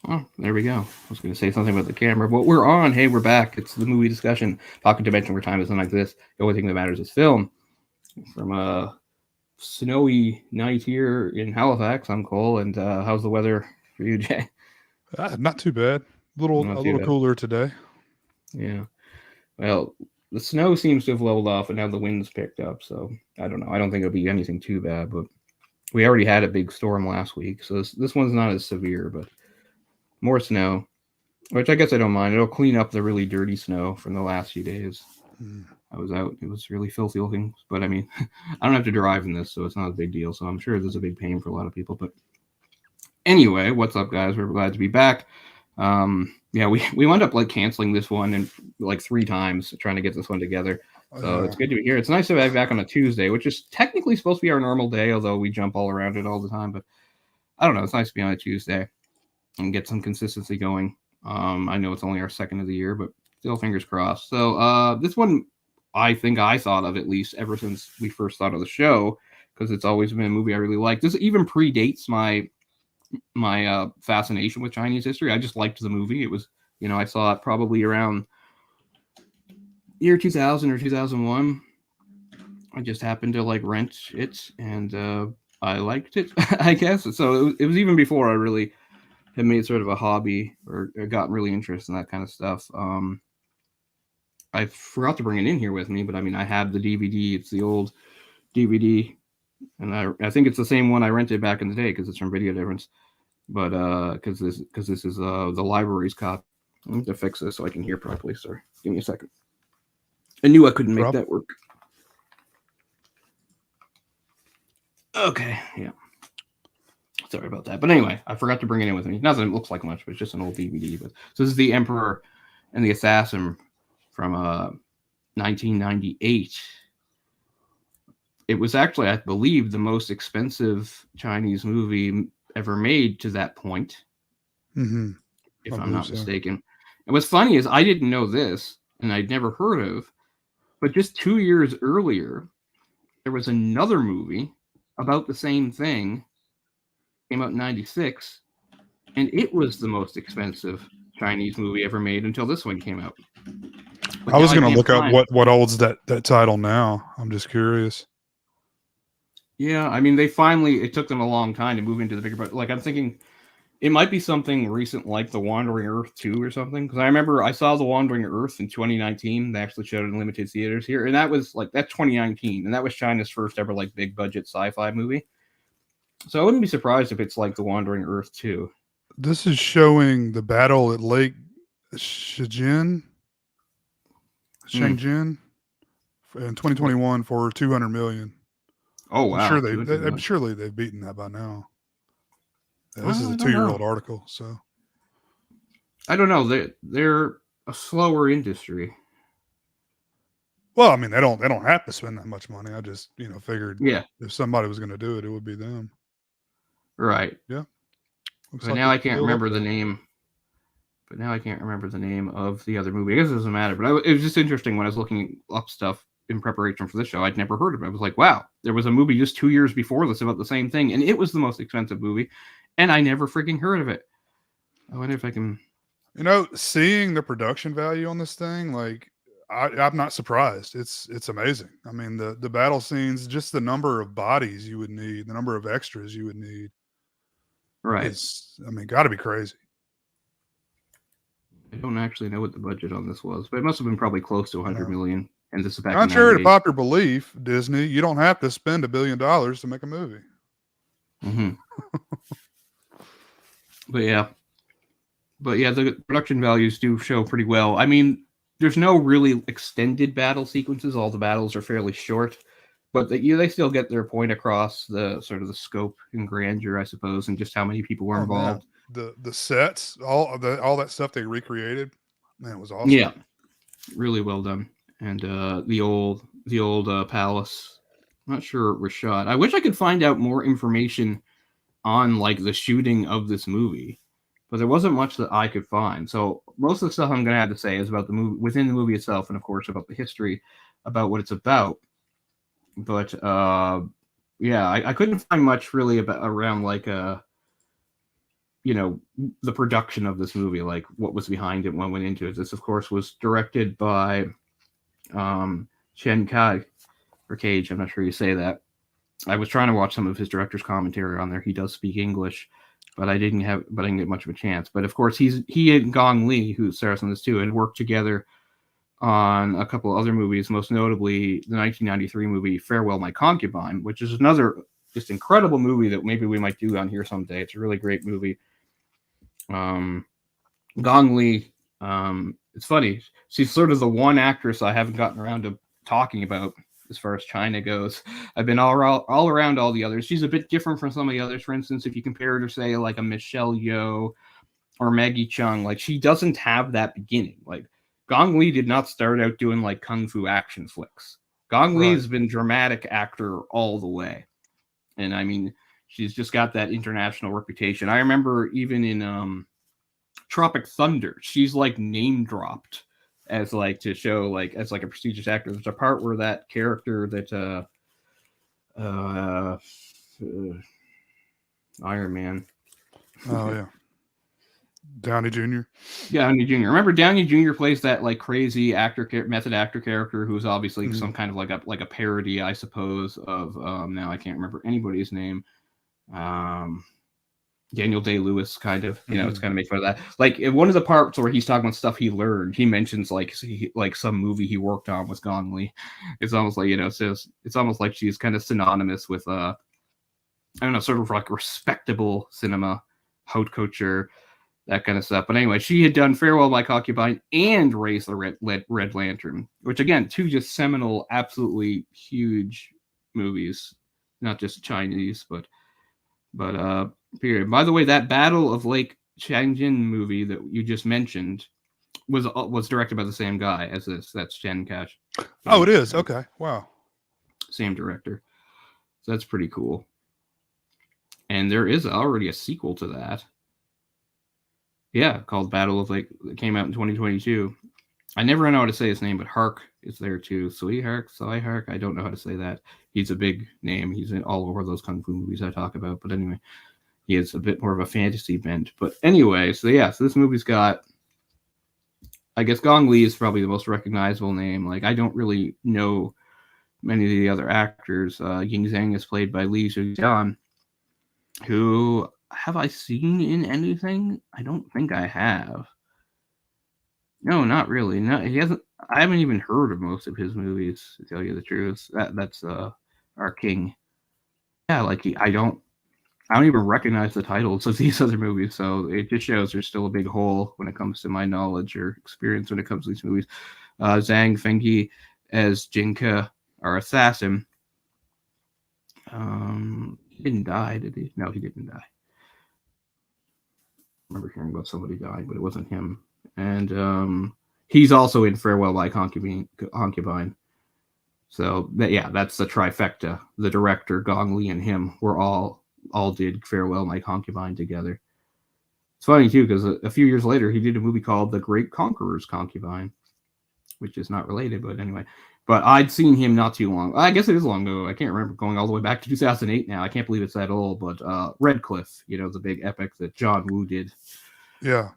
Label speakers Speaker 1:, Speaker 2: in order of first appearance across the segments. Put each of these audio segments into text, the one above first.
Speaker 1: Oh, there we go. I was going to say something about the camera, but we're on. Hey, we're back. It's the movie discussion, pocket dimension where time doesn't exist. The only thing that matters is film. From a snowy night here in Halifax, I'm Cole. And how's the weather for you, Jay?
Speaker 2: Not too bad. A
Speaker 1: Not too
Speaker 2: little
Speaker 1: bad.
Speaker 2: cooler today.
Speaker 1: Yeah. Well, the snow seems to have leveled off, and now the wind's picked up. So I don't know. I don't think it'll be anything too bad, but we already had a big storm last week, so this one's not as severe, but more snow, which I guess I don't mind. It'll clean up the really dirty snow from the last few days.
Speaker 2: Mm.
Speaker 1: I was out; it was really filthy looking. But I mean, I don't have to drive in this, so it's not a big deal. So I'm sure there's a big pain for a lot of people. But anyway, what's up, guys? We're glad to be back. Yeah, we wound up like canceling this one and like 3 times trying to get this one together. So
Speaker 2: Yeah.
Speaker 1: it's good to be here. It's nice to be back on a Tuesday, which is technically supposed to be our normal day, although we jump all around it all the time. But I don't know. It's nice to be on a Tuesday and get some consistency going. I know it's only our second of the year, but still fingers crossed. So this one, I think I thought of at least ever since we first thought of the show, because it's always been a movie I really like. This even predates my fascination with Chinese history. I just liked the movie. It was, I saw it probably around year 2000 or 2001. I just happened to like rent it, and I liked it, I guess. So it was even before I really had made sort of a hobby or got really interested in that kind of stuff. I forgot to bring it in here with me, but I mean, I have the DVD. It's the old DVD, and I think it's the same one I rented back in the day because it's from Video Difference. But because this is the library's copy. I need to fix this so I can hear properly. Sorry, give me a second. I knew I couldn't make
Speaker 2: Prob-
Speaker 1: that work. Okay, yeah. Sorry about that. But anyway, I forgot to bring it in with me. Not that it looks like much, but it's just an old DVD. But so this is the Emperor and the Assassin from 1998. It was actually, I believe, the most expensive Chinese movie ever made to that point,
Speaker 2: mm-hmm. I
Speaker 1: if I'm
Speaker 2: believe
Speaker 1: not
Speaker 2: so.
Speaker 1: mistaken. And what's funny is I didn't know this, and I'd never heard of, but just 2 years earlier, there was another movie about the same thing, came out in '96, and it was the most expensive Chinese movie ever made until this one came out. But
Speaker 2: I
Speaker 1: now
Speaker 2: was
Speaker 1: I
Speaker 2: gonna
Speaker 1: can't
Speaker 2: look up
Speaker 1: find.
Speaker 2: what holds that title now. I'm just curious.
Speaker 1: Yeah, I mean, they finally. It took them a long time to move into the bigger, but like I'm thinking, it might be something recent like The Wandering Earth 2 or something. Because I remember I saw The Wandering Earth in 2019. They actually showed it in limited theaters here, and that was like that's 2019, and that was China's first ever like big budget sci-fi movie. So I wouldn't be surprised if it's like The Wandering Earth 2.
Speaker 2: This is showing the battle at Lake Shijin,
Speaker 1: Hmm.
Speaker 2: Shangjin in 2021 for 200 million.
Speaker 1: Oh
Speaker 2: I'm
Speaker 1: wow,
Speaker 2: sure
Speaker 1: 200
Speaker 2: I'm
Speaker 1: million.
Speaker 2: surely they've beaten that by now. Yeah, this is
Speaker 1: Well,
Speaker 2: a
Speaker 1: I don't
Speaker 2: 2 year
Speaker 1: know.
Speaker 2: old article, so
Speaker 1: I don't know. They're a slower industry.
Speaker 2: well, I mean they don't have to spend that much money. I just figured
Speaker 1: Yeah,
Speaker 2: if somebody was going to do it, it would be them.
Speaker 1: right.
Speaker 2: Yeah, looks
Speaker 1: But
Speaker 2: like
Speaker 1: now
Speaker 2: it's
Speaker 1: I can't
Speaker 2: still up
Speaker 1: remember the
Speaker 2: there.
Speaker 1: name. But now I can't remember the name of the other movie. I guess it doesn't matter. But it was just interesting when I was looking up stuff in preparation for this show. I'd never heard of it. I was like, wow, there was a movie just 2 years before this about the same thing, and it was the most expensive movie, and I never freaking heard of it. I wonder if I can.
Speaker 2: Seeing the production value on this thing, like I'm not surprised. It's amazing. I mean, the battle scenes, just the number of bodies you would need, the number of extras you would need
Speaker 1: Right.
Speaker 2: is, I mean, got to be crazy.
Speaker 1: I don't actually know what the budget on this was, but it must have been probably close to
Speaker 2: You
Speaker 1: 100
Speaker 2: know,
Speaker 1: million. And this is back in
Speaker 2: contrary to
Speaker 1: '98.
Speaker 2: popular belief, Disney, you don't have to spend $1 billion to make a movie.
Speaker 1: Mm-hmm. But yeah, the production values do show pretty well. I mean, there's no really extended battle sequences. All the battles are fairly short, but they still get their point across the sort of the scope and grandeur, I suppose, and just how many people were
Speaker 2: Oh man,
Speaker 1: involved.
Speaker 2: the sets, all that stuff they recreated, man, it was awesome.
Speaker 1: Yeah, really well done. And the old palace. I'm not sure it was shot. I wish I could find out more information on like the shooting of this movie, but there wasn't much that I could find. So most of the stuff I'm gonna have to say is about the movie within the movie itself, and of course about the history, about what it's about. But yeah, I couldn't find much really about around like the production of this movie, like what was behind it, what went into it. This, of course, was directed by Chen Kai or Cage. I'm not sure you say that. I was trying to watch some of his director's commentary on there. He does speak English, but I didn't get much of a chance. But of course, he and Gong Li, who stars in this too, had worked together on a couple other movies, most notably the 1993 movie Farewell My Concubine, which is another just incredible movie that maybe we might do on here someday. It's a really great movie. Gong Li, it's funny, she's sort of the one actress I haven't gotten around to talking about as far as China goes. I've been all around all the others. She's a bit different from some of the others. For instance, if you compare her to, say, like a Michelle Yeoh or Maggie Chung, like she doesn't have that beginning. Like Gong Li did not start out doing like kung fu action flicks. Gong Li has been dramatic actor all the way. And I mean, she's just got that international reputation. I remember even in Tropic Thunder, she's like name dropped as like to show like as like a prestigious actor. There's a part where that character that Iron Man.
Speaker 2: Oh yeah. Downey Jr.
Speaker 1: Downey Jr. Remember Downey Jr. plays that like crazy method actor character who's obviously some kind of like a parody, I suppose, of now I can't remember anybody's name. Daniel Day-Lewis, kind of, it's kind of make fun of that. Like in one of the parts where he's talking about stuff he learned, he mentions like some movie he worked on with Gong Li. It's almost like it's almost like she's kind of synonymous with I don't know, sort of like respectable cinema, haute couture, that kind of stuff. But anyway, she had done Farewell My Concubine and Raise the Red Lantern, which again, two just seminal, absolutely huge movies, not just Chinese, but period. By the way, that Battle of Lake Changjin movie that you just mentioned was directed by the same guy as this. That's Chen Cash.
Speaker 2: Oh, it is. Okay. Wow.
Speaker 1: Same director. So that's pretty cool. And there is already a sequel to that. Yeah, called Battle of Lake. It came out in 2022. I never know how to say his name, but Hark is there too. Sui Hark. I don't know how to say that. He's a big name. He's in all over those kung fu movies I talk about. But anyway, he has a bit more of a fantasy bent. But anyway, so this movie's got, I guess Gong Li is probably the most recognizable name. Like, I don't really know many of the other actors. Ying Zhang is played by Li Zhujian, who have I seen in anything? I don't think I have. No, not really. No, he hasn't. I haven't even heard of most of his movies, to tell you the truth. That's our king. Yeah, like I don't even recognize the titles of these other movies, so it just shows there's still a big hole when it comes to my knowledge or experience when it comes to these movies. Zhang Fengyi as Jinke, our assassin. He didn't die, did he? No, he didn't die. I remember hearing about somebody dying, but it wasn't him. And he's also in Farewell My Concubine. So that's the trifecta. The director, Gong Li, and him were all did Farewell My Concubine together. It's funny too, because a few years later he did a movie called The Great Conqueror's Concubine, which is not related, but anyway. But I'd seen him not too long. I guess it is long ago. I can't remember, going all the way back to 2008 now. I can't believe it's that old. But Red Cliff, the big epic that John Woo did.
Speaker 2: Yeah.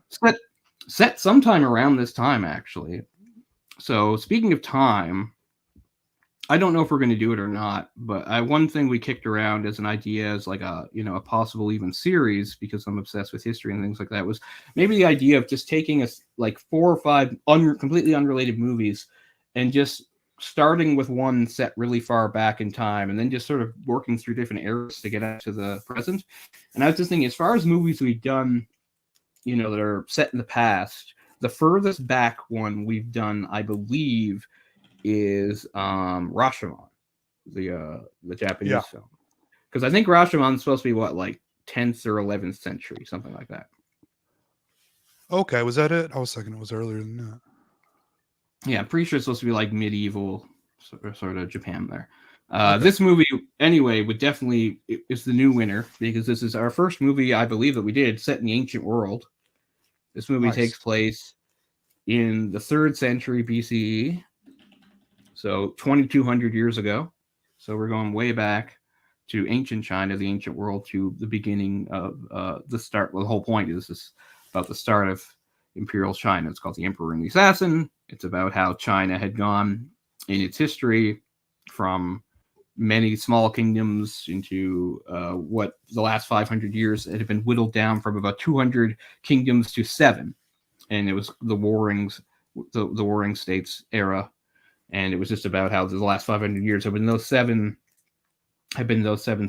Speaker 1: Set sometime around this time, actually. So speaking of time, I don't know if we're going to do it or not, but one thing we kicked around as an idea as like a possible even series, because I'm obsessed with history and things like that, was maybe the idea of just taking like 4 or 5 completely unrelated movies and just starting with one set really far back in time and then just sort of working through different eras to get up to the present. And I was just thinking, as far as movies we've done, that are set in the past, the furthest back one we've done, I believe, is Rashomon, the Japanese film. Because I think Rashomon's supposed to be like 10th or 11th century, something like that.
Speaker 2: Okay, was that it? I was thinking it was earlier than that.
Speaker 1: Yeah, I'm pretty sure it's supposed to be like medieval sort of Japan there. Okay. This movie, anyway, would definitely is the new winner, because this is our first movie, I believe, that we did set in the ancient world. This movie takes place in the 3rd century BCE, so 2,200 years ago. So we're going way back. to ancient China, the ancient world, to the beginning of the start. Well, the whole point is this about the start of Imperial China. It's called The Emperor and the Assassin. It's about how China had gone in its history from many small kingdoms into what the last 500 years it had been whittled down from about 200 kingdoms to 7, and it was the warring states era, and it was just about how the last 500 years have been those seven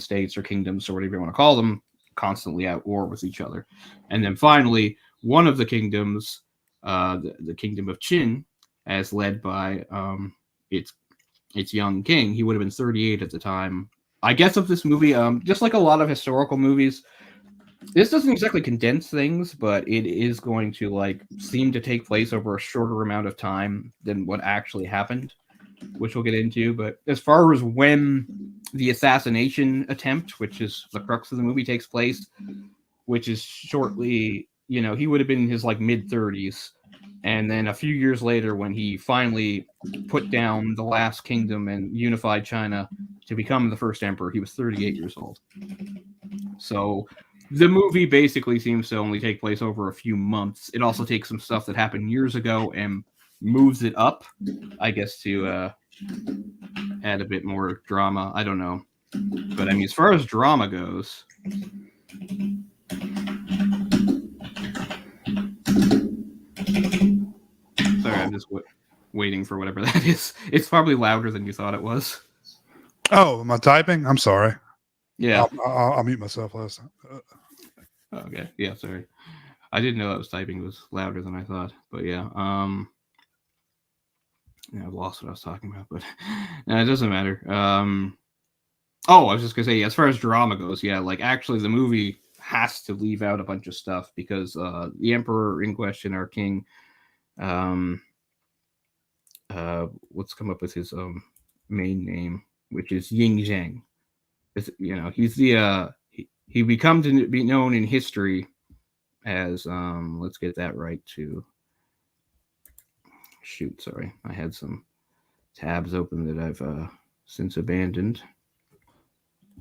Speaker 1: states or kingdoms or whatever you want to call them constantly at war with each other, and then finally one of the kingdoms, the kingdom of Qin, as led by its young king. He would have been 38 at the time, I guess, of this movie. Just like a lot of historical movies, this doesn't exactly condense things, but it is going to like seem to take place over a shorter amount of time than what actually happened, which we'll get into. But as far as when the assassination attempt, which is the crux of the movie, takes place, which is shortly, he would have been in his like mid-30s. And then a few years later, when he finally put down the last kingdom and unified China to become the first emperor, he was 38 years old. So the movie basically seems to only take place over a few months. It also takes some stuff that happened years ago and moves it up, I guess, to add a bit more drama. I don't know. But I mean, as far as drama goes, sorry, I'm just waiting for whatever that is. It's probably louder than you thought it was.
Speaker 2: Oh, am I typing? I'm sorry.
Speaker 1: Yeah.
Speaker 2: I'll mute myself last time.
Speaker 1: Okay. Yeah, sorry. I didn't know that was typing was louder than I thought. But yeah. Yeah, I've lost what I was talking about, but it doesn't matter. I was just gonna say, as far as drama goes, yeah, like actually the movie has to leave out a bunch of stuff because the emperor in question, our king, let's come up with his main name, which is Ying Zheng. He's the he becomes to be known in history as let's get that right too. Shoot, sorry, I had some tabs open that I've since abandoned.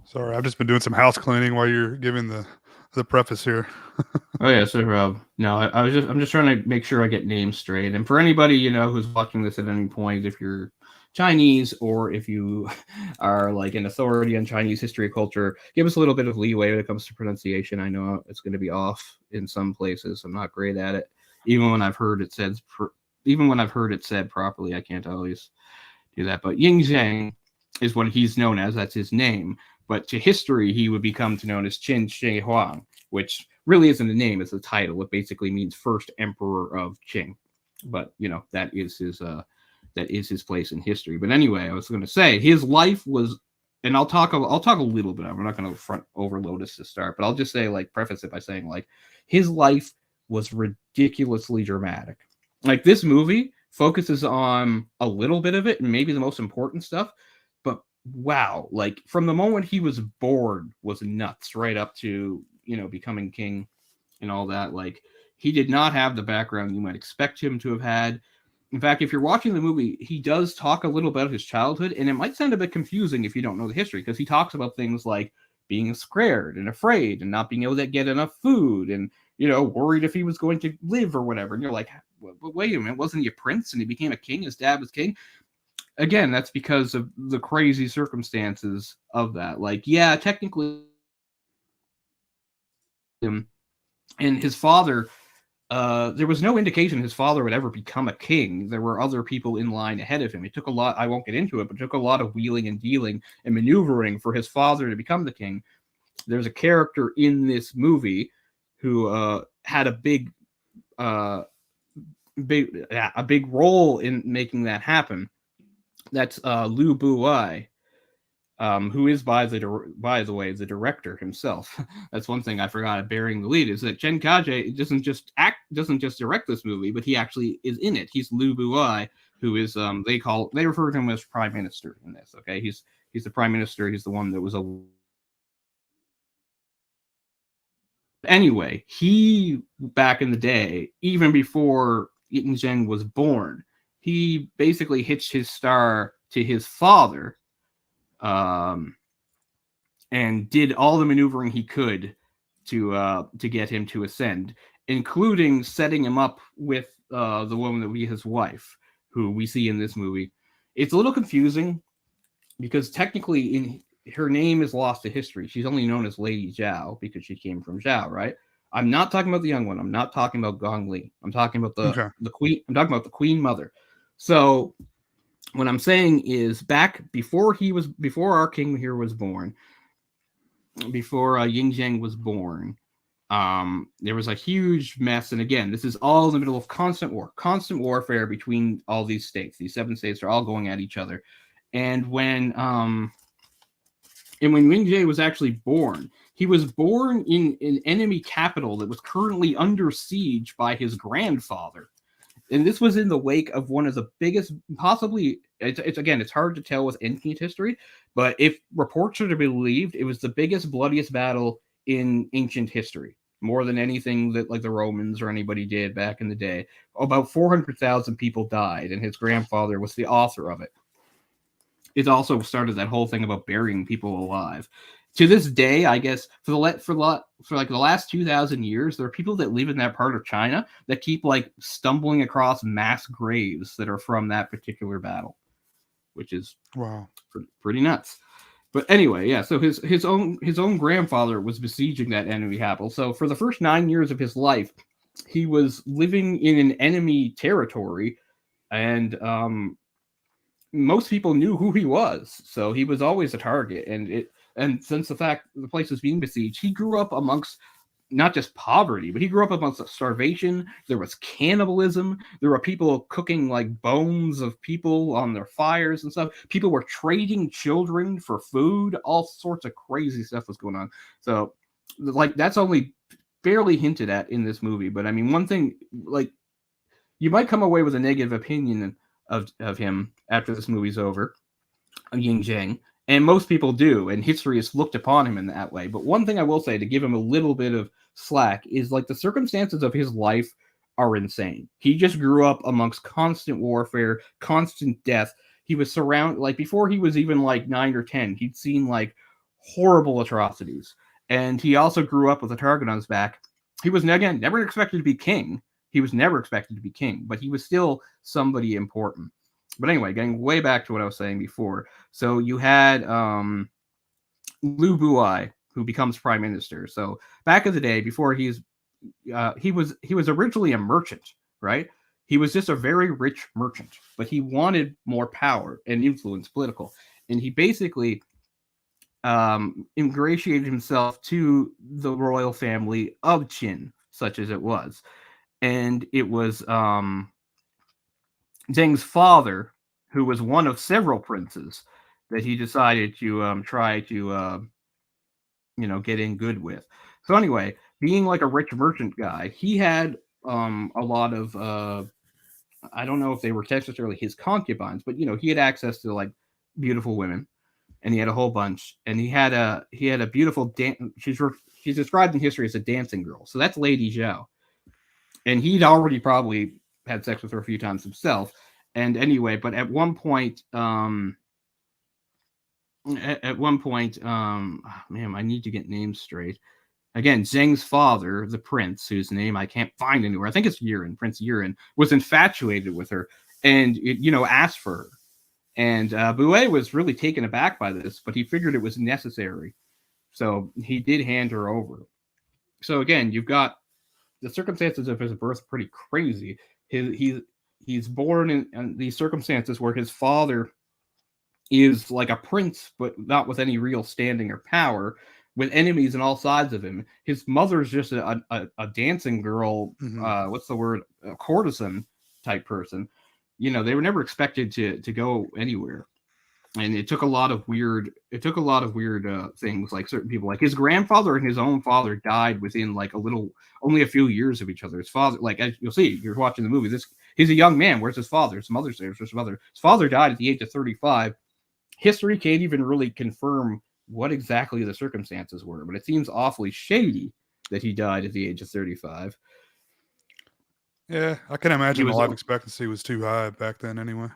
Speaker 2: Sorry, I've just been doing some house cleaning while you're giving the preface here.
Speaker 1: Oh yeah, so no, I'm just trying to make sure I get names straight. And for anybody who's watching this at any point, if you're Chinese or if you are like an authority on Chinese history culture, give us a little bit of leeway when it comes to pronunciation. I know it's going to be off in some places. I'm not great at it, even when I've heard it said properly. I can't always do that. But Ying Zheng is what he's known as. That's his name. But to history, he would become known as Qin Shi Huang, which really isn't a name; it's a title. It basically means first emperor of Qing. But that is his place in history. But anyway, I was going to say his life was, and I'll talk a little bit. I'm not going to front overload us to start, but I'll just say, like, preface it by saying, like, his life was ridiculously dramatic. Like, this movie focuses on a little bit of it and maybe the most important stuff, but wow, like from the moment he was born was nuts, right up to becoming king and all that. Like, he did not have the background you might expect him to have had. In fact, if you're watching the movie, he does talk a little about his childhood, and it might sound a bit confusing if you don't know the history, because he talks about things like being scared and afraid and not being able to get enough food and worried if he was going to live or whatever. And you're like, wait a minute, wasn't he a prince and he became a king? His dad was king. Again, that's because of the crazy circumstances of that. Like, yeah, technically, and his father, there was no indication his father would ever become a king. There were other people in line ahead of him. It took a lot, I won't get into it, but it took a lot of wheeling and dealing and maneuvering for his father to become the king. There's a character in this movie who had a big role in making that happen. That's Lu Buai, who is, by the way, the director himself. That's one thing I forgot bearing the lead, is that Chen Kaji doesn't just direct this movie, but he actually is in it. He's Lu Buai, who is they refer to him as prime minister in this. Okay, he's the prime minister. He's the one that was anyway. He, back in the day, even before Ying Zheng was born, he basically hitched his star to his father. and did all the maneuvering he could to get him to ascend, including setting him up with the woman that will be his wife, who we see in this movie. It's a little confusing because technically, in her name is lost to history. She's only known as Lady Zhao because she came from Zhao, right? I'm not talking about the young one. I'm not talking about Gong Li. I'm talking about
Speaker 2: Okay.
Speaker 1: the queen. I'm talking about the queen mother. So what I'm saying is, back before our king here was born, before Ying Zheng was born, there was a huge mess. And again, this is all in the middle of constant warfare between all these states. These 7 states are all going at each other. And when Ying Zheng was actually born, he was born in an enemy capital that was currently under siege by his grandfather. And this was in the wake of one of the biggest, possibly, it's hard to tell with ancient history, but if reports are to be believed, it was the biggest, bloodiest battle in ancient history, more than anything that like the Romans or anybody did back in the day. About 400,000 people died, and his grandfather was the author of it. It also started that whole thing about burying people alive. To this day, I guess for like the last 2,000 years, there are people that live in that part of China that keep like stumbling across mass graves that are from that particular battle, which is
Speaker 2: Wow.
Speaker 1: pretty nuts. But anyway, yeah. So his own grandfather was besieging that enemy capital. So for the first 9 years of his life, he was living in an enemy territory, and most people knew who he was, so he was always a target. And since the place was being besieged, he grew up amongst not just poverty, but he grew up amongst starvation. There was cannibalism. There were people cooking like bones of people on their fires and stuff. People were trading children for food. All sorts of crazy stuff was going on. So, like, that's only barely hinted at in this movie. But I mean, one thing, like, you might come away with a negative opinion of him after this movie's over, Ying Zheng, and most people do, and history has looked upon him in that way. But one thing I will say to give him a little bit of slack is like the circumstances of his life are insane. He just grew up amongst constant warfare, constant death. He was surrounded, like before he was even like 9 or 10, he'd seen like horrible atrocities. And he also grew up with a target on his back. He was, again, never expected to be king. He was never expected to be king, but he was still somebody important. But anyway, getting way back to what I was saying before. So you had Liu Buai, who becomes prime minister. So back in the day, before he was originally a merchant, right? He was just a very rich merchant, but he wanted more power and influence political, and he basically ingratiated himself to the royal family of Qin, such as it was. And it was Zheng's father, who was one of several princes, that he decided to try to get in good with. So anyway, being like a rich merchant guy, he had a lot of I don't know if they were necessarily his concubines, but he had access to like beautiful women, and he had a whole bunch, and he had a beautiful she's described in history as a dancing girl. So that's Lady Zhao, and he'd already probably had sex with her a few times himself. And anyway, but at one point, man, I need to get names straight. Again, Zheng's father, the prince, whose name I can't find anywhere, I think it's Yuren, Prince Yuren, was infatuated with her and, asked for her. And Bouet was really taken aback by this, but he figured it was necessary. So he did hand her over. So again, you've got the circumstances of his birth pretty crazy. He's born in these circumstances where his father is like a prince, but not with any real standing or power, with enemies on all sides of him. His mother's just a dancing girl. What's the word? A courtesan type person. They were never expected to go anywhere. And it took a lot of weird things, like certain people, like his grandfather and his own father died within like only a few years of each other. His father, like, as you'll see, you're watching the movie, he's a young man. Where's his father? His mother's there. His mother. His father died at the age of 35. History can't even really confirm what exactly the circumstances were, but it seems awfully shady that he died at the age of 35.
Speaker 2: Yeah, I can imagine the life expectancy was too high back then anyway.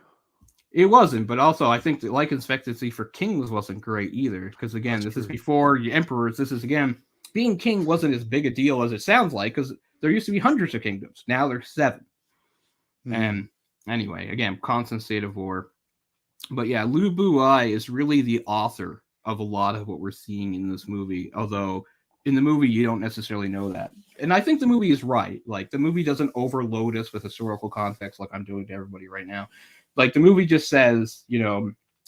Speaker 1: It wasn't, but also I think the life expectancy for kings wasn't great either. Because again,
Speaker 2: That's
Speaker 1: this is
Speaker 2: true.
Speaker 1: before the emperors. This is again being king wasn't as big a deal as it sounds like. Because there used to be hundreds of kingdoms. Now there's 7.
Speaker 2: Mm.
Speaker 1: And anyway, again, constant state of war. But yeah, Lu Buai is really the author of a lot of what we're seeing in this movie. Although in the movie you don't necessarily know that. And I think the movie is right. Like the movie doesn't overload us with historical context like I'm doing to everybody right now. Like the movie just says,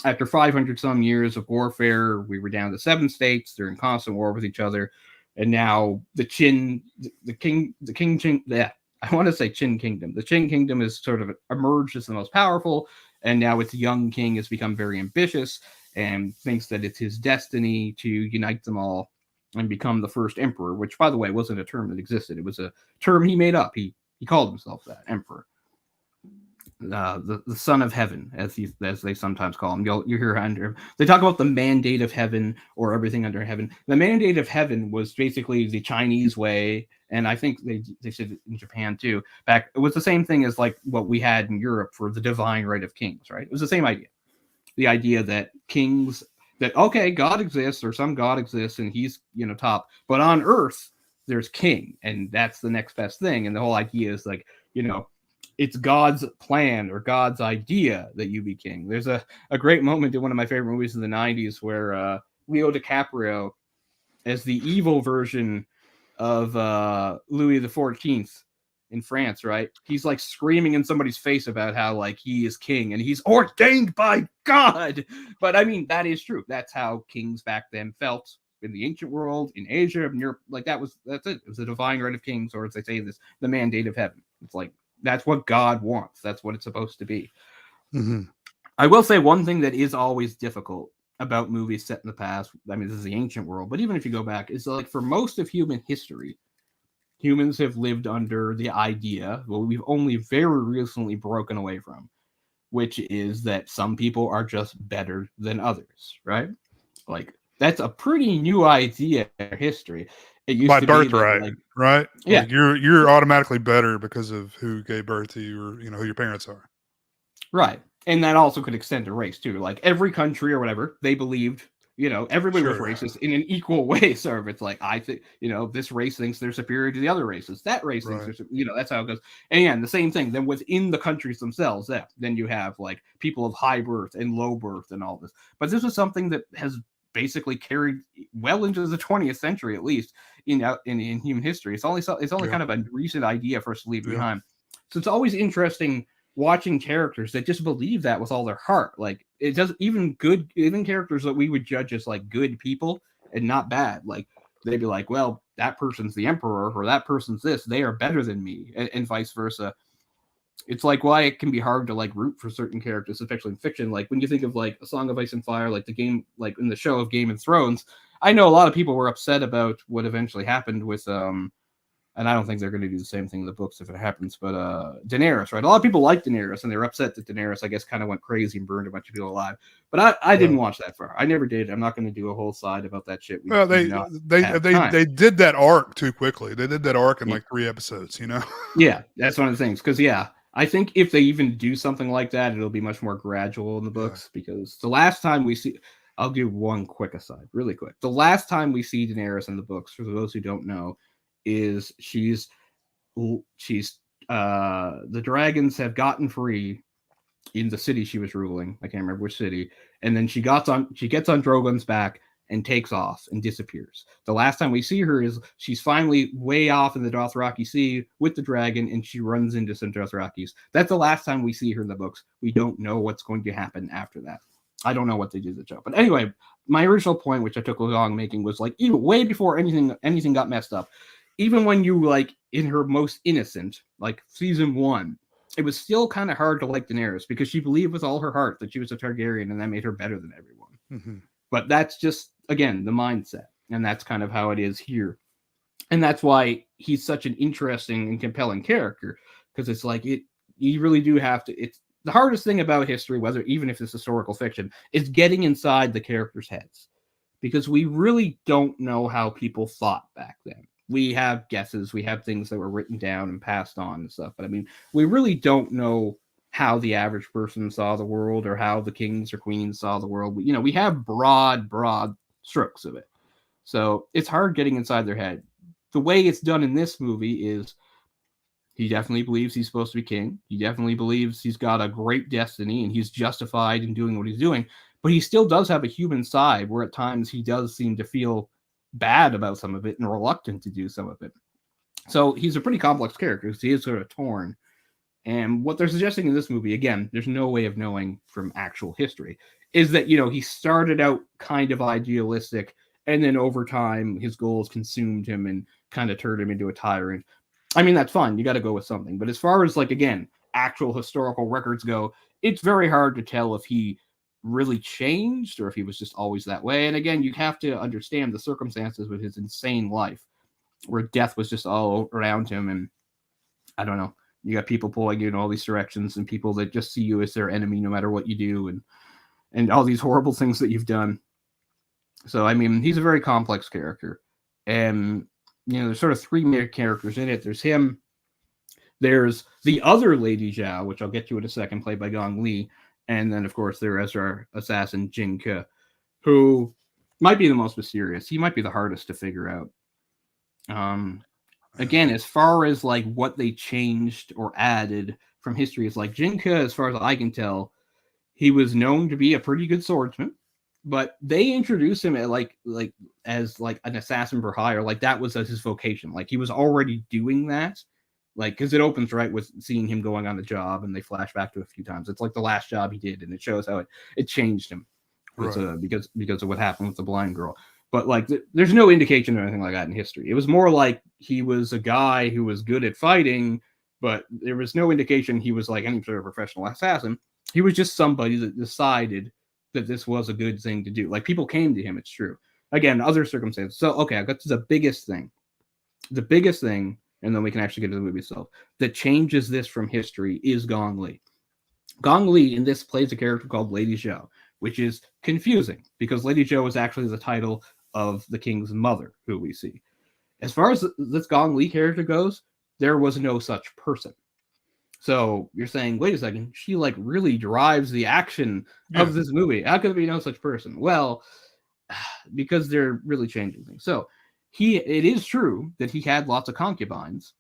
Speaker 1: after 500 some years of warfare, we were down to 7 states. They're in constant war with each other, and now the King, yeah, I want to say Qin Kingdom. The Qin Kingdom is sort of emerged as the most powerful, and now its young king has become very ambitious and thinks that it's his destiny to unite them all and become the first emperor. Which, by the way, wasn't a term that existed. It was a term he made up. He called himself that, emperor. The son of heaven, as they sometimes call him. You hear under they talk about the mandate of heaven or everything under heaven. The mandate of heaven was basically the Chinese way, and I think they said it in Japan too. Back it was the same thing as like what we had in Europe for the divine right of kings, right? It was the same idea. The idea that kings that okay, God exists or some God exists and he's top, but on earth there's king, and that's the next best thing. And the whole idea is like it's God's plan or God's idea that you be king. There's a great moment in one of my favorite movies in the 90s where Leo DiCaprio, as the evil version of Louis XIV in France, right? He's like screaming in somebody's face about how like he is king and he's ordained by God. But I mean, that is true. That's how kings back then felt in the ancient world, in Asia, in Europe. Like that's it. It was the divine right of kings, or as they say this, the mandate of heaven. It's like that's what God wants. That's what it's supposed to be.
Speaker 2: Mm-hmm.
Speaker 1: I will say one thing that is always difficult about movies set in the past. I mean, this is the ancient world, but even if you go back, is like for most of human history, humans have lived under the idea, well, we've only very recently broken away from, which is that some people are just better than others, right? Like that's a pretty new idea in history. It used
Speaker 2: By
Speaker 1: to be that
Speaker 2: birthright,
Speaker 1: like
Speaker 2: right?
Speaker 1: yeah,
Speaker 2: Like you're automatically better because of who gave birth to you, or who your parents are.
Speaker 1: right. And that also could extend to race too. Like every country or whatever, they believed, everybody was
Speaker 2: Sure.
Speaker 1: racist in an equal way. So if it's like, I think, this race thinks they're superior to the other races. That race thinks
Speaker 2: Right.
Speaker 1: that's how it goes. And again, the same thing. Then within the countries themselves, yeah, then you have like people of high birth and low birth and all this. But this is something that has basically carried well into the 20th century, at least in human history. It's only
Speaker 2: Yeah.
Speaker 1: kind of a recent idea for us to leave
Speaker 2: Yeah.
Speaker 1: behind. So it's always interesting watching characters that just believe that with all their heart. Like it does even characters that we would judge as like good people and not bad. Like they'd be like, well, that person's the emperor or that person's this, they are better than me, and vice versa. It's like why it can be hard to like root for certain characters, especially in fiction. Like when you think of like A Song of Ice and Fire, like the game, like in the show of Game of Thrones, I know a lot of people were upset about what eventually happened with and I don't think they're going to do the same thing in the books if it happens. But Daenerys, right? A lot of people like Daenerys, and they're upset that Daenerys, I guess, kind of went crazy and burned a bunch of people alive. But I
Speaker 2: Yeah.
Speaker 1: didn't watch that far. I never did. I'm not going to do a whole side about that shit. We
Speaker 2: Well,
Speaker 1: do
Speaker 2: they
Speaker 1: not
Speaker 2: they
Speaker 1: have
Speaker 2: they
Speaker 1: time.
Speaker 2: they did that arc too quickly. They did that arc in
Speaker 1: Yeah,
Speaker 2: like 3 episodes.
Speaker 1: yeah, that's one of the things. Because yeah, I think if they even do something like that, it'll be much more gradual in the
Speaker 2: Yeah.
Speaker 1: books. Because the last time we see, I'll do one quick aside, really quick. The last time we see Daenerys in the books, for those who don't know, is she's the dragons have gotten free in the city she was ruling. I can't remember which city. And then she gets on Drogon's back and takes off and disappears. The last time we see her is she's finally way off in the Dothraki Sea with the dragon, and she runs into some Dothrakis. That's the last time we see her in the books. We don't know what's going to happen after that. I don't know what they did to the show. But anyway, my original point, which I took a long making, was like even way before anything got messed up. Even when you like in her most innocent, like season 1, it was still kind of hard to like Daenerys because she believed with all her heart that she was a Targaryen, and that made her better than everyone.
Speaker 2: Mm-hmm.
Speaker 1: But that's just again the mindset, and that's kind of how it is here, and that's why he's such an interesting and compelling character, because it's like it. You really do have to. It's the hardest thing about history, whether even if it's historical fiction, is getting inside the characters' heads, because we really don't know how people thought back then. We have guesses, we have things that were written down and passed on and stuff, but I mean, we really don't know how the average person saw the world or how the kings or queens saw the world. You know, we have broad strokes of it. So it's hard getting inside their head. The way it's done in this movie is he definitely believes he's supposed to be king. He definitely believes he's got a great destiny and he's justified in doing what he's doing. But he still does have a human side where at times he does seem to feel bad about some of it and reluctant to do some of it. So he's a pretty complex character because he is sort of torn. And what they're suggesting in this movie, again, there's no way of knowing from actual history, is that, you know, he started out kind of idealistic and then over time his goals consumed him and kind of turned him into a tyrant. I mean, that's fine. You got to go with something. But as far as, like, again, actual historical records go, it's very hard to tell if he really changed or if he was just always that way. And again, you have to understand the circumstances with his insane life where death was just all around him. And I don't know. You got people pulling you in all these directions and people that just see you as their enemy no matter what you do and all these horrible things that you've done. So, I mean, he's a very complex character. And, you know, there's sort of three main characters in it. There's him. There's the other Lady Zhao, which I'll get to in a second, played by Gong Li. And then, of course, there is our assassin, Jin Ke, who might be the most mysterious. He might be the hardest to figure out. Again, as far as like what they changed or added from history, is like Jin Ke, as far as I can tell, he was known to be a pretty good swordsman, but they introduced him as an assassin for hire. Like that was his vocation. Like he was already doing that. Like, because it opens right with seeing him going on the job, and they flash back to a few times. It's like the last job he did, and it shows how it changed him because of what happened with the blind girl. But like, there's no indication or anything like that in history. It was more like he was a guy who was good at fighting, but there was no indication he was like any sort of professional assassin. He was just somebody that decided that this was a good thing to do. Like people came to him. It's true. Again, other circumstances. So okay, I got to the biggest thing. The biggest thing, and then we can actually get to the movie itself, that changes this from history is Gong Li. Gong Li in this plays a character called Lady Zhao, which is confusing because Lady Zhao is actually the title of the king's mother, who we see. As far as this Gong Li character goes, there was no such person. So you're saying, wait a second, she like really drives the action of this movie. How could there be no such person? Well, because they're really changing things. So it is true that he had lots of concubines,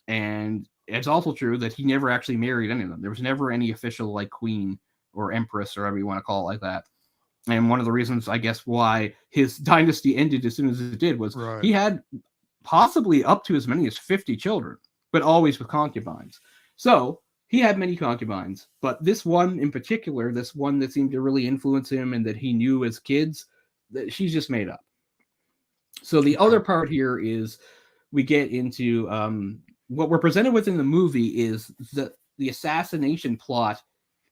Speaker 1: and it's also true that he never actually married any of them. There was never any official like queen or empress or whatever you want to call it like that. And one of the reasons, I guess, why his dynasty ended as soon as it did was he had possibly up to as many as 50 children, but always with concubines. So he had many concubines, but this one in particular, this one that seemed to really influence him and that he knew as kids, that she's just made up. So the other part here is we get into what we're presented with in the movie is the assassination plot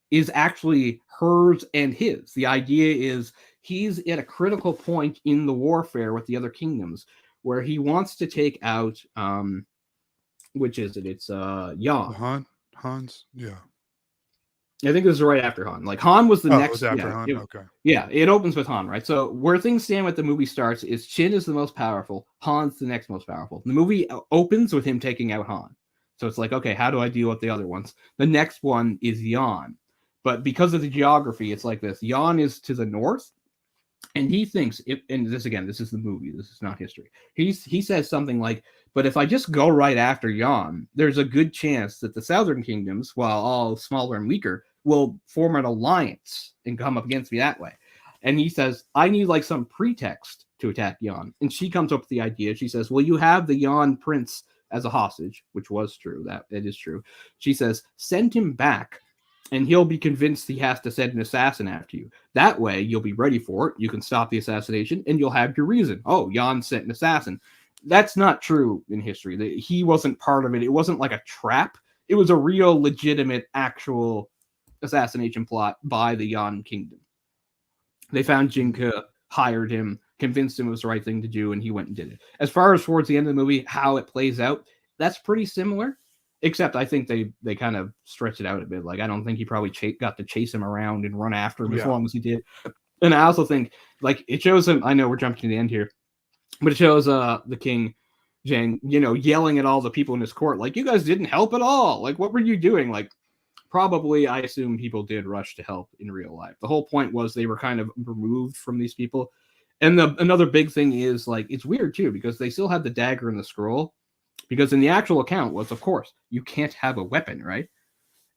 Speaker 1: is actually hers and his. The idea is he's at a critical point in the warfare with the other kingdoms where he wants to take out, which is it? It's Yan.
Speaker 2: Hans? Yeah.
Speaker 1: I think this is right after Han. Like Han was the next.
Speaker 2: It was after Han? Okay.
Speaker 1: Yeah, it opens with Han, right? So where things stand with the movie starts is Qin is the most powerful, Han's the next most powerful. The movie opens with him taking out Han. So it's like, okay, how do I deal with the other ones? The next one is Yan. But because of the geography, it's like this. Yan is to the north, and he thinks, and this is the movie, this is not history. He says something like, but if I just go right after Yan, there's a good chance that the southern kingdoms, while all smaller and weaker, will form an alliance and come up against me that way. And he says, I need like some pretext to attack Yan. And she comes up with the idea. She says, well, you have the Yan prince as a hostage, which was true. It is true. She says, send him back, and he'll be convinced he has to send an assassin after you. That way, you'll be ready for it. You can stop the assassination, and you'll have your reason. Oh, Yan sent an assassin. That's not true in history. He wasn't part of it. It wasn't like a trap. It was a real, legitimate, actual assassination plot by the Yan kingdom. They found Jin Ke, hired him, convinced him it was the right thing to do, and he went and did it. As far as towards the end of the movie, how it plays out, that's pretty similar. Except I think they kind of stretched it out a bit. Like, I don't think he probably got to chase him around and run after him as long as he did. And I also think, like, it shows him, I know we're jumping to the end here, but it shows the king, Zhang, yelling at all the people in his court, like, you guys didn't help at all. Like, what were you doing? Like, probably, I assume people did rush to help in real life. The whole point was they were kind of removed from these people. And another big thing is like it's weird too because they still had the dagger and the scroll because in the actual account was of course you can't have a weapon, right?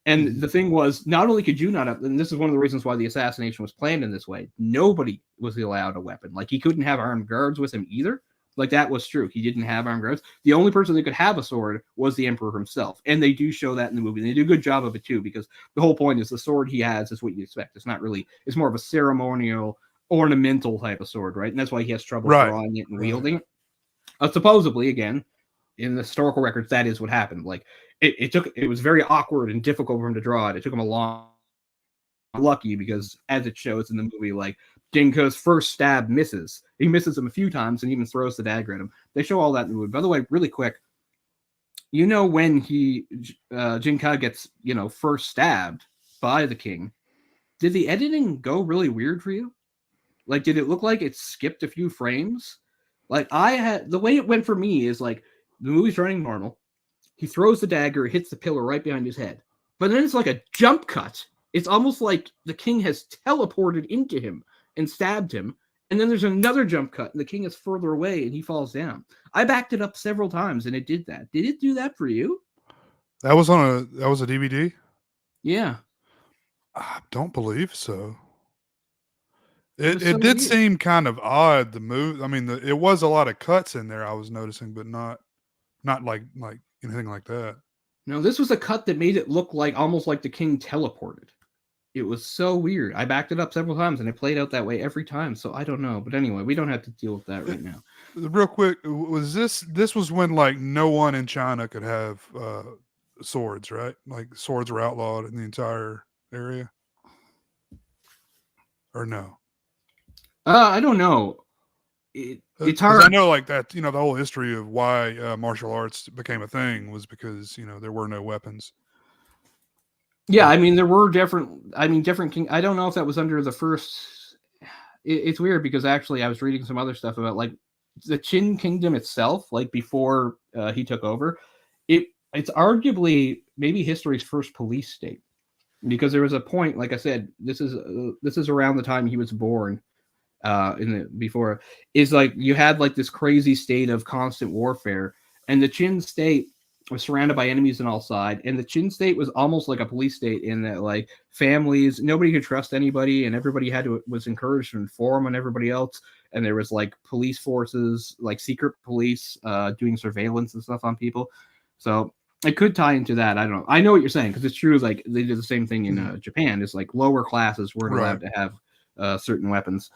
Speaker 1: And the thing was, not only could you not have, and this is one of the reasons why the assassination was planned in this way, nobody was allowed a weapon. Like, he couldn't have armed guards with him either. Like, that was true. He didn't have armed guards. The only person that could have a sword was the emperor himself. And they do show that in the movie. And they do a good job of it, too, because the whole point is the sword he has is what you expect. It's not really, it's more of a ceremonial, ornamental type of sword, right? And that's why he has trouble drawing it and wielding it. Supposedly, again, in the historical records, that is what happened. Like, it was very awkward and difficult for him to draw it. It took him a long, lucky because as it shows in the movie, like Genko's first stab misses. He misses him a few times and even throws the dagger at him. They show all that in the movie. By the way, really quick, you know when Jinka gets first stabbed by the king, did the editing go really weird for you? Like, did it look like it skipped a few frames? Like, the way it went for me is like the movie's running normal. He throws the dagger, hits the pillar right behind his head. But then it's like a jump cut. It's almost like the king has teleported into him and stabbed him. And then there's another jump cut, and the king is further away, and he falls down. I backed it up several times, and it did that. Did it do that for you?
Speaker 2: That was a DVD?
Speaker 1: Yeah.
Speaker 2: I don't believe so. It did seem kind of odd, the move. I mean, it was a lot of cuts in there I was noticing, but not like anything like that.
Speaker 1: No, this was a cut that made it look like almost like the king teleported. It was so weird. I backed it up several times, and it played out that way every time. So I don't know. But anyway, we don't have to deal with that right now.
Speaker 2: Real quick, was this was when like no one in China could have swords, right? Like swords were outlawed in the entire area, or no?
Speaker 1: I don't know. It's hard.
Speaker 2: I know, like that. The whole history of why martial arts became a thing was because there were no weapons.
Speaker 1: Yeah, I mean there were different king. I don't know if that was under the first. It's weird because actually I was reading some other stuff about like the Qin kingdom itself, like before he took over. It's arguably maybe history's first police state because there was a point, like I said, this is around the time he was born. Before is like you had like this crazy state of constant warfare, and the Qin state was surrounded by enemies on all sides, and the Qin state was almost like a police state in that like families, nobody could trust anybody, and everybody was encouraged to inform on everybody else, and there was like police forces, like secret police, doing surveillance and stuff on people. So it could tie into that. I don't know. I know what you're saying because it's true. Like they did the same thing in Japan. It's like lower classes weren't allowed to have certain weapons.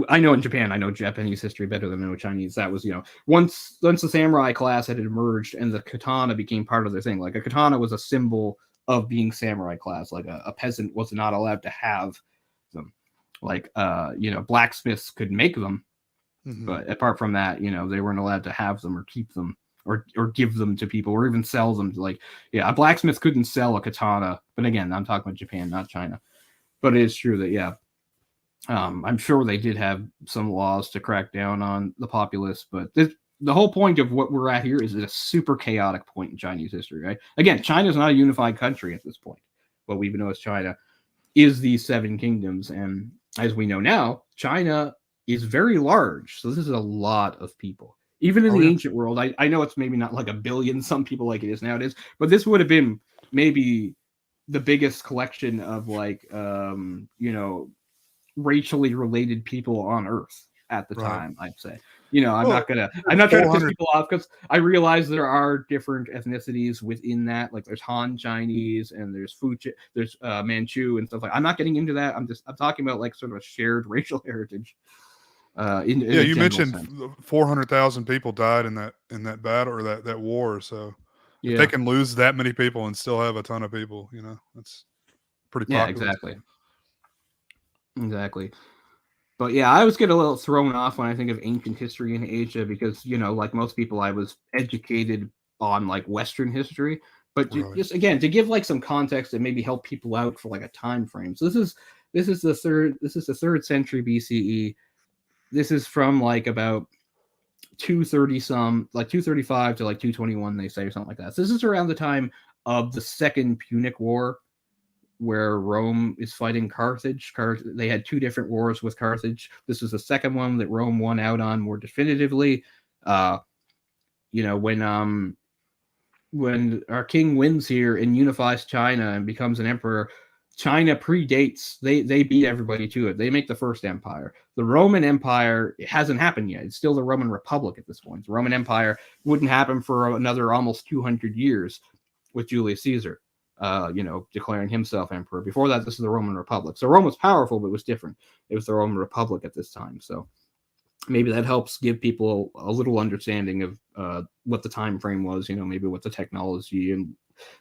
Speaker 1: I know in Japan, I know Japanese history better than I know Chinese. That was, once the samurai class had emerged and the katana became part of their thing. Like a katana was a symbol of being samurai class. Like a peasant was not allowed to have them. Like, blacksmiths could make them, but apart from that, they weren't allowed to have them or keep them or give them to people or even sell them. A blacksmith couldn't sell a katana. But again, I'm talking about Japan, not China. But it is true that, I'm sure they did have some laws to crack down on the populace, but the whole point of what we're at here is a super chaotic point in Chinese history, right? Again, China is not a unified country at this point. What we know as China is these 7 kingdoms, and as we know now, China is very large, so this is a lot of people. Even in the ancient world, I know it's maybe not like a billion, some people like it is nowadays, but this would have been maybe the biggest collection of racially related people on Earth at the time, I'd say. I'm not trying to piss people off because I realize there are different ethnicities within that. Like there's Han Chinese and there's there's Manchu and stuff like. I'm not getting into that. I'm talking about like sort of a shared racial heritage.
Speaker 2: You mentioned 400,000 people died in that battle or that war. So if they can lose that many people and still have a ton of people, that's pretty popular.
Speaker 1: Yeah, exactly. But I always get a little thrown off when I think of ancient history in Asia because, like most people, I was educated on like Western history. But just again, to give like some context and maybe help people out for like a time frame. So this is the 3rd century BCE. This is from like about 230 like 235 to like 221, they say, or something like that. So this is around the time of the Second Punic War, where Rome is fighting Carthage. They had two different wars with Carthage. This was the second one that Rome won out on more definitively. When our king wins here and unifies China and becomes an emperor, China predates. They beat everybody to it. They make the first empire. The Roman Empire, it hasn't happened yet. It's still the Roman Republic at this point. The Roman Empire wouldn't happen for another almost 200 years with Julius Caesar, declaring himself emperor. Before that, this is the Roman Republic. So Rome was powerful, but it was different. It was the Roman Republic at this time. So maybe that helps give people a little understanding of what the time frame was, maybe what the technology and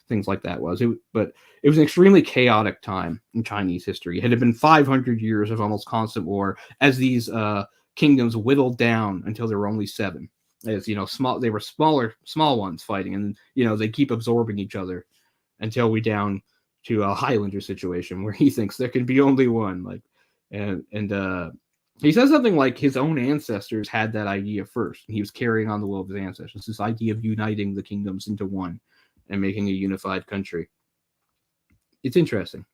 Speaker 1: things like that was. But it was an extremely chaotic time in Chinese history. It had been 500 years of almost constant war as these kingdoms whittled down until there were only 7. As they were small ones fighting, and they keep absorbing each other until we down to a Highlander situation where he thinks there can be only one. He says something like his own ancestors had that idea first, and he was carrying on the will of his ancestors. This idea of uniting the kingdoms into one and making a unified country. It's interesting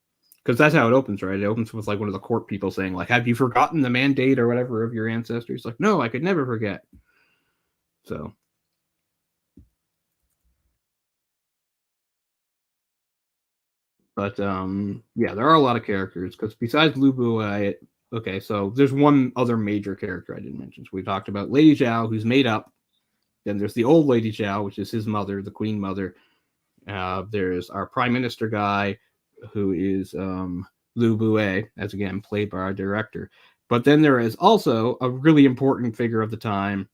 Speaker 1: because that's how it opens, right? It opens with one of the court people saying, "Have you forgotten the mandate or whatever of your ancestors?" No, I could never forget. So, but there are a lot of characters because besides Lu Bu, okay, so there's one other major character I didn't mention. So we talked about Lady Zhao, who's made up. Then there's the old Lady Zhao, which is his mother, the Queen Mother. There's our Prime Minister guy, who is Lu Bu, as again played by our director. But then there is also a really important figure of the time,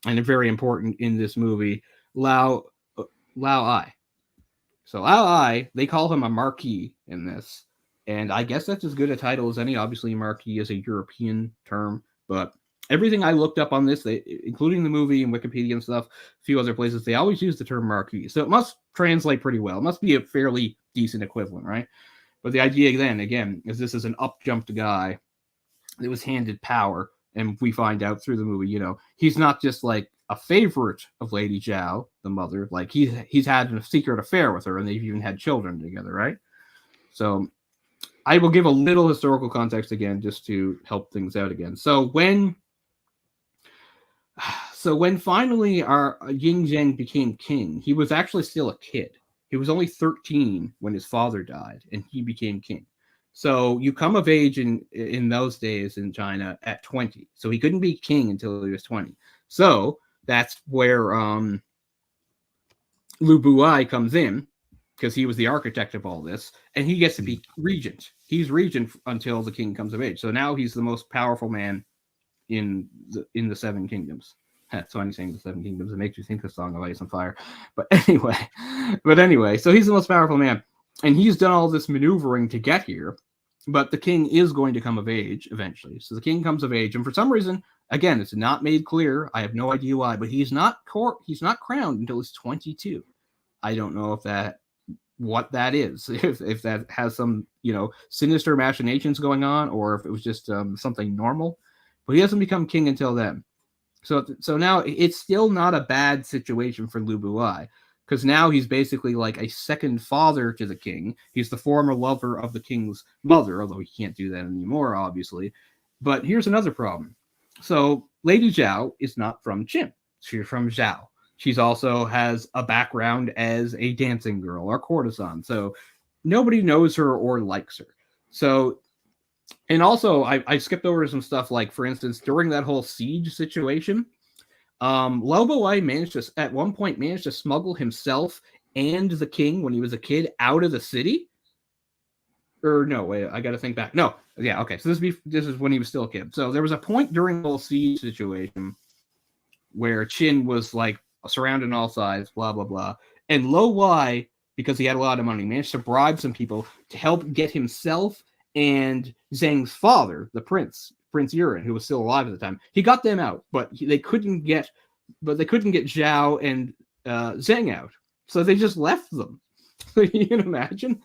Speaker 1: and very important in this movie, Lao Ai. So Lao Ai, they call him a marquis in this, and I guess that's as good a title as any. Obviously, marquis is a European term, but everything I looked up on this, including the movie and Wikipedia and stuff, a few other places, they always use the term marquis. So it must translate pretty well. It must be a fairly decent equivalent, right? But the idea then, again, is this is an up-jumped guy that was handed power, and we find out through the movie, he's not just a favorite of Lady Zhao, the mother. He's had a secret affair with her, and they've even had children together, right? So I will give a little historical context again, just to help things out again. So when finally our Yin Zheng became king, he was actually still a kid. He was only 13 when his father died, and he became king. So you come of age in those days in China at 20. So he couldn't be king until he was 20. So that's where Lu Bu comes in, because he was the architect of all this, and he gets to be regent. He's regent until the king comes of age. So now he's the most powerful man in the 7 kingdoms. That's funny saying the 7 kingdoms. It makes you think the Song of Ice and Fire. But anyway, so he's the most powerful man, and he's done all this maneuvering to get here. But the king is going to come of age eventually. So the king comes of age, and for some reason, again, it's not made clear. I have no idea why, but he's not crowned until he's 22. I don't know what that is, if that has some sinister machinations going on, or if it was just something normal. But he doesn't become king until then. So now it's still not a bad situation for Lu Bu, because now he's basically like a second father to the king. He's the former lover of the king's mother, although he can't do that anymore, obviously. But here's another problem. So Lady Zhao is not from Qin. She's from Zhao. She's also has a background as a dancing girl or courtesan. So nobody knows her or likes her. So, and also I skipped over some stuff, like, for instance, during that whole siege situation, Lobo at one point managed to smuggle himself and the king, when he was a kid, out of the city. Or no, wait, I got to think back. No, yeah, okay. So this is when he was still a kid. So there was a point during the whole siege situation where Qin was surrounded on all sides, blah blah blah, and Lo Wai, because he had a lot of money, managed to bribe some people to help get himself and Zheng's father, the Prince Yuren, who was still alive at the time. He got them out, but they couldn't get Zhao and Zheng out, so they just left them. You can imagine.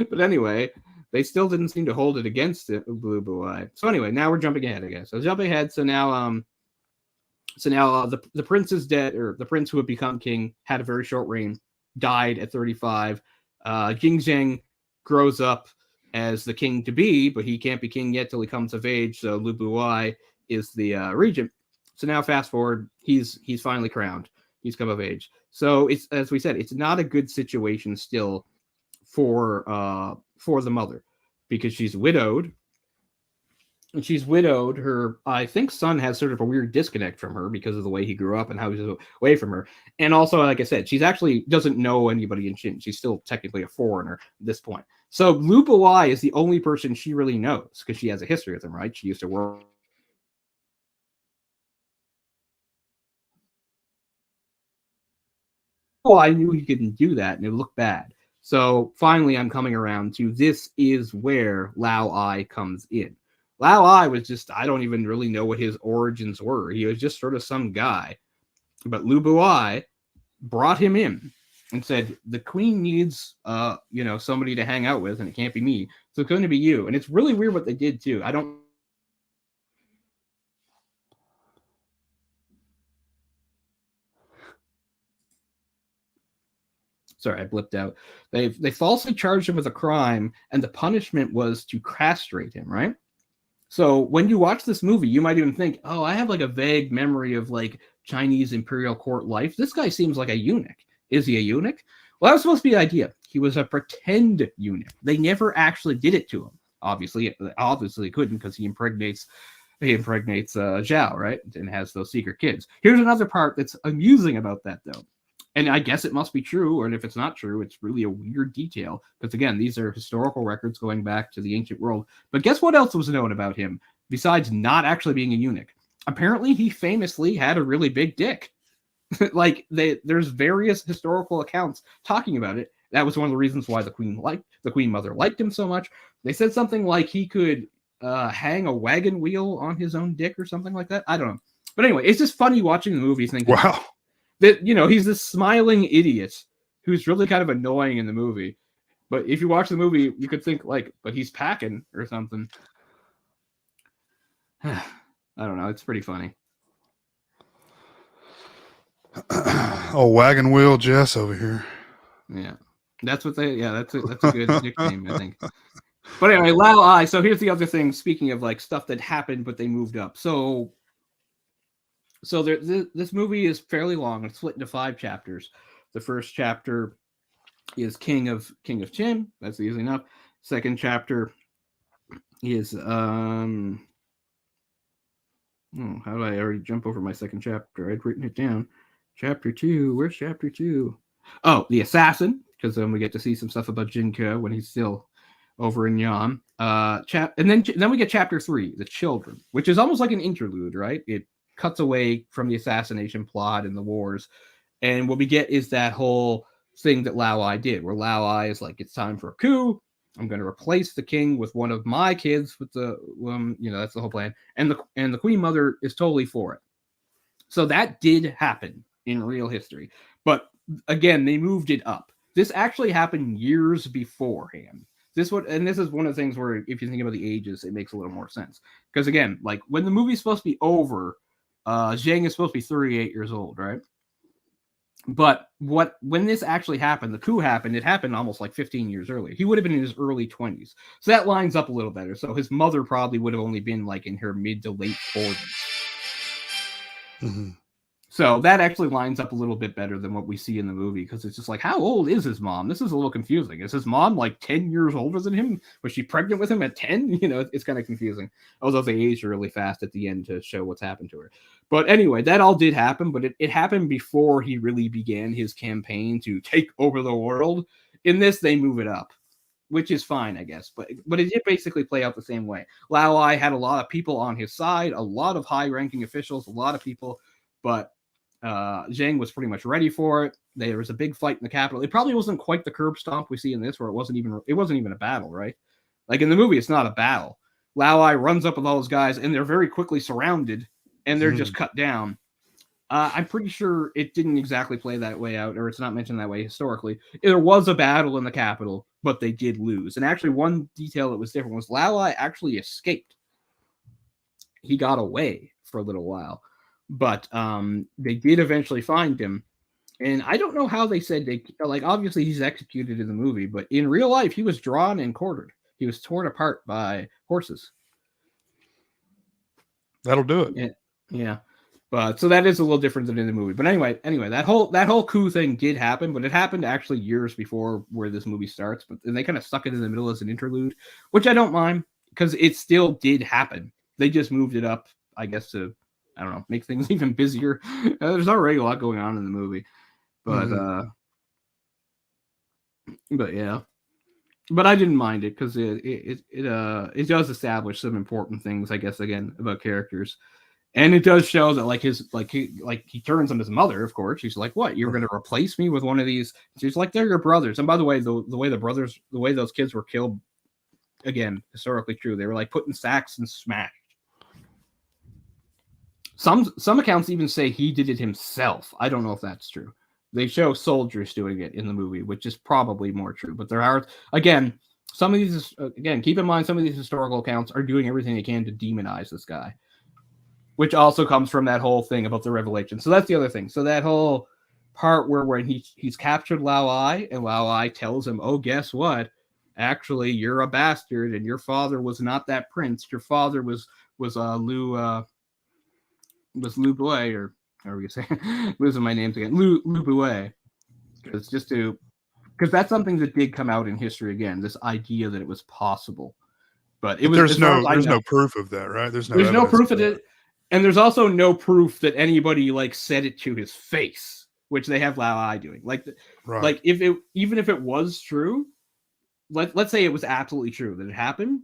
Speaker 1: But anyway, they still didn't seem to hold it against Lu Bu. So anyway, now we're jumping ahead, I guess. So jumping ahead. So now the prince is dead, or the prince who had become king had a very short reign. died at 35. Jingzheng grows up as the king to be, but he can't be king yet till he comes of age. So Lu Buai is the regent. So now fast forward, he's finally crowned. He's come of age. So it's, as we said, it's not a good situation still for the mother, because she's widowed. And she's widowed. Her, I think, son has sort of a weird disconnect from her because of the way he grew up and how he's away from her. And also, like I said, she's actually doesn't know anybody in Shin. She's still technically a foreigner at this point. So Lu Buai is the only person she really knows because she has a history with him, right? She used to work. Oh, I knew he couldn't do that, and it looked bad. So finally, I'm coming around to this is where Lao Ai comes in. Lao Ai was just, I don't even really know what his origins were. He was just sort of some guy. But Lu Buai brought him in and said, the queen needs, somebody to hang out with, and it can't be me. So it's going to be you. And it's really weird what they did, too. I don't. Sorry, I blipped out. They falsely charged him with a crime, and the punishment was to castrate him, right? So when you watch this movie, you might even think, oh, I have like a vague memory of like Chinese imperial court life. This guy seems like a eunuch. Is he a eunuch? Well, that was supposed to be the idea. He was a pretend eunuch. They never actually did it to him. Obviously couldn't, because he impregnates Zhao, right? And has those secret kids. Here's another part that's amusing about that, though. And I guess it must be true, and if it's not true, it's really a weird detail. Because again, these are historical records going back to the ancient world. But guess what else was known about him, besides not actually being a eunuch? Apparently, he famously had a really big dick. There's various historical accounts talking about it. That was one of the reasons why the queen mother liked him so much. They said something like he could hang a wagon wheel on his own dick or something like that. I don't know. But anyway, it's just funny watching the movie thinking,
Speaker 2: wow,
Speaker 1: that, he's this smiling idiot who's really kind of annoying in the movie. But if you watch the movie, you could think but he's packing or something. I don't know. It's pretty funny.
Speaker 2: Oh, wagon wheel Jess over here.
Speaker 1: Yeah, that's what that's a good nickname, I think. But anyway, Lao Ai. So here's the other thing. Speaking of like stuff that happened, but they moved up. So this movie is fairly long. It's split into 5 chapters. The first chapter is King of Qin. That's easy enough. Second chapter is how did I already jump over my second chapter? I'd written it down. Chapter 2. Where's chapter 2? Oh, the assassin, because then we get to see some stuff about Jin Ke when he's still over in Yan. And then we get chapter 3, the children, which is almost like an interlude, right? It cuts away from the assassination plot and the wars, and what we get is that whole thing that Lao Ai did, where Lao Ai is like, it's time for a coup. I'm going to replace the king with one of my kids with the that's the whole plan, and the queen mother is totally for it. So that did happen in real history, but again, they moved it up. This actually happened years beforehand. This is one of the things where, if you think about the ages, it makes a little more sense. Because again, like when the movie's supposed to be over, Zhang is supposed to be 38 years old, right? But when this actually happened, the coup happened, it happened almost like 15 years earlier. He would have been in his early 20s. So that lines up a little better. So his mother probably would have only been like in her mid to late 40s.
Speaker 2: Mm-hmm.
Speaker 1: So that actually lines up a little bit better than what we see in the movie, because it's just like, how old is his mom? This is a little confusing. Is his mom like 10 years older than him? Was she pregnant with him at 10? It's kind of confusing. Although they aged really fast at the end to show what's happened to her. But anyway, that all did happen, but it happened before he really began his campaign to take over the world. In this, they move it up, which is fine, I guess. But it did basically play out the same way. Lao Ai had a lot of people on his side, a lot of high-ranking officials, a lot of people, but Zhang was pretty much ready for it. There was a big fight in the capital. It probably wasn't quite the curb stomp we see in this, where it wasn't even a battle, right? Like in the movie, it's not a battle. Lao Ai runs up with all those guys, and they're very quickly surrounded, and they're just cut down. I'm pretty sure it didn't exactly play that way out, or it's not mentioned that way historically. There was a battle in the capital, but they did lose. And actually, one detail that was different was Lao Ai actually escaped. He got away for a little while. But they did eventually find him, And I don't know how they said they like. Obviously, he's executed in the movie, but in real life, he was drawn and quartered. He was torn apart by horses.
Speaker 2: That'll do it.
Speaker 1: Yeah, yeah. But so that is a little different than in the movie. But anyway, that whole coup thing did happen, but it happened actually years before where this movie starts. But they kind of stuck it in the middle as an interlude, which I don't mind because it still did happen. They just moved it up, I guess, to I don't know, make things even busier. There's already a lot going on in the movie, but but yeah. But I didn't mind it because it does establish some important things, I guess, again about characters. And it does show that he turns on his mother, of course. She's like, "What? You're going to replace me with one of these?" She's like, "They're your brothers." And by the way, the way those kids were killed, again, historically true. They were like put in sacks and smashed. Some accounts even say he did it himself. I don't know if that's true. They show soldiers doing it in the movie, which is probably more true. But there are again some of these keep in mind some of these historical accounts are doing everything they can to demonize this guy. Which also comes from that whole thing about the revelation. So that's the other thing. So that whole part where when he's captured Lao Ai, and Lao Ai tells him, "Oh, guess what? Actually, you're a bastard, and your father was not that prince. Your father was Lu Bue, or how are we say losing my names again? Lu Bue." Because that's something that did come out in history again. This idea that it was possible, but it was
Speaker 2: there's no proof of that, right? There's
Speaker 1: no proof of it. And there's also no proof that anybody like said it to his face, which they have Lao Ai doing. Like even if it was true, let's say it was absolutely true that it happened,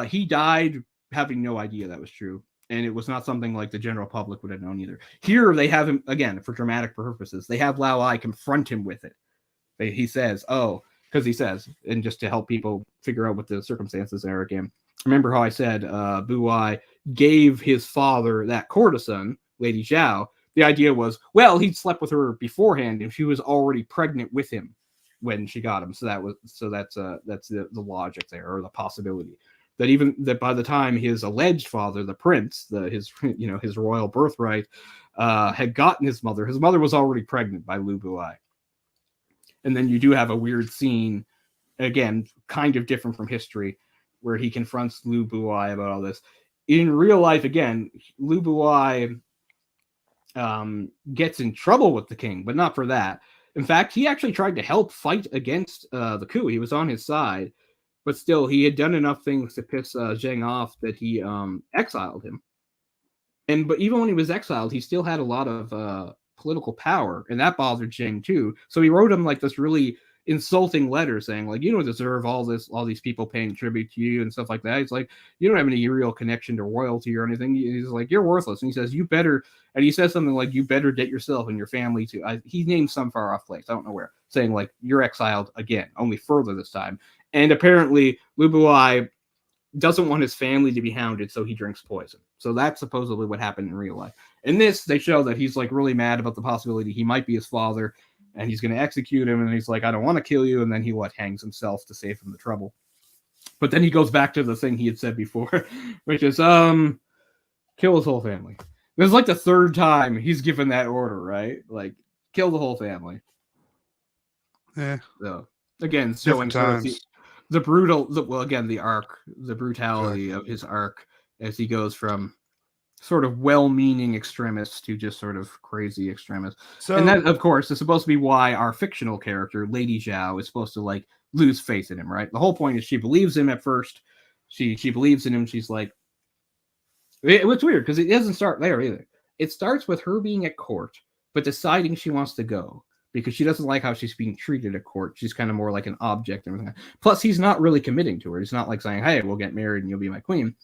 Speaker 1: he died having no idea that was true, and it was not something like the general public would have known either. Here they have him again for dramatic purposes. They have Lao Ai confront him with it. He says, "Oh," because he says, and just to help people figure out what the circumstances are again. Remember how I said Buai gave his father that courtesan, Lady Zhao. The idea was, well, he'd slept with her beforehand, and she was already pregnant with him when she got him. So that's the logic there, or the possibility that by the time his alleged father, the prince, his royal birthright, had gotten his mother was already pregnant by Lu Buai. And then you do have a weird scene, again, kind of different from history, where he confronts Lu Buai about all this. In real life, again, Lu Buai gets in trouble with the king, but not for that. In fact, he actually tried to help fight against the coup. He was on his side, but still, he had done enough things to piss Zheng off that he exiled him. But even when he was exiled, he still had a lot of political power, and that bothered Zheng too. So he wrote him like this really insulting letter saying, like, you don't deserve all these people paying tribute to you and stuff like that. He's like, you don't have any real connection to royalty or anything. He's like, you're worthless. And he says, you better, and he says something like, you better get yourself and your family to, he named some far off place, I don't know where, saying like, you're exiled again, only further this time. And apparently Lu Buai doesn't want his family to be hounded, so he drinks poison. So that's supposedly what happened in real life. In this, they show that he's like really mad about the possibility he might be his father, and he's going to execute him, and he's like, I don't want to kill you, and then he hangs himself to save him the trouble. But then he goes back to the thing he had said before, which is kill his whole family. This is like the third time he's given that order, right? Like, kill the whole family.
Speaker 2: Yeah.
Speaker 1: So again, showing sort of the brutality of his arc as he goes from sort of well-meaning extremists to just sort of crazy extremists. So, and that, of course, is supposed to be why our fictional character, Lady Zhao, is supposed to like lose faith in him, right? The whole point is she believes him at first. She believes in him. She's like, it's weird because it doesn't start there either. It starts with her being at court, but deciding she wants to go because she doesn't like how she's being treated at court. She's kind of more like an object and everything. Plus, he's not really committing to her. He's not like saying, hey, we'll get married and you'll be my queen.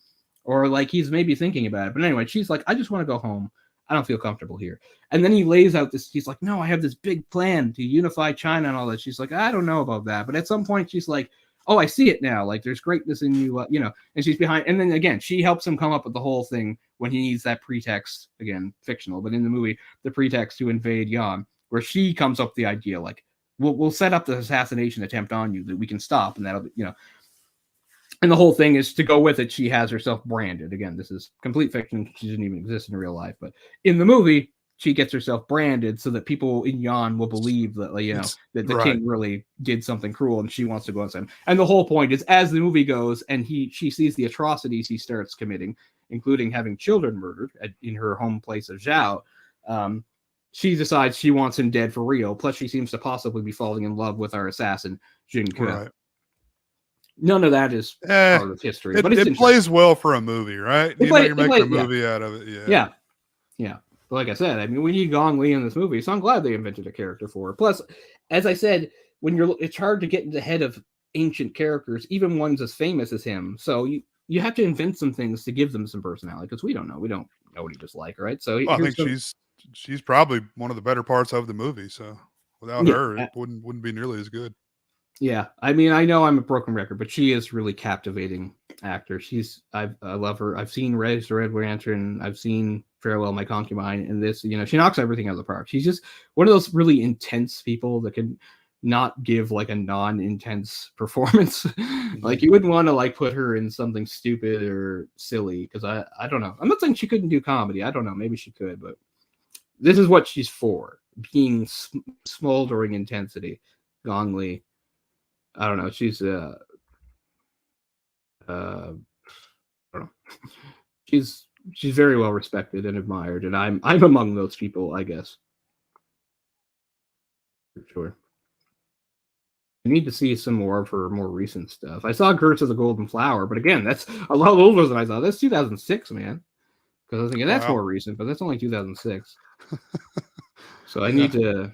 Speaker 1: Or like he's maybe thinking about it. But anyway, she's like, I just want to go home. I don't feel comfortable here. And then he lays out this, he's like, no, I have this big plan to unify China and all that. She's like, I don't know about that. But at some point she's like, oh, I see it now. Like there's greatness in you, and she's behind. And then again, she helps him come up with the whole thing when he needs that pretext, again, fictional, but in the movie, the pretext to invade Yan, where she comes up with the idea, like, we'll set up the assassination attempt on you that we can stop. And that'll be, and the whole thing is to go with it. She has herself branded. Again, this is complete fiction. She doesn't even exist in real life. But in the movie, she gets herself branded so that people in Yan will believe that, that the king really did something cruel and she wants to go inside him. And the whole point is, as the movie goes and she sees the atrocities he starts committing, including having children murdered in her home place of Zhao, she decides she wants him dead for real. Plus, she seems to possibly be falling in love with our assassin, Jin Ke.
Speaker 2: Right.
Speaker 1: None of that is part of history, but
Speaker 2: it plays well for a movie, right? You're making a movie out of it.
Speaker 1: Yeah. But like I said, I mean, we need Gong Li in this movie, so I'm glad they invented a character for her. Plus, as I said, it's hard to get in the head of ancient characters, even ones as famous as him. So you have to invent some things to give them some personality, because we don't know what he was like, right? So
Speaker 2: I think she's probably one of the better parts of the movie. So without her, it wouldn't be nearly as good.
Speaker 1: Yeah, I mean, I know I'm a broken record, but she is really captivating actor. I love her. I've seen Rise the Red Lantern. I've seen Farewell My Concubine, and this, she knocks everything out of the park. She's just one of those really intense people that can not give like a non-intense performance. Like, you wouldn't want to like put her in something stupid or silly, because I don't know. I'm not saying she couldn't do comedy. I don't know. Maybe she could, but this is what she's for: being smoldering intensity. Gong Li. I don't know. She's I don't know. She's very well respected and admired, and I'm among those people, I guess. For sure. I need to see some more of her more recent stuff. I saw Curse of the Golden Flower, but again, that's a lot older than I thought. That's 2006, man. Because I was thinking that's more recent, but that's only 2006. So I need to.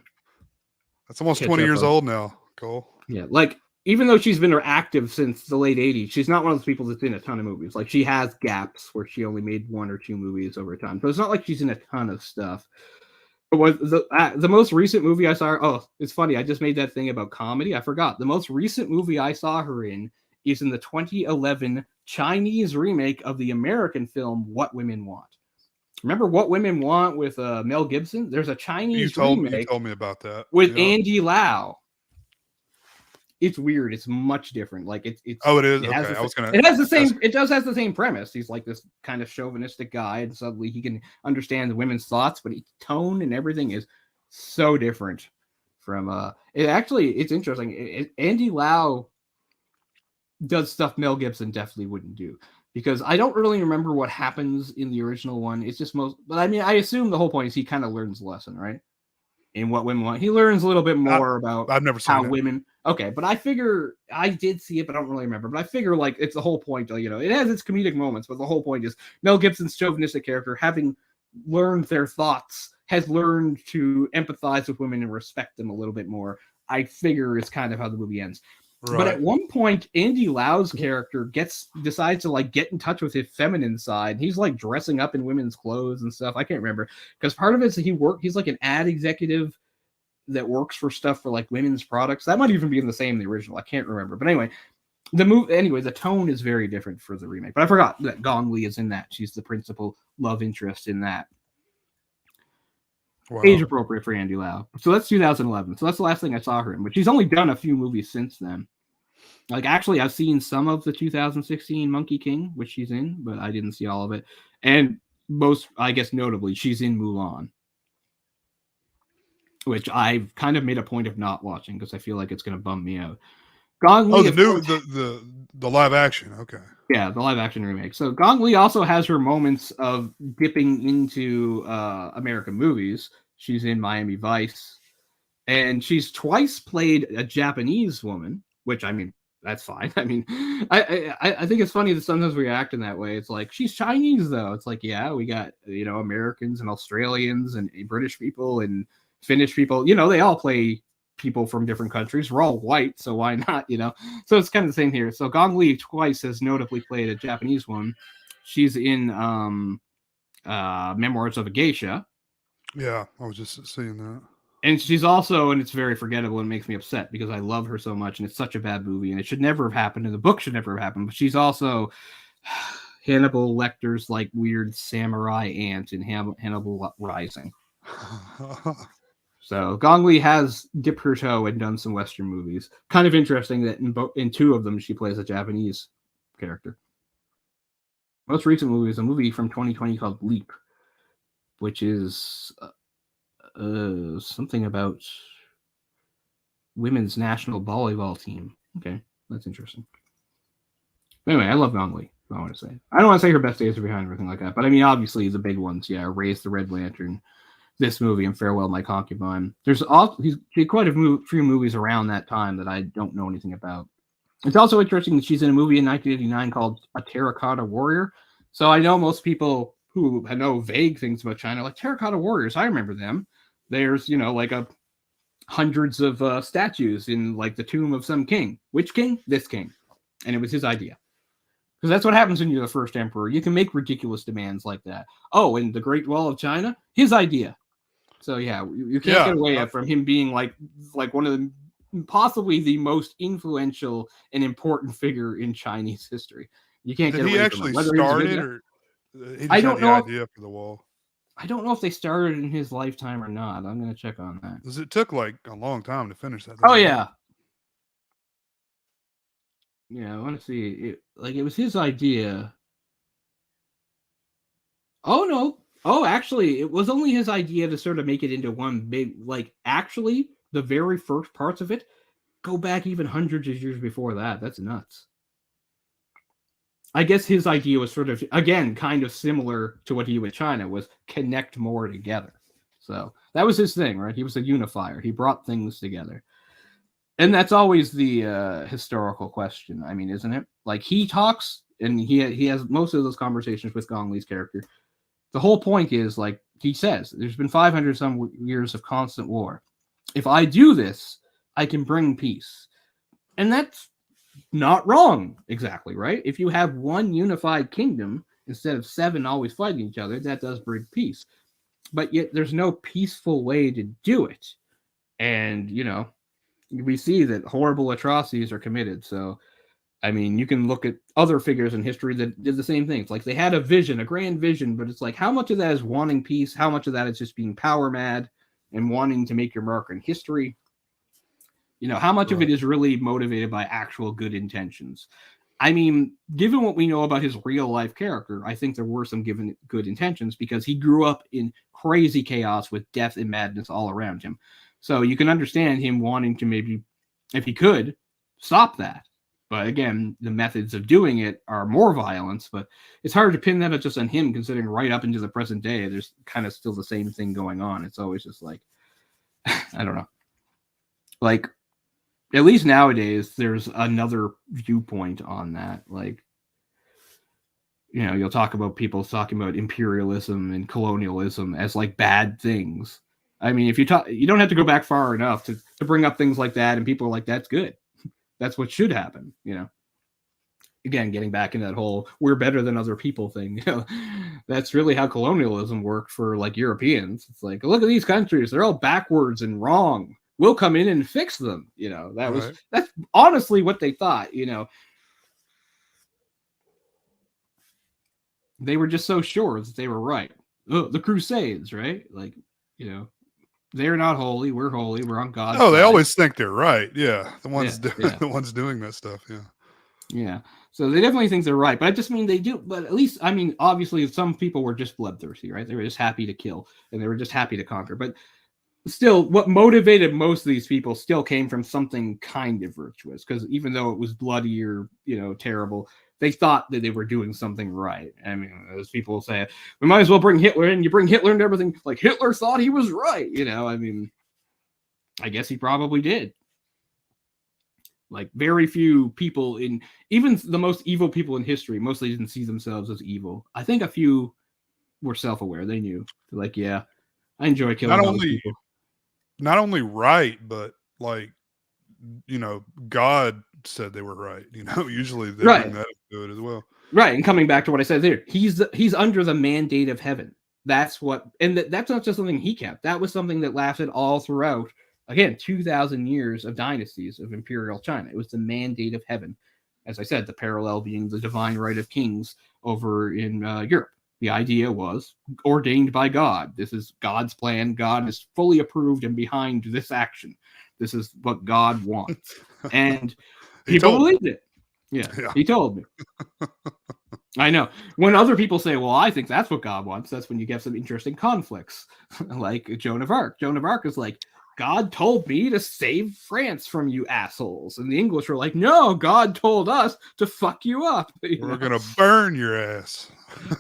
Speaker 2: That's almost 20 years old now, Cole.
Speaker 1: Yeah, like, even though she's been active since the late 80s, she's not one of those people that's in a ton of movies. Like, she has gaps where she only made 1 or 2 movies over time. So it's not like she's in a ton of stuff. But the most recent movie I saw her, oh, it's funny, I just made that thing about comedy. I forgot. The most recent movie I saw her in is in the 2011 Chinese remake of the American film What Women Want. Remember What Women Want with Mel Gibson? There's a Chinese remake.
Speaker 2: You told me about that.
Speaker 1: With Andy Lau. It's weird. It's much different. Like it's.
Speaker 2: Oh, it is.
Speaker 1: It
Speaker 2: okay,
Speaker 1: It has the same. It does has the same premise. He's like this kind of chauvinistic guy, and suddenly he can understand the women's thoughts, but tone and everything is so different from. It's interesting. Andy Lau does stuff Mel Gibson definitely wouldn't do, because I don't really remember what happens in the original one. It's just but I mean, I assume the whole point is he kind of learns the lesson, right? In What Women Want, he learns a little bit more about
Speaker 2: I've never seen
Speaker 1: how women. Okay, but I figure I did see it, but I don't really remember. But I figure like it's the whole point. It has its comedic moments, but the whole point is Mel Gibson's chauvinistic character, having learned their thoughts, has learned to empathize with women and respect them a little bit more. I figure is kind of how the movie ends. Right. But at one point, Andy Lau's character decides to like get in touch with his feminine side. He's like dressing up in women's clothes and stuff. I can't remember, because part of it is he's like an ad executive that works for stuff for like women's products. That might even be in the original. I can't remember. But anyway, the tone is very different for the remake. But I forgot that Gong Li is in that. She's the principal love interest in that. Wow. Age appropriate for Andy Lau. So that's 2011. So that's the last thing I saw her in. But she's only done a few movies since then. Like, actually, I've seen some of the 2016 Monkey King, which she's in, but I didn't see all of it. And most, I guess, notably, she's in Mulan, which I've kind of made a point of not watching because I feel like it's going to bum me out. Gong Li,
Speaker 2: the live action. Okay.
Speaker 1: Yeah, the live action remake. So Gong Li also has her moments of dipping into American movies. She's in Miami Vice, and she's twice played a Japanese woman, which, I mean, that's fine. I mean, I think it's funny that sometimes we act in that way. It's like, she's Chinese, though. It's like, yeah, we got, Americans and Australians and British people and Finnish people. They all play people from different countries. We're all white, so why not, So it's kind of the same here. So Gong Li twice has notably played a Japanese woman. She's in Memoirs of a Geisha.
Speaker 2: Yeah, I was just seeing that.
Speaker 1: And she's also, and it's very forgettable and makes me upset because I love her so much and it's such a bad movie and it should never have happened and the book should never have happened. But she's also Hannibal Lecter's like weird samurai aunt in Hannibal Rising. So Gong Li has dipped her toe and done some Western movies. Kind of interesting that in 2 of them she plays a Japanese character. Most recent movie is a movie from 2020 called Leap, which is Something about women's national volleyball team. Okay, that's interesting. Anyway, I love Gong Li. I want to say. I don't want to say her best days are behind or anything like that, but I mean, obviously the big ones. Yeah, Raise the Red Lantern, this movie, and Farewell My Concubine. There's also he's did quite a few movies around that time that I don't know anything about. It's also interesting that she's in a movie in 1989 called A Terracotta Warrior. So I know most people who know vague things about China, like Terracotta Warriors. I remember them. There's like hundreds of statues in like the tomb of some king. Which king? This king, and it was his idea. Because that's what happens when you're the first emperor. You can make ridiculous demands like that. Oh, and the Great Wall of China, his idea. So yeah, you can't get away from him being like one of the possibly the most influential and important figure in Chinese history. You can't get away
Speaker 2: actually
Speaker 1: from it.
Speaker 2: Started, or he just
Speaker 1: I don't
Speaker 2: had the
Speaker 1: know
Speaker 2: idea for the wall.
Speaker 1: I don't know if they started in his lifetime or not. I'm gonna check on that.
Speaker 2: Because it took like a long time to finish that.
Speaker 1: Oh yeah. Yeah, I want to see it. Like it was his idea. Oh no. Oh, actually, it was only his idea to sort of make it into one big. Like actually, the very first parts of it go back even hundreds of years before that. That's nuts. I guess his idea was sort of, again, kind of similar to what he did with China, was connect more together. So that was his thing, right? He was a unifier. He brought things together. And that's always the historical question, I mean, isn't it? Like he talks, and he has most of those conversations with Gong Li's character. The whole point is, like he says, there's been 500 some years of constant war. If I do this, I can bring peace. And that's not wrong, exactly, right? If you have one unified kingdom instead of 7 always fighting each other, that does bring peace. But yet there's no peaceful way to do it. And, we see that horrible atrocities are committed. So, I mean, you can look at other figures in history that did the same things. Like they had a vision, a grand vision, but it's like how much of that is wanting peace? How much of that is just being power mad and wanting to make your mark in history? How much of it is really motivated by actual good intentions? I mean, given what we know about his real life character, I think there were some given good intentions because he grew up in crazy chaos with death and madness all around him. So you can understand him wanting to maybe, if he could, stop that. But again, the methods of doing it are more violence, but it's hard to pin that just on him considering right up into the present day, there's kind of still the same thing going on. It's always just like, I don't know. Like, at least nowadays, there's another viewpoint on that. Like, you'll talk about people talking about imperialism and colonialism as like bad things. I mean, if you don't have to go back far enough to bring up things like that, and people are like, that's good. That's what should happen, Again, getting back into that whole we're better than other people thing. That's really how colonialism worked for like Europeans. It's like, look at these countries, they're all backwards and wrong. We'll come in and fix them. That's honestly what they thought, They were just so sure that they were right. Oh, the Crusades, right? Like, they're not holy. We're holy. We're on God's side.
Speaker 2: They always think they're right. Yeah. The ones the ones doing that stuff. Yeah.
Speaker 1: Yeah. So they definitely think they're right. But I just mean they do. But at least, I mean, obviously some people were just bloodthirsty, right? They were just happy to kill and they were just happy to conquer. But still, what motivated most of these people still came from something kind of virtuous, because even though it was bloody or terrible, they thought that they were doing something right. I mean, as people say, we might as well bring Hitler in. You bring Hitler into everything. Like Hitler thought he was right. I mean, I guess he probably did. Like very few people even the most evil people in history mostly didn't see themselves as evil. I think a few were self-aware. They knew. They're like, yeah, I enjoy killing people.
Speaker 2: Not only right, but like, God said they were right. Usually they bring that into it as well.
Speaker 1: Right, and coming back to what I said there, he's under the mandate of heaven. That's what, and that's not just something he kept. That was something that lasted all throughout, again, 2,000 years of dynasties of imperial China. It was the mandate of heaven. As I said, the parallel being the divine right of kings over in Europe. The idea was ordained by God. This is God's plan. God is fully approved and behind this action. This is what God wants. And people believed it. Yeah, he told me. I know. When other people say, well, I think that's what God wants, that's when you get some interesting conflicts. Like Joan of Arc. Joan of Arc is like, God told me to save France from you assholes. And the English were like, no, God told us to fuck you up.
Speaker 2: We're going to burn your ass.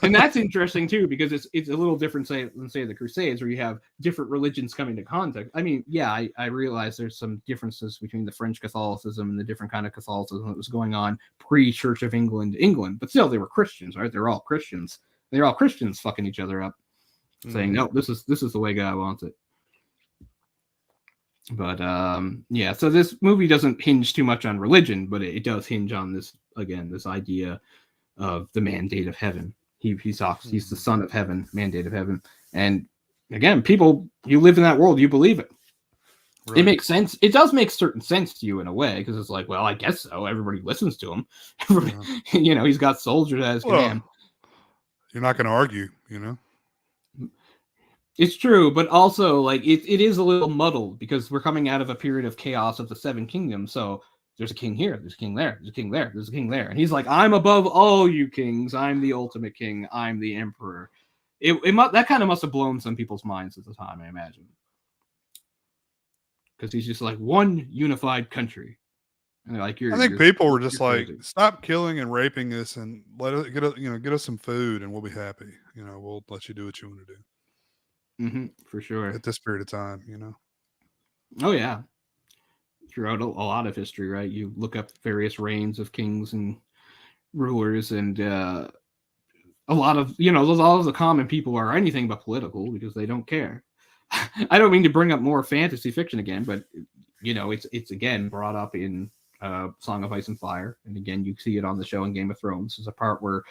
Speaker 1: And that's interesting too, because it's a little different than say the Crusades, where you have different religions coming to contact. I mean, yeah, I realize there's some differences between the French Catholicism and the different kind of Catholicism that was going on pre-Church of England, but still they were Christians, right? They're all Christians. They're all Christians fucking each other up, saying, no, this is the way God wants it. But yeah, so this movie doesn't hinge too much on religion, but it does hinge on this idea of the mandate of heaven. He's the son of heaven, mandate of heaven. And again, people, you live in that world, you believe it. Right. It makes sense. It does make certain sense to you in a way, because it's like, well, I guess so. Everybody listens to him. He's got soldiers at his command.
Speaker 2: You're not going to argue,
Speaker 1: It's true, but also like it is a little muddled, because we're coming out of a period of chaos of the Seven Kingdoms. So there's a king here, there's a king there, there's a king there, there's a king there. And he's like, I'm above all you kings. I'm the ultimate king. I'm the emperor. That kind of must have blown some people's minds at the time, I imagine. Because he's just like, one unified country. And they're like,
Speaker 2: I think people were just like, crazy. Stop killing and raping us and get us some food and we'll be happy. We'll let you do what you want to
Speaker 1: do. For sure.
Speaker 2: At this period of time,
Speaker 1: Oh, yeah. Throughout a lot of history, right? You look up various reigns of kings and rulers, and a lot of the common people are anything but political, because they don't care. I don't mean to bring up more fantasy fiction again, but it's again brought up in Song of Ice and Fire, and again you see it on the show in Game of Thrones. There's a part where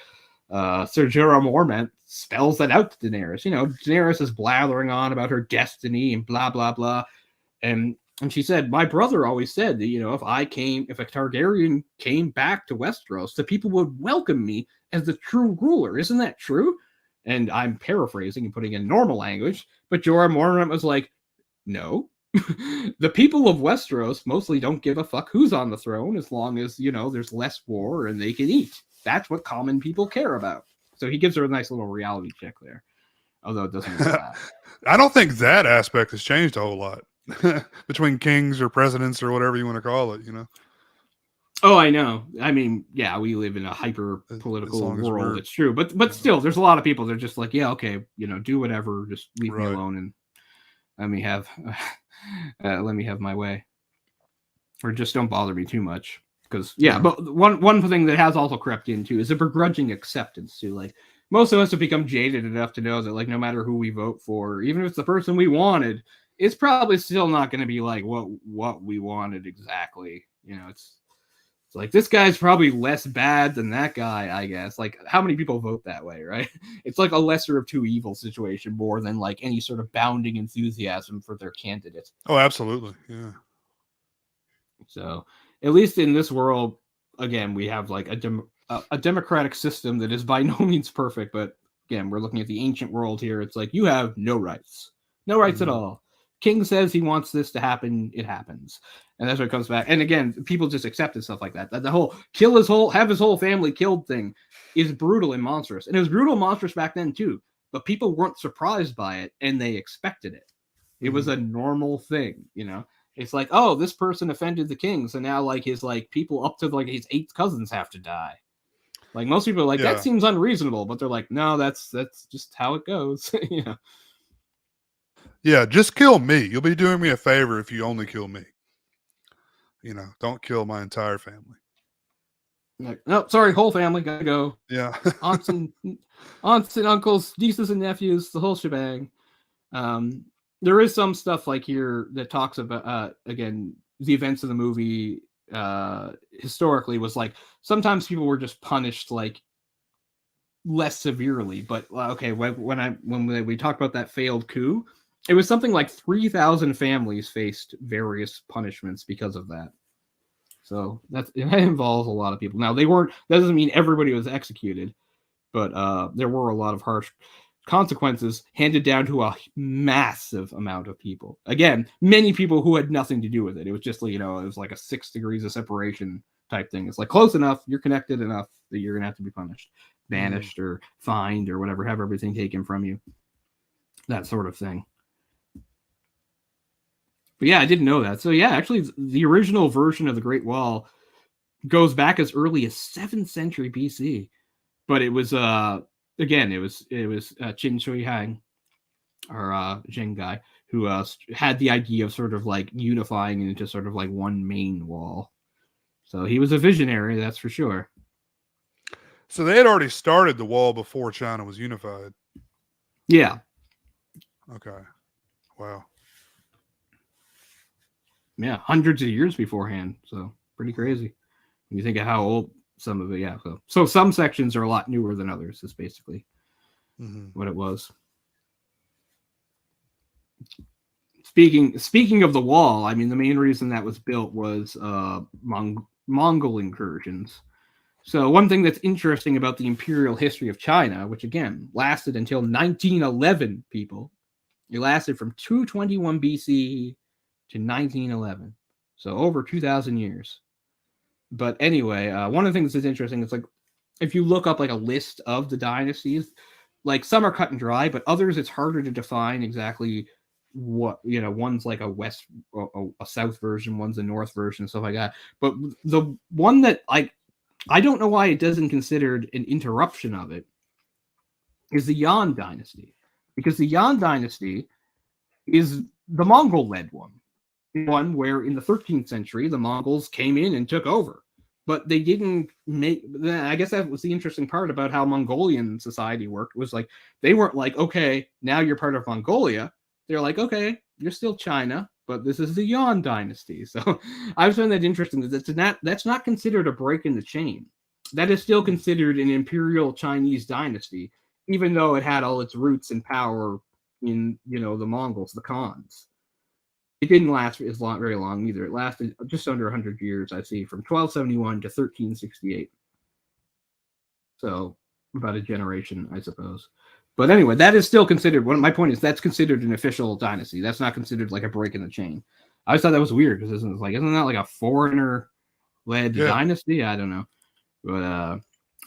Speaker 1: Ser Jorah Mormont spells that out to Daenerys. Daenerys is blathering on about her destiny and blah blah blah, and she said, my brother always said that, if a Targaryen came back to Westeros, the people would welcome me as the true ruler. Isn't that true? And I'm paraphrasing and putting in normal language, but Jorah Mormont was like, no. The people of Westeros mostly don't give a fuck who's on the throne, as long as, there's less war and they can eat. That's what common people care about. So he gives her a nice little reality check there. Although it doesn't really
Speaker 2: I don't think that aspect has changed a whole lot. Between kings or presidents or whatever you want to call it,
Speaker 1: Oh, I know. I mean, yeah, we live in a hyper political world. It's true, but still, there's a lot of people that are just like, yeah, okay, do whatever, just leave me alone and let me have my way, or just don't bother me too much. Because but one thing that has also crept into is a begrudging acceptance too. Like, most of us have become jaded enough to know that, like, no matter who we vote for, even if it's the person we wanted, it's probably still not going to be like what we wanted exactly. It's like, this guy's probably less bad than that guy, I guess. Like, how many people vote that way, right? It's like a lesser of two evils situation, more than like any sort of bounding enthusiasm for their candidate.
Speaker 2: Oh, absolutely. Yeah.
Speaker 1: So at least in this world, again, we have like a democratic system that is by no means perfect, but again, we're looking at the ancient world here. It's like, you have no rights at all. King says he wants this to happen, it happens. And that's what comes back. And again, people just accepted stuff like that. The whole have his whole family killed thing is brutal and monstrous. And it was brutal and monstrous back then too. But people weren't surprised by it, and they expected it. It was a normal thing, It's like, oh, this person offended the king, so now like his people up to like his 8 cousins have to die. Like, most people are like, that seems unreasonable, but they're like, no, that's just how it goes.
Speaker 2: Yeah, just kill me. You'll be doing me a favor if you only kill me. Don't kill my entire family.
Speaker 1: Like, no, sorry, whole family, gotta go.
Speaker 2: Yeah.
Speaker 1: aunts and uncles, nieces and nephews, the whole shebang. There is some stuff like here that talks about again, the events of the movie historically was like, sometimes people were just punished like less severely, but okay, when we talked about that failed coup, it was something like 3,000 families faced various punishments because of that. So that involves a lot of people. Now, that doesn't mean everybody was executed, but there were a lot of harsh consequences handed down to a massive amount of people. Again, many people who had nothing to do with it. It was just, it was like a 6 degrees of separation type thing. It's like close enough, you're connected enough that you're gonna have to be punished, banished, or fined, or whatever, have everything taken from you. That sort of thing. But yeah, I didn't know that. So yeah, actually, the original version of the Great Wall goes back as early as 7th century BC. But it was again, it was Qin Shi Huang, or Zheng guy, who had the idea of sort of like unifying into sort of like one main wall. So he was a visionary, that's for sure.
Speaker 2: So they had already started the wall before China was unified.
Speaker 1: Yeah.
Speaker 2: Okay. Wow.
Speaker 1: Yeah, hundreds of years beforehand. So pretty crazy. When you think of how old some of it, yeah. So some sections are a lot newer than others, is basically what it was. Speaking of the wall, I mean, the main reason that was built was Mongol incursions. So one thing that's interesting about the imperial history of China, which again lasted until 1911, people, it lasted from 221 BC to 1911, so over 2,000 years. But anyway, one of the things that's interesting is like if you look up like a list of the dynasties, like some are cut and dry, but others it's harder to define exactly what, you know, one's like a west, a south version, one's a north version, stuff like that. But the one that I don't know why it doesn't considered an interruption of it is the Yan dynasty, because the Yan dynasty is the Mongol-led one where in the 13th century the Mongols came in and took over, but they didn't make. I guess that was the interesting part about how Mongolian society worked, was like they weren't like, okay, now you're part of Mongolia. They're like, okay, you're still China, but this is the Yan dynasty. So I found that interesting. That's not considered a break in the chain. That is still considered an imperial Chinese dynasty, even though it had all its roots and power in, you know, the Mongols, the Khans. It didn't last very long either. It lasted just under 100 years, I see, from 1271 to 1368. So about a generation, I suppose. But anyway, that is still considered. My point is that's considered an official dynasty. That's not considered like a break in the chain. I always thought that was weird because isn't that like a foreigner-led dynasty? I don't know, but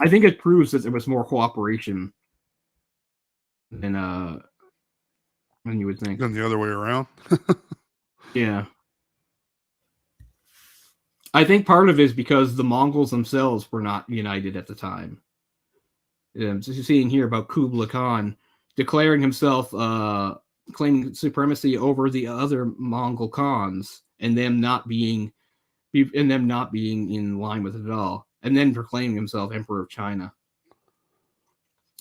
Speaker 1: I think it proves that there was more cooperation than you would think.
Speaker 2: Than the other way around.
Speaker 1: Yeah. I think part of it is because the Mongols themselves were not united at the time. So you're seeing here about Kublai Khan declaring himself, claiming supremacy over the other Mongol Khans, and them not being in line with it at all, and then proclaiming himself Emperor of China.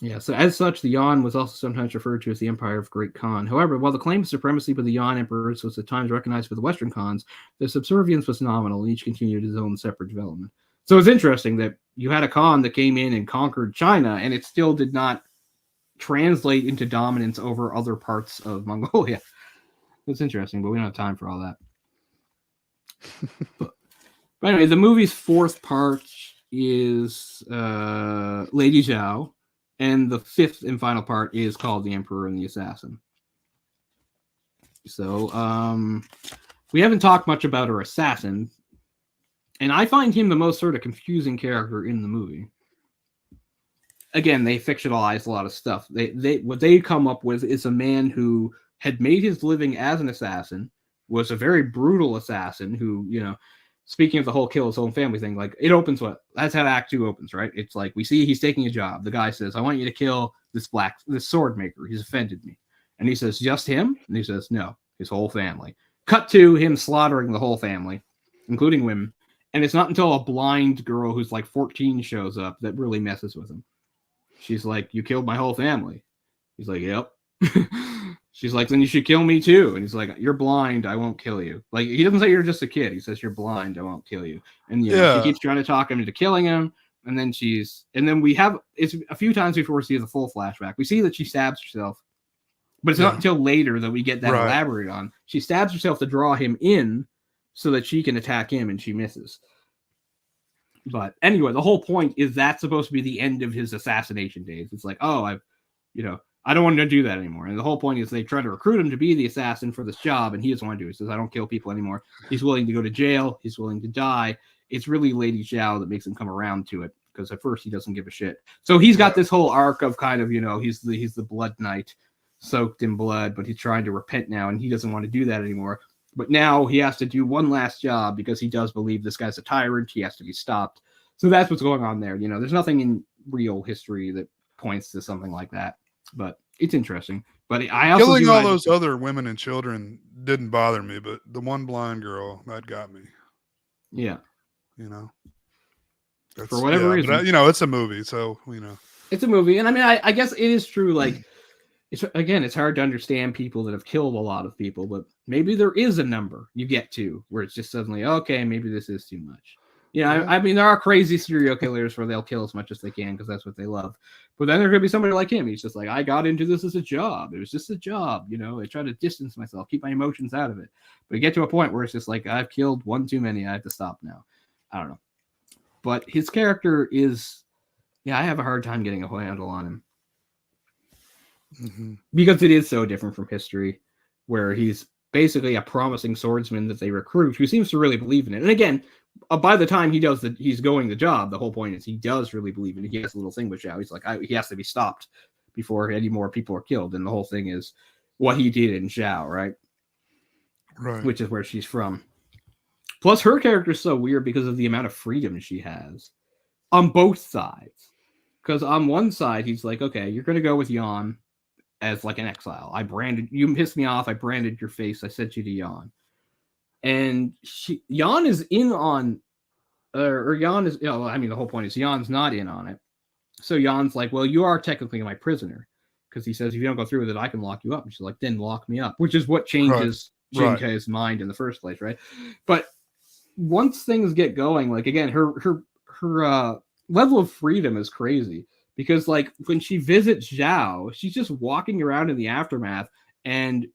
Speaker 1: Yeah, so as such, the Yan was also sometimes referred to as the Empire of Great Khan. However, while the claim of supremacy by the Yan emperors was at times recognized by the Western Khans, the subservience was nominal, and each continued his own separate development. So it's interesting that you had a Khan that came in and conquered China, and it still did not translate into dominance over other parts of Mongolia. It's interesting, but we don't have time for all that. but anyway, the movie's fourth part is Lady Zhao. And the fifth and final part is called The Emperor and the Assassin. So, we haven't talked much about her assassin. And I find him the most sort of confusing character in the movie. Again, they fictionalize a lot of stuff. What they come up with is a man who had made his living as an assassin, was a very brutal assassin who, you know, speaking of the whole kill his own family thing, like it opens that's how Act 2 opens, right? It's like we see he's taking a job. The guy says, I want you to kill this sword maker. He's offended me. And he says, just him? And he says, no, his whole family. Cut to him slaughtering the whole family, including women. And it's not until a blind girl who's like 14 shows up that really messes with him. She's like, you killed my whole family. He's like, yep. She's like, then you should kill me too. And he's like, you're blind, I won't kill you. Like, he doesn't say you're just a kid. He says, you're blind, I won't kill you. And you know, she keeps trying to talk him into killing him. And then it's a few times before we see the full flashback. We see that she stabs herself. But it's not until later that we get that elaborated on. She stabs herself to draw him in so that she can attack him, and she misses. But anyway, the whole point is that's supposed to be the end of his assassination days. It's like, oh, I don't want to do that anymore. And the whole point is they try to recruit him to be the assassin for this job, and he doesn't want to do it. He says, I don't kill people anymore. He's willing to go to jail. He's willing to die it's really Lady Zhao that makes him come around to it, because at first he doesn't give a shit. So he's got this whole arc of kind of, he's the Blood Knight, soaked in blood, but he's trying to repent now, and he doesn't want to do that anymore. But now he has to do one last job because he does believe this guy's a tyrant. He has to be stopped. So that's what's going on there. There's nothing in real history that points to something like that, but it's interesting. But I also
Speaker 2: killing all those other women and children didn't bother me, but the one blind girl, that got me.
Speaker 1: Yeah.
Speaker 2: That's,
Speaker 1: for whatever reason.
Speaker 2: But, it's a movie, so,
Speaker 1: It's a movie. And I mean, I guess it is true. Like, it's hard to understand people that have killed a lot of people, but maybe there is a number you get to where it's just suddenly, okay, maybe this is too much. I mean, there are crazy serial killers where they'll kill as much as they can because that's what they love. But then there could be somebody like him. He's just like, I got into this as a job. It was just a job. I try to distance myself, keep my emotions out of it. But you get to a point where it's just like, I've killed one too many. I have to stop now. I don't know. But his character is, I have a hard time getting a handle on him.
Speaker 2: Mm-hmm.
Speaker 1: Because it is so different from history, where he's basically a promising swordsman that they recruit who seems to really believe in it. And again, by the time he's going the job, the whole point is he does really believe in it. He has a little thing with Zhao. He's like, he has to be stopped before any more people are killed. And the whole thing is what he did in Zhao, right?
Speaker 2: Right.
Speaker 1: Which is where she's from. Plus, her character is so weird because of the amount of freedom she has on both sides. Because on one side, he's like, okay, you're going to go with Yan as like an exile. You pissed me off. I branded your face. I sent you to Yan. And Yan is in on, or Yan is, I mean, the whole point is Yan's not in on it. So Yan's like, well, you are technically my prisoner. Because he says, if you don't go through with it, I can lock you up. And she's like, then lock me up. Which is what changes Jin Kei's mind in the first place, right? But once things get going, like, again, her level of freedom is crazy. Because, like, when she visits Zhao, she's just walking around in the aftermath, and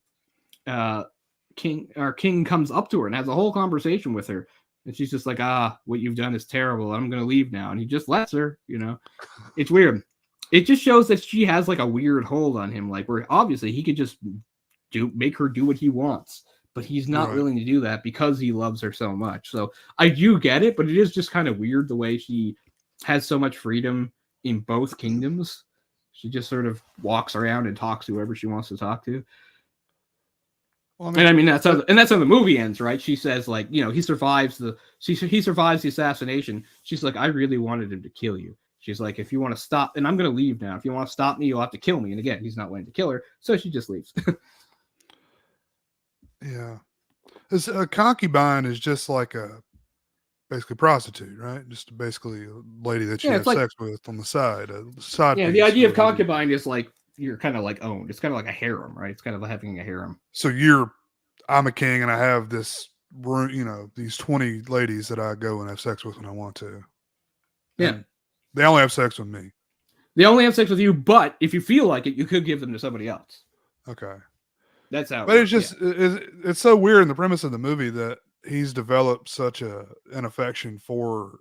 Speaker 1: King comes up to her and has a whole conversation with her. And she's just like, what you've done is terrible. I'm going to leave now. And he just lets her, It's weird. It just shows that she has, like, a weird hold on him, like, where obviously he could just make her do what he wants. But he's not willing to do that because he loves her so much. So I do get it, but it is just kind of weird the way she has so much freedom in both kingdoms. She just sort of walks around and talks to whoever she wants to talk to. Well, I mean that's how the movie ends, right? She says, like, he survives the assassination. She's like, I really wanted him to kill you. She's like, if you want to stop, and I'm going to leave now. If you want to stop me, you'll have to kill me. And again, he's not willing to kill her, so she just leaves.
Speaker 2: Yeah, a concubine is just like basically prostitute, right? Just basically a lady that you have sex with on the side.
Speaker 1: The idea of concubine is like you're kind of like owned. It's kind of like a harem, right? It's kind of like having a harem.
Speaker 2: So I'm a king, and I have this room, these 20 ladies that I go and have sex with when I want to.
Speaker 1: Yeah,
Speaker 2: and they only have sex with me.
Speaker 1: They only have sex with you, but if you feel like it, you could give them to somebody else.
Speaker 2: Okay.
Speaker 1: That's how.
Speaker 2: But it's just it's so weird in the premise of the movie that he's developed such an affection for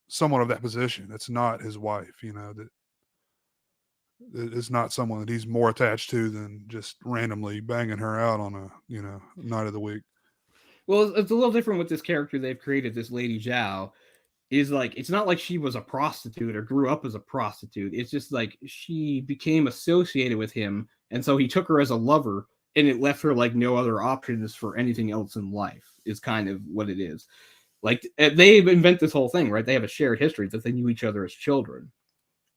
Speaker 2: someone of that position. It's not his wife, that it's not someone that he's more attached to than just randomly banging her out on a night of the week.
Speaker 1: Well, it's a little different with this character they've created, this Lady Zhao. Is like, it's not like she was a prostitute or grew up as a prostitute. It's just like she became associated with him, and so he took her as a lover, and it left her like no other options for anything else in life, is kind of what it is. Like, they invent this whole thing, right? They have a shared history that they knew each other as children,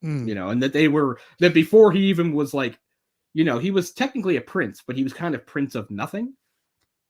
Speaker 1: and that before he even was like, he was technically a prince, but he was kind of prince of nothing.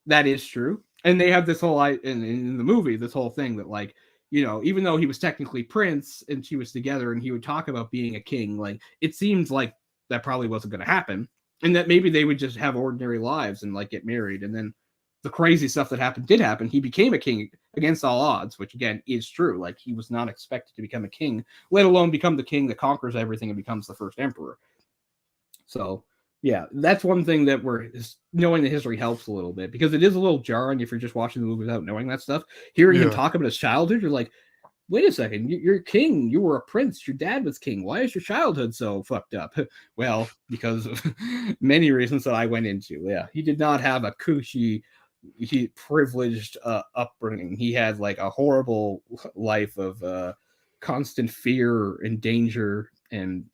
Speaker 1: That is true. And they have this whole, in the movie, this whole thing that, like, even though he was technically prince and she was together and he would talk about being a king, like, it seems like that probably wasn't going to happen. And that maybe they would just have ordinary lives and, like, get married. And then the crazy stuff that happened did happen. He became a king against all odds, which, again, is true. Like, he was not expected to become a king, let alone become the king that conquers everything and becomes the first emperor. So, yeah, that's one thing that knowing the history helps a little bit, because it is a little jarring if you're just watching the movie without knowing that stuff. Hearing him talk about his childhood, you're like, wait a second, you're king. You were a prince. Your dad was king. Why is your childhood so fucked up? Well, because of many reasons that I went into. Yeah, he did not have a cushy privileged upbringing. He had like a horrible life of constant fear and danger and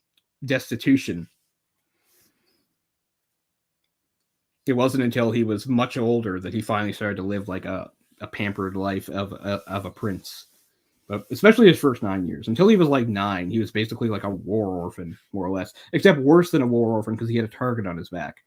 Speaker 1: destitution. It wasn't until he was much older that he finally started to live like a pampered life of a prince. But especially his first 9 years. Until he was like 9, he was basically like a war orphan, more or less. Except worse than a war orphan because he had a target on his back.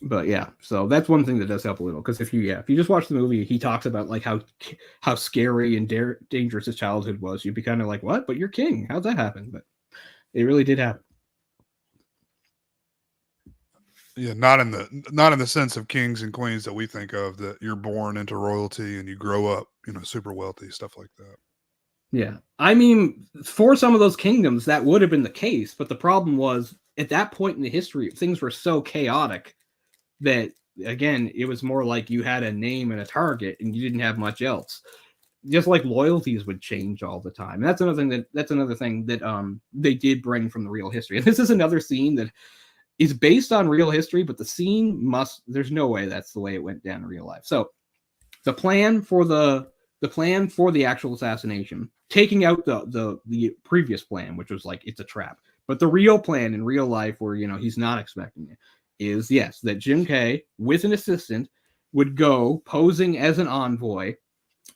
Speaker 1: But yeah, so that's one thing that does help a little. Because if you just watch the movie, he talks about like how scary and dangerous his childhood was. You'd be kind of like, what? But you're king. How'd that happen? But it really did happen.
Speaker 2: Yeah, not in the sense of kings and queens that we think of, that you're born into royalty and you grow up, super wealthy, stuff like that.
Speaker 1: Yeah. I mean, for some of those kingdoms, that would have been the case. But the problem was, at that point in the history, things were so chaotic that, again, it was more like you had a name and a target and you didn't have much else. Just like loyalties would change all the time. And that's another thing that they did bring from the real history. And this is another scene that is based on real history, but the scene there's no way that's the way it went down in real life. So the plan for the actual assassination, taking out the previous plan, which was like, it's a trap. But the real plan in real life, where he's not expecting it, is that Jim Kay with an assistant would go posing as an envoy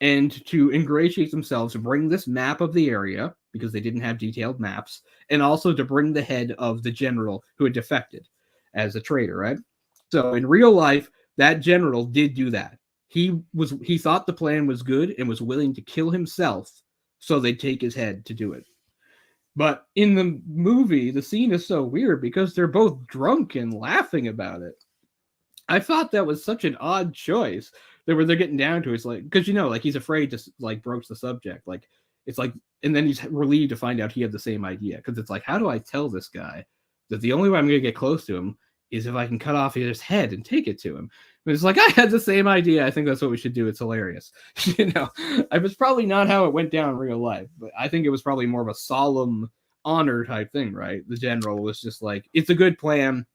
Speaker 1: and to ingratiate themselves to bring this map of the area, because they didn't have detailed maps, and also to bring the head of the general who had defected as a traitor, right? So in real life, that general did do that. He thought the plan was good and was willing to kill himself so they'd take his head to do it. But in the movie, the scene is so weird because they're both drunk and laughing about it. I thought that was such an odd choice. Where they're getting down to, it's like, because like he's afraid to like broach the subject, like it's like, and then he's relieved to find out he had the same idea, because it's like, how do I tell this guy that the only way I'm going to get close to him is if I can cut off his head and take it to him? But it's like, I had the same idea. I think that's what we should do. It's hilarious. It was probably not how it went down in real life, but I think it was probably more of a solemn honor type thing, right? The general was just like, it's a good plan.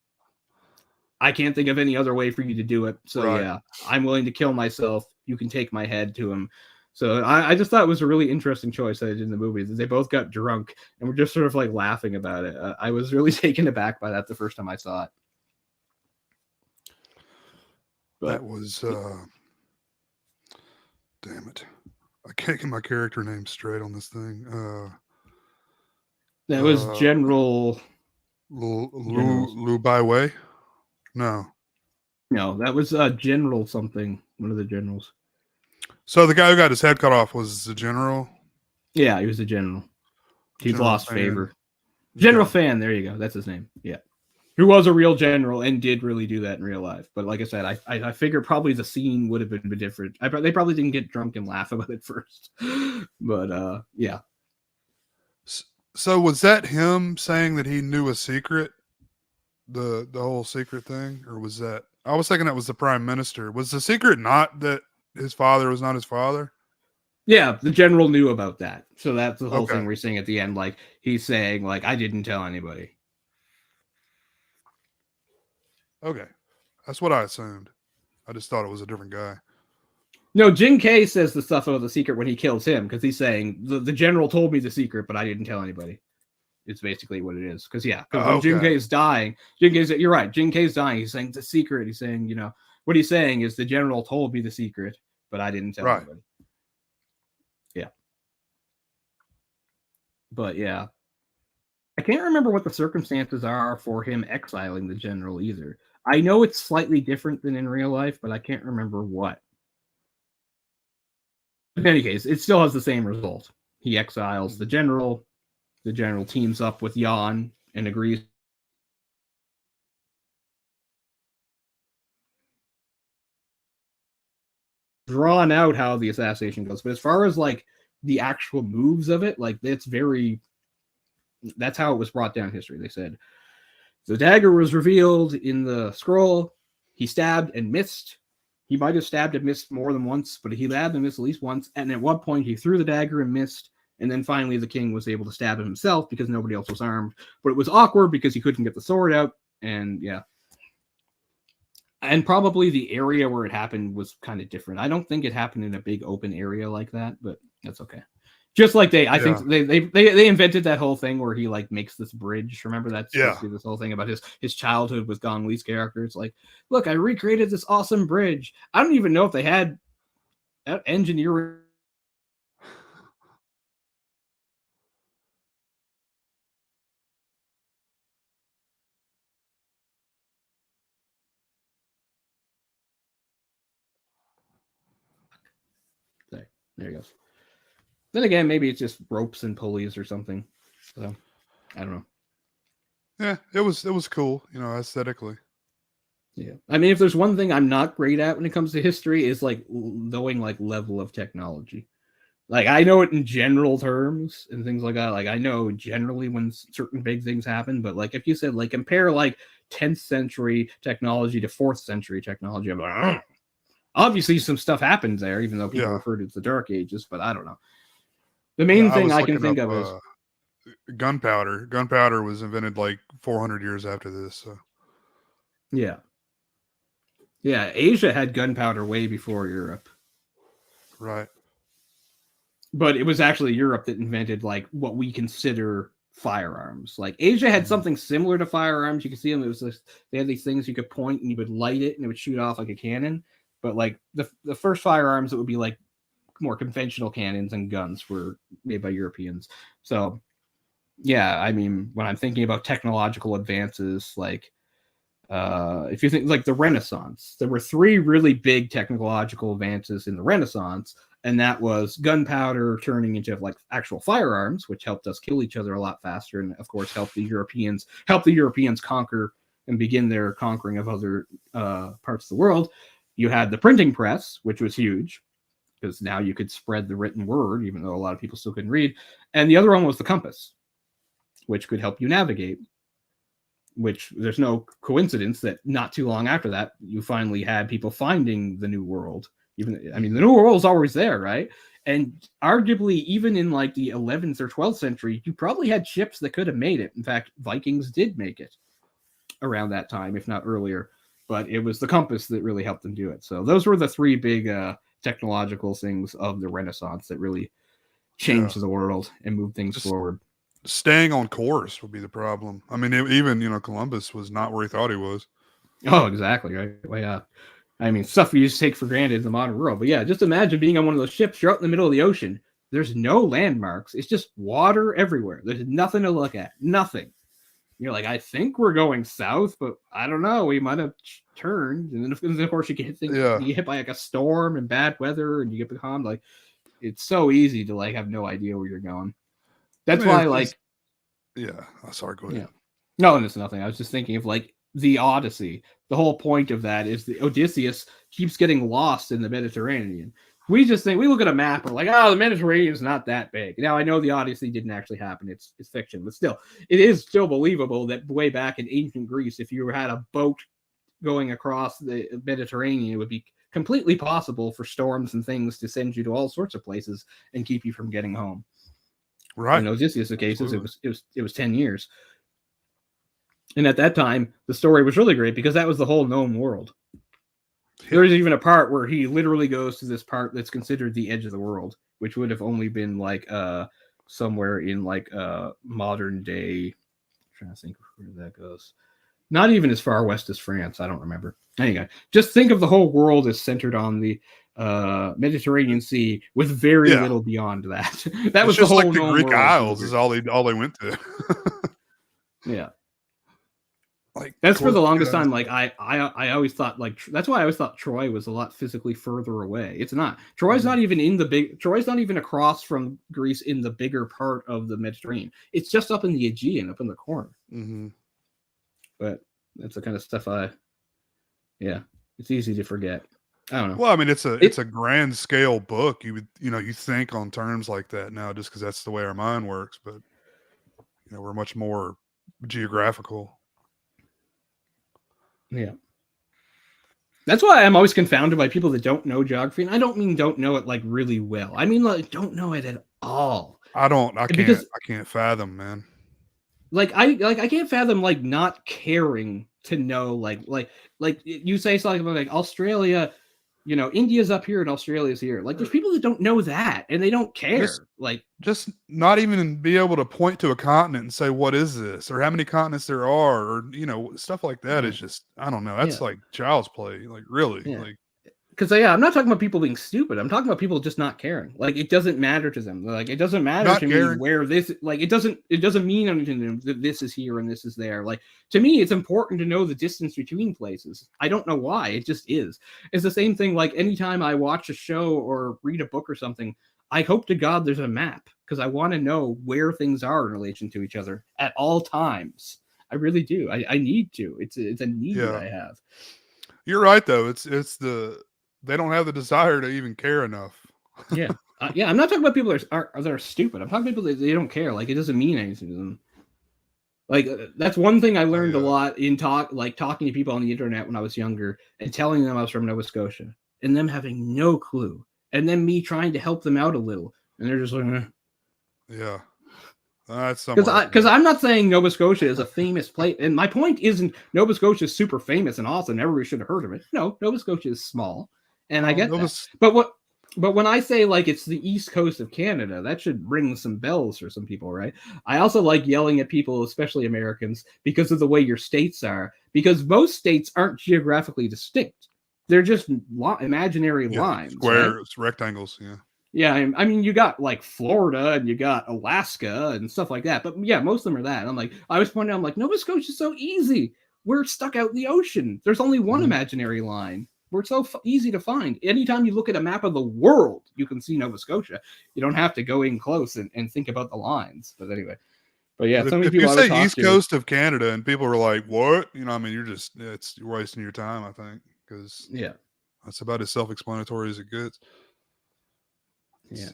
Speaker 1: I can't think of any other way for you to do it. So right. Yeah, I'm willing to kill myself. You can take my head to him. So I just thought it was a really interesting choice that I did in the movie. They both got drunk and were just sort of like laughing about it. I was really taken aback by that the first time I saw it.
Speaker 2: But, that was, damn it. I can't get my character name straight on this thing.
Speaker 1: That was General
Speaker 2: Lu Baiwei. No,
Speaker 1: that was General something. One of the generals.
Speaker 2: So the guy who got his head cut off was the general?
Speaker 1: Yeah, he was the general. He's lost favor. General Fan, there you go. That's his name. Yeah. Who was a real general and did really do that in real life. But like I said, I figure probably the scene would have been different. They probably didn't get drunk and laugh about it first. But yeah.
Speaker 2: So was that him saying that he knew a secret? The whole secret thing? Or was that, I was thinking that was the prime minister. Was the secret not that his father was not his father?
Speaker 1: Yeah, the general knew about that. So that's the whole thing we're seeing at the end. Like, he's saying, like, I didn't tell anybody.
Speaker 2: Okay. That's what I assumed. I just thought it was a different guy.
Speaker 1: No, Jin Kay says the stuff about the secret when he kills him, because he's saying, the general told me the secret, but I didn't tell anybody. It's basically what it is. Because when Jin Kay is dying, you're right, Jin Kay's dying. He's saying it's a secret. He's saying, what he's saying is the general told me the secret, but I didn't tell anybody. Yeah. But yeah. I can't remember what the circumstances are for him exiling the general either. I know it's slightly different than in real life, but I can't remember what. In any case, it still has the same result. He exiles the general. The general teams up with Jan and agrees. Drawn out how the assassination goes, but as far as like the actual moves of it, like that's how it was brought down in history. They said the dagger was revealed in the scroll. He stabbed and missed. He might have stabbed and missed more than once, but he stabbed and missed at least once. And at one point, he threw the dagger and missed. And then finally, the king was able to stab him himself because nobody else was armed. But it was awkward because he couldn't get the sword out. And yeah. And probably the area where it happened was kind of different. I don't think it happened in a big open area like that, but that's okay. Just like I think they invented that whole thing where he like makes this bridge. Remember that's supposed to be this whole thing about his childhood with Gong Li's character. It's like, look, I recreated this awesome bridge. I don't even know if they had engineering. There he goes. Then again, maybe it's just ropes and pulleys or something. So I don't know.
Speaker 2: Yeah, it was cool, you know, aesthetically.
Speaker 1: Yeah, I mean, if there's one thing I'm not great at when it comes to history, is like knowing like level of technology. Like I know it in general terms and things like that. Like I know generally when certain big things happen, but like if you said like compare like 10th century technology to 4th century technology, I'm like, obviously some stuff happens there, even though people refer to it as the Dark Ages. But I don't know. The main thing I can think of is
Speaker 2: gunpowder. Gunpowder was invented like 400 years after this. So.
Speaker 1: Yeah. Yeah, Asia had gunpowder way before Europe.
Speaker 2: Right.
Speaker 1: But it was actually Europe that invented like what we consider firearms. Like Asia had something similar to firearms. You can see them. It was this, they had these things you could point and you would light it and it would shoot off like a cannon. But like the first firearms that would be like more conventional cannons and guns were made by Europeans. So yeah, I mean, when I'm thinking about technological advances, like if you think like the Renaissance, there were 3 really big technological advances in the Renaissance, and that was gunpowder turning into like actual firearms, which helped us kill each other a lot faster, and of course helped the Europeans conquer and begin their conquering of other parts of the world. You had the printing press, which was huge because now you could spread the written word, even though a lot of people still couldn't read. And the other one was the compass, which could help you navigate. Which there's no coincidence that not too long after that, you finally had people finding the New World. Even, I mean, the New World's always there, right? And arguably, even in like the 11th or 12th century, you probably had ships that could have made it. In fact, Vikings did make it around that time, if not earlier. But it was the compass that really helped them do it. So those were the 3 big technological things of the Renaissance that really changed the world and moved things forward.
Speaker 2: Staying on course would be the problem. I mean, even, you know, Columbus was not where he thought he was.
Speaker 1: Oh, exactly. Right. Well, yeah. I mean, stuff we just take for granted in the modern world. But yeah, just imagine being on one of those ships. You're out in the middle of the ocean. There's no landmarks. It's just water everywhere. There's nothing to look at. Nothing. You're like, I think we're going south, but I don't know. We might have turned. And then, of course, you get hit by like a storm and bad weather, and you get behind. Like, it's so easy to like have no idea where you're going. That's why, like,
Speaker 2: yeah. Sorry, go ahead.
Speaker 1: Yeah. No, it's nothing. I was just thinking of like the Odyssey. The whole point of that is the Odysseus keeps getting lost in the Mediterranean. We just think we look at a map and we're like, oh, the Mediterranean is not that big. Now I know the Odyssey didn't actually happen; it's fiction, but still, it is still believable that way back in ancient Greece, if you had a boat going across the Mediterranean, it would be completely possible for storms and things to send you to all sorts of places and keep you from getting home.
Speaker 2: Right.
Speaker 1: In Odysseus' cases, it was 10 years. And at that time, the story was really great because that was the whole known world. Yeah. There's even a part where he literally goes to this part that's considered the edge of the world, which would have only been like somewhere in like modern day. I'm trying to think where that goes. Not even as far west as France. I don't remember. Anyway, just think of the whole world as centered on the Mediterranean Sea with very little beyond that. That was
Speaker 2: just
Speaker 1: the whole
Speaker 2: like the Greek Isles is all they went to.
Speaker 1: Yeah.
Speaker 2: Like
Speaker 1: that's for the longest time. Like I always thought like that's why I always thought Troy was a lot physically further away. It's not. Troy's not even in the big. Troy's not even across from Greece in the bigger part of the Mediterranean. It's just up in the Aegean, up in the corner.
Speaker 2: Mm-hmm.
Speaker 1: But that's the kind of stuff it's easy to forget. I don't know.
Speaker 2: Well, I mean, it's a grand scale book. You think on terms like that now just because that's the way our mind works, but we're much more geographical.
Speaker 1: Yeah. That's why I'm always confounded by people that don't know geography. And I don't mean don't know it like really well. I mean like don't know it at all.
Speaker 2: I can't fathom, man.
Speaker 1: I can't fathom like not caring to know like you say something about like Australia, India's up here and Australia's here. Like there's people that don't know that and they don't
Speaker 2: Just
Speaker 1: care. Like
Speaker 2: just not even be able to point to a continent and say, what is this? Or how many continents there are, or stuff like that is just, I don't know. That's
Speaker 1: yeah,
Speaker 2: like child's play. Like really.
Speaker 1: yeah.
Speaker 2: Like
Speaker 1: Because I'm not talking about people being stupid. I'm talking about people just not caring. Like it doesn't matter to them. Like it doesn't matter
Speaker 2: not
Speaker 1: to me
Speaker 2: caring.
Speaker 1: where this. Like it doesn't mean anything to them that this is here and this is there. Like to me, it's important to know the distance between places. I don't know why. It just is. It's the same thing. Like anytime I watch a show or read a book or something, I hope to God there's a map because I want to know where things are in relation to each other at all times. I really do. I need to. It's a need
Speaker 2: Yeah.
Speaker 1: I have.
Speaker 2: You're right though. It's they don't have the desire to even care enough.
Speaker 1: Yeah. I'm not talking about people that are stupid. I'm talking about people that they don't care. Like it doesn't mean anything to them. Like that's one thing I learned a lot in talking to people on the internet when I was younger and telling them I was from Nova Scotia and them having no clue and then me trying to help them out a little and they're just like,
Speaker 2: yeah, that's
Speaker 1: because I'm not saying Nova Scotia is a famous place, and my point isn't Nova Scotia is super famous and awesome. Everybody should have heard of it. No, Nova Scotia is small, and I get that. But when I say like it's the east coast of Canada, that should ring some bells for some people, right? I also like yelling at people, especially Americans, because of the way your states are. Because most states aren't geographically distinct; they're just imaginary lines,
Speaker 2: squares,
Speaker 1: right?
Speaker 2: rectangles. Yeah.
Speaker 1: Yeah, I mean, you got like Florida and you got Alaska and stuff like that. But yeah, most of them are that. And I'm like, I was pointing out, I'm like, Nova Scotia's so easy. We're stuck out in the ocean. There's only one imaginary line. We're so easy to find. Anytime you look at a map of the world, you can see Nova Scotia. You don't have to go in close and think about the lines. But anyway, yeah, so many
Speaker 2: if
Speaker 1: people
Speaker 2: you
Speaker 1: I would
Speaker 2: say
Speaker 1: talk
Speaker 2: east
Speaker 1: to,
Speaker 2: coast of Canada and people are like, what? I mean, you're wasting your time, I think, because that's about as self-explanatory as it gets.
Speaker 1: Yeah.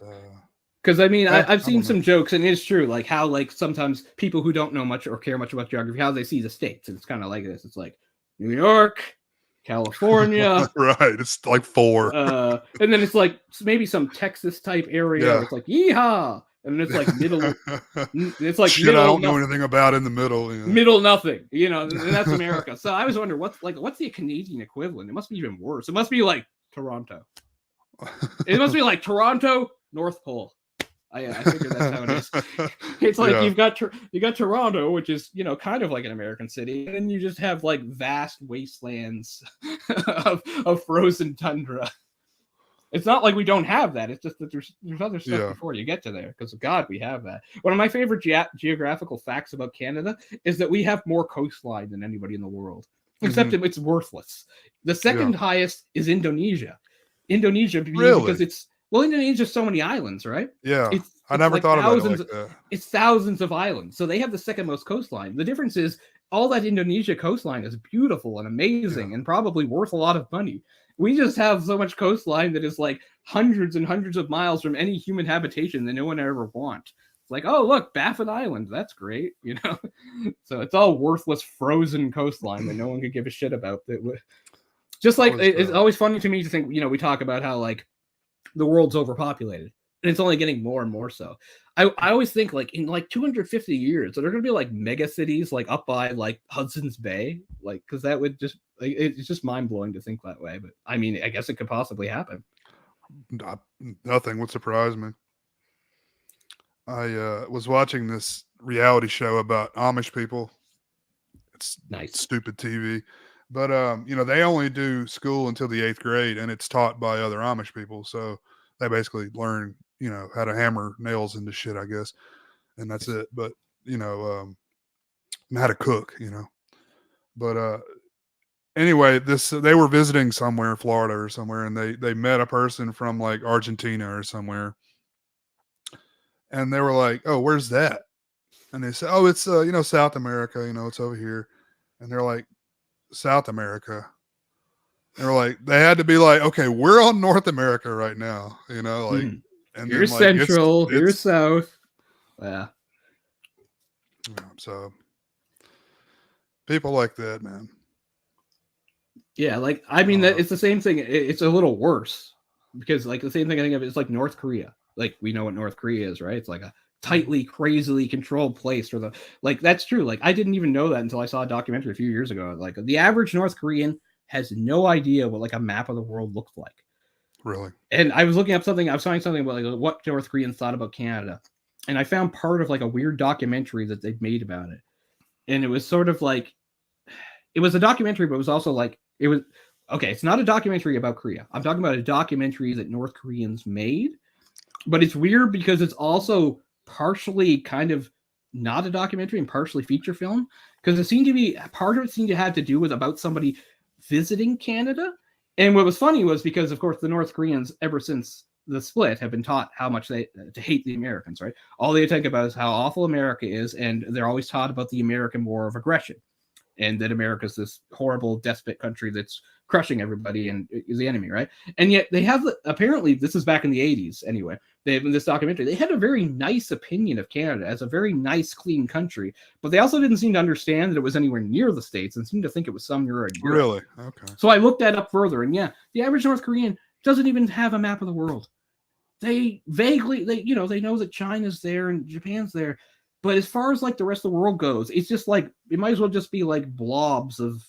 Speaker 1: Because I mean,
Speaker 2: yeah,
Speaker 1: I've seen some jokes, and it's true, like how like sometimes people who don't know much or care much about geography, how they see the states, and it's kind of like this. It's like New York, California,
Speaker 2: right? It's like 4,
Speaker 1: and then it's like maybe some Texas type area. Where it's like yeehaw, and then it's like middle. It's like
Speaker 2: shit
Speaker 1: middle,
Speaker 2: I don't know anything about in the middle.
Speaker 1: Middle nothing, and that's America. So I was wondering what's the Canadian equivalent? It must be even worse. It must be like Toronto. It must be like Toronto, North Pole. I figured that's how it is. It's like you got Toronto, which is kind of like an American city, and then you just have like vast wastelands of frozen tundra. It's not like we don't have that. It's just that there's other stuff before you get to there. Because God, we have that. One of my favorite geographical facts about Canada is that we have more coastline than anybody in the world, except it's worthless. The second highest is Indonesia. Indonesia, because Indonesia's so many islands, right?
Speaker 2: Yeah, I never thought about it like that.
Speaker 1: It's thousands of islands, so they have the second most coastline. The difference is all that Indonesia coastline is beautiful and amazing and probably worth a lot of money. We just have so much coastline that is like hundreds and hundreds of miles from any human habitation that no one ever want. It's like, oh look, Baffin Island, that's great, So it's all worthless frozen coastline that no one could give a shit about. Just like it's always funny to me to think, we talk about how like the world's overpopulated and it's only getting more and more so. I always think like in like 250 years, so they're going to be like mega cities like up by like Hudson's Bay, like because that would just it's just mind blowing to think that way. But I mean, I guess it could possibly happen.
Speaker 2: Nothing would surprise me. I was watching this reality show about Amish people. It's
Speaker 1: nice,
Speaker 2: stupid TV. But they only do school until the 8th grade, and it's taught by other Amish people. So they basically learn, how to hammer nails into shit, I guess, and that's it. But and how to cook, But anyway, they were visiting somewhere in Florida or somewhere, and they met a person from like Argentina or somewhere, and they were like, "Oh, where's that?" And they said, "Oh, it's South America, it's over here," and they're like, South America. They're like, they had to be like, okay, we're on North America right now, and
Speaker 1: you're then, like, central, you're south. Yeah.
Speaker 2: So people like that, man.
Speaker 1: Yeah, like I mean that it's the same thing. It's a little worse because like the same thing I think of is like North Korea. Like we know what North Korea is, right? It's like a tightly, crazily controlled place, or that's true. Like, I didn't even know that until I saw a documentary a few years ago. Like, the average North Korean has no idea what like a map of the world looked like.
Speaker 2: Really?
Speaker 1: And I was looking up something. I was finding something about like what North Koreans thought about Canada, and I found part of like a weird documentary that they've made about it. And it was sort of like, it was a documentary, but it was also like, it was okay. It's not a documentary about Korea. I'm talking about a documentary that North Koreans made, but it's weird because it's also partially kind of not a documentary and partially feature film, because it seemed to be, part of it seemed to have to do with about somebody visiting Canada. And what was funny was because, of course, the North Koreans, ever since the split, have been taught how much they to hate the Americans, right? All they think about is how awful America is, and they're always taught about the American war of aggression, and that America's this horrible despot country that's crushing everybody and is the enemy, right? And yet they have, apparently, this is back in the 80s anyway, they have in this documentary, they had a very nice opinion of Canada as a very nice, clean country, but they also didn't seem to understand that it was anywhere near the States and seemed to think it was somewhere in Europe.
Speaker 2: Really? Okay.
Speaker 1: So I looked that up further, and yeah, the average North Korean doesn't even have a map of the world. They vaguely, they know that China's there and Japan's there, but as far as like the rest of the world goes, it's just like, it might as well just be like blobs of,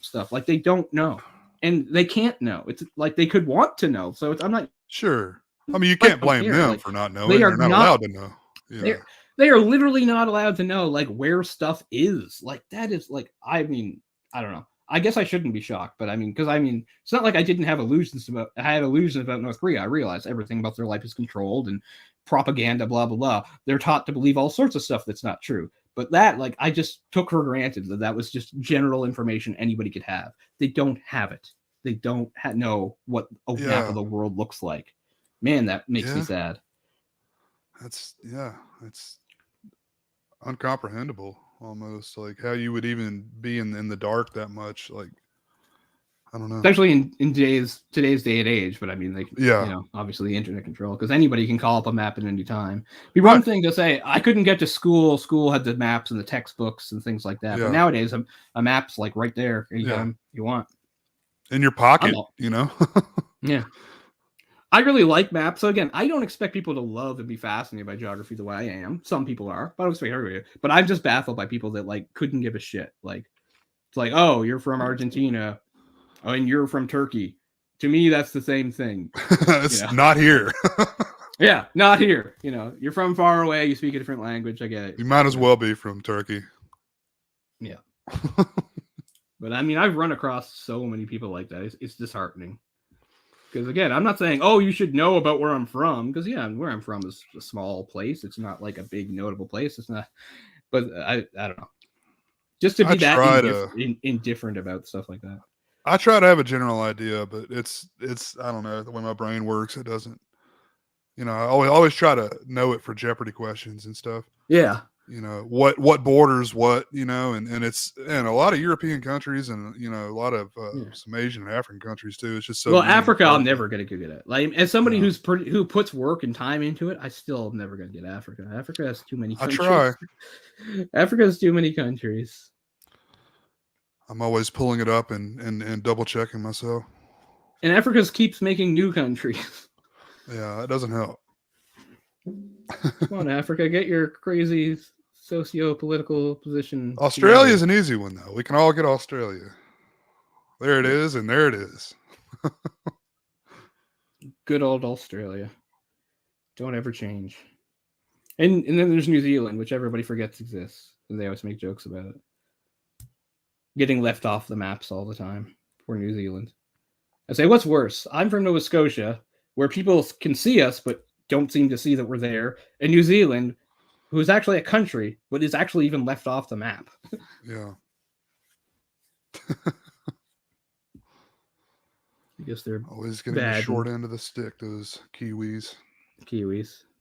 Speaker 1: stuff. Like, they don't know, and they can't know. It's like they could want to know. So I'm not
Speaker 2: sure. I mean, you can't blame them
Speaker 1: like,
Speaker 2: for not knowing.
Speaker 1: They are
Speaker 2: They're not allowed to know. Yeah.
Speaker 1: They are literally not allowed to know like where stuff is. Like, that is like, I mean, I don't know. I guess I shouldn't be shocked, but because it's not like I didn't have illusions about. I had illusions about North Korea. I realized everything about their life is controlled and propaganda, blah blah blah. They're taught to believe all sorts of stuff that's not true. But that, like, I just took for granted that was just general information anybody could have. They don't have it. They don't know what a map of the world looks like. Man, that makes me sad.
Speaker 2: It's incomprehensible. Almost like how you would even be in the dark that much. Like, I don't know.
Speaker 1: Especially in today's day and age. But I mean, obviously the internet control, because anybody can call up a map at any time. It'd be one thing to say, I couldn't get to school. School had the maps and the textbooks and things like that. Yeah. But nowadays, a map's like right there anytime you want.
Speaker 2: In your pocket,
Speaker 1: Yeah. I really like maps. So again, I don't expect people to love and be fascinated by geography the way I am. Some people are, but I don't expect everybody. But I'm just baffled by people that like couldn't give a shit. Like, it's like, oh, you're from Argentina, and you're from Turkey. To me, that's the same thing.
Speaker 2: It's not here.
Speaker 1: Yeah, not here. You're from far away. You speak a different language. I get it.
Speaker 2: You might as well be from Turkey.
Speaker 1: Yeah. But I mean, I've run across so many people like that. It's disheartening. Because again, I'm not saying, oh, you should know about where I'm from. Because where I'm from is a small place. It's not like a big notable place. It's not. But I don't know. Just to be indifferent about stuff like that.
Speaker 2: I try to have a general idea, but it's I don't know, the way my brain works, it doesn't. I always try to know it for Jeopardy questions and stuff.
Speaker 1: Yeah.
Speaker 2: What borders what, and it's in a lot of European countries and, a lot of some Asian and African countries too. It's just so.
Speaker 1: Well, Africa, I'm never going to get it. Like, as somebody who puts work and time into it, I still am never going to get Africa. Africa has too many countries. I try. Africa has too many countries.
Speaker 2: I'm always pulling it up and double checking myself.
Speaker 1: And Africa keeps making new countries.
Speaker 2: Yeah, that doesn't help.
Speaker 1: Come on, Africa, get your crazy socio-political position.
Speaker 2: Australia is an easy one, though. We can all get Australia. There it is, and there it is.
Speaker 1: Good old Australia. Don't ever change. And then there's New Zealand, which everybody forgets exists. And they always make jokes about it. Getting left off the maps all the time for New Zealand. I say, what's worse? I'm from Nova Scotia, where people can see us, but don't seem to see that we're there. And New Zealand, who is actually a country, but is actually even left off the map.
Speaker 2: Yeah.
Speaker 1: I guess they're
Speaker 2: always getting the short end of the stick, those Kiwis.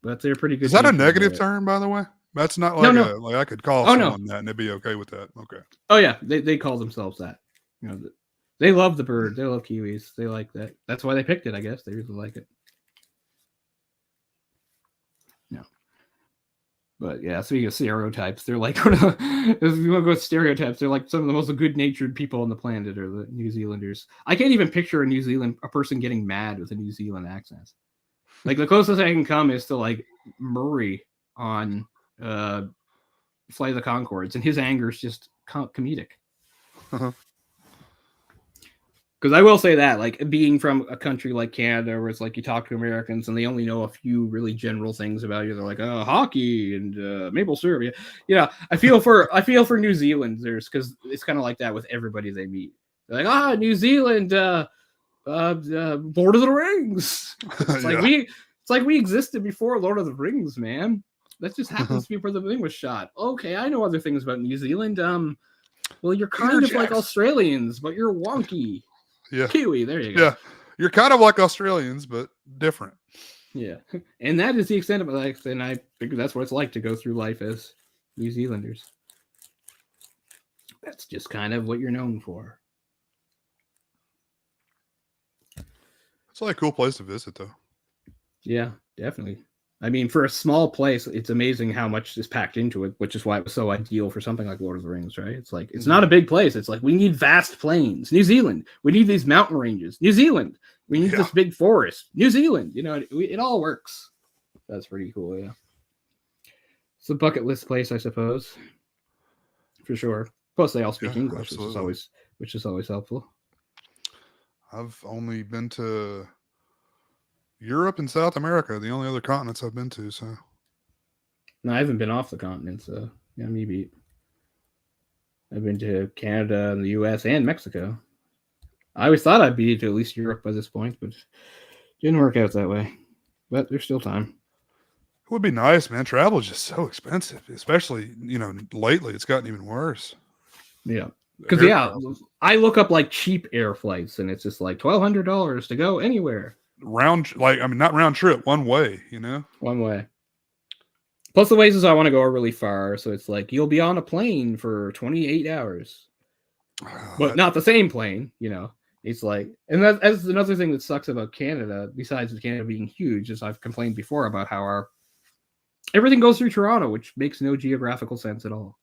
Speaker 1: But they're pretty good.
Speaker 2: Is that a negative term, by the way? That's not like like I could call someone that and they'd be okay with that. Okay.
Speaker 1: Oh yeah, they call themselves that. They love the bird. They love Kiwis. They like that. That's why they picked it, I guess. They really like it. No. But yeah, speaking of stereotypes, they're like, if you want to go with stereotypes, they're like some of the most good-natured people on the planet are the New Zealanders. I can't even picture a person getting mad with a New Zealand accent. Like, the closest I can come is to like Murray on Flight of the Conchords, and his anger is just comedic. Because I will say that, like, being from a country like Canada, where it's like you talk to Americans and they only know a few really general things about you. They're like, hockey and maple syrup. Yeah, I feel for New Zealanders, because it's kind of like that with everybody they meet. They're like, New Zealand, Lord of the Rings. It's like we existed before Lord of the Rings, man. That just happens to be where the thing was shot. Okay, I know other things about New Zealand. Well, you're kind of like Australians, but you're wonky.
Speaker 2: Yeah.
Speaker 1: Kiwi, there you go.
Speaker 2: Yeah. You're kind of like Australians, but different.
Speaker 1: Yeah. And that is the extent of my life, and I figure that's what it's like to go through life as New Zealanders. That's just kind of what you're known for.
Speaker 2: It's like a cool place to visit, though.
Speaker 1: Yeah, definitely. I mean, for a small place, it's amazing how much is packed into it, which is why it was so ideal for something like Lord of the Rings, right? It's like, it's not a big place. It's like, we need vast plains. New Zealand. We need these mountain ranges. New Zealand. We need this big forest. New Zealand. You know, it all works. That's pretty cool, yeah. It's a bucket list place, I suppose. For sure. Plus, they all speak English, which is always helpful.
Speaker 2: I've only been to Europe and South America, the only other continents I've been to. So,
Speaker 1: no, I haven't been off the continent. So, yeah, me beat. I've been to Canada and the U.S. and Mexico. I always thought I'd be to at least Europe by this point, but it didn't work out that way. But there's still time.
Speaker 2: It would be nice, man. Travel is just so expensive, especially, lately it's gotten even worse.
Speaker 1: Yeah. Because, I look up like cheap air flights, and it's just like $1,200 to go anywhere.
Speaker 2: Not round trip, one way,
Speaker 1: One way. Plus, the places I want to go are really far, so it's like you'll be on a plane for 28 hours. But not the same plane, It's like, and that's another thing that sucks about Canada, besides Canada being huge, is I've complained before about how everything goes through Toronto, which makes no geographical sense at all.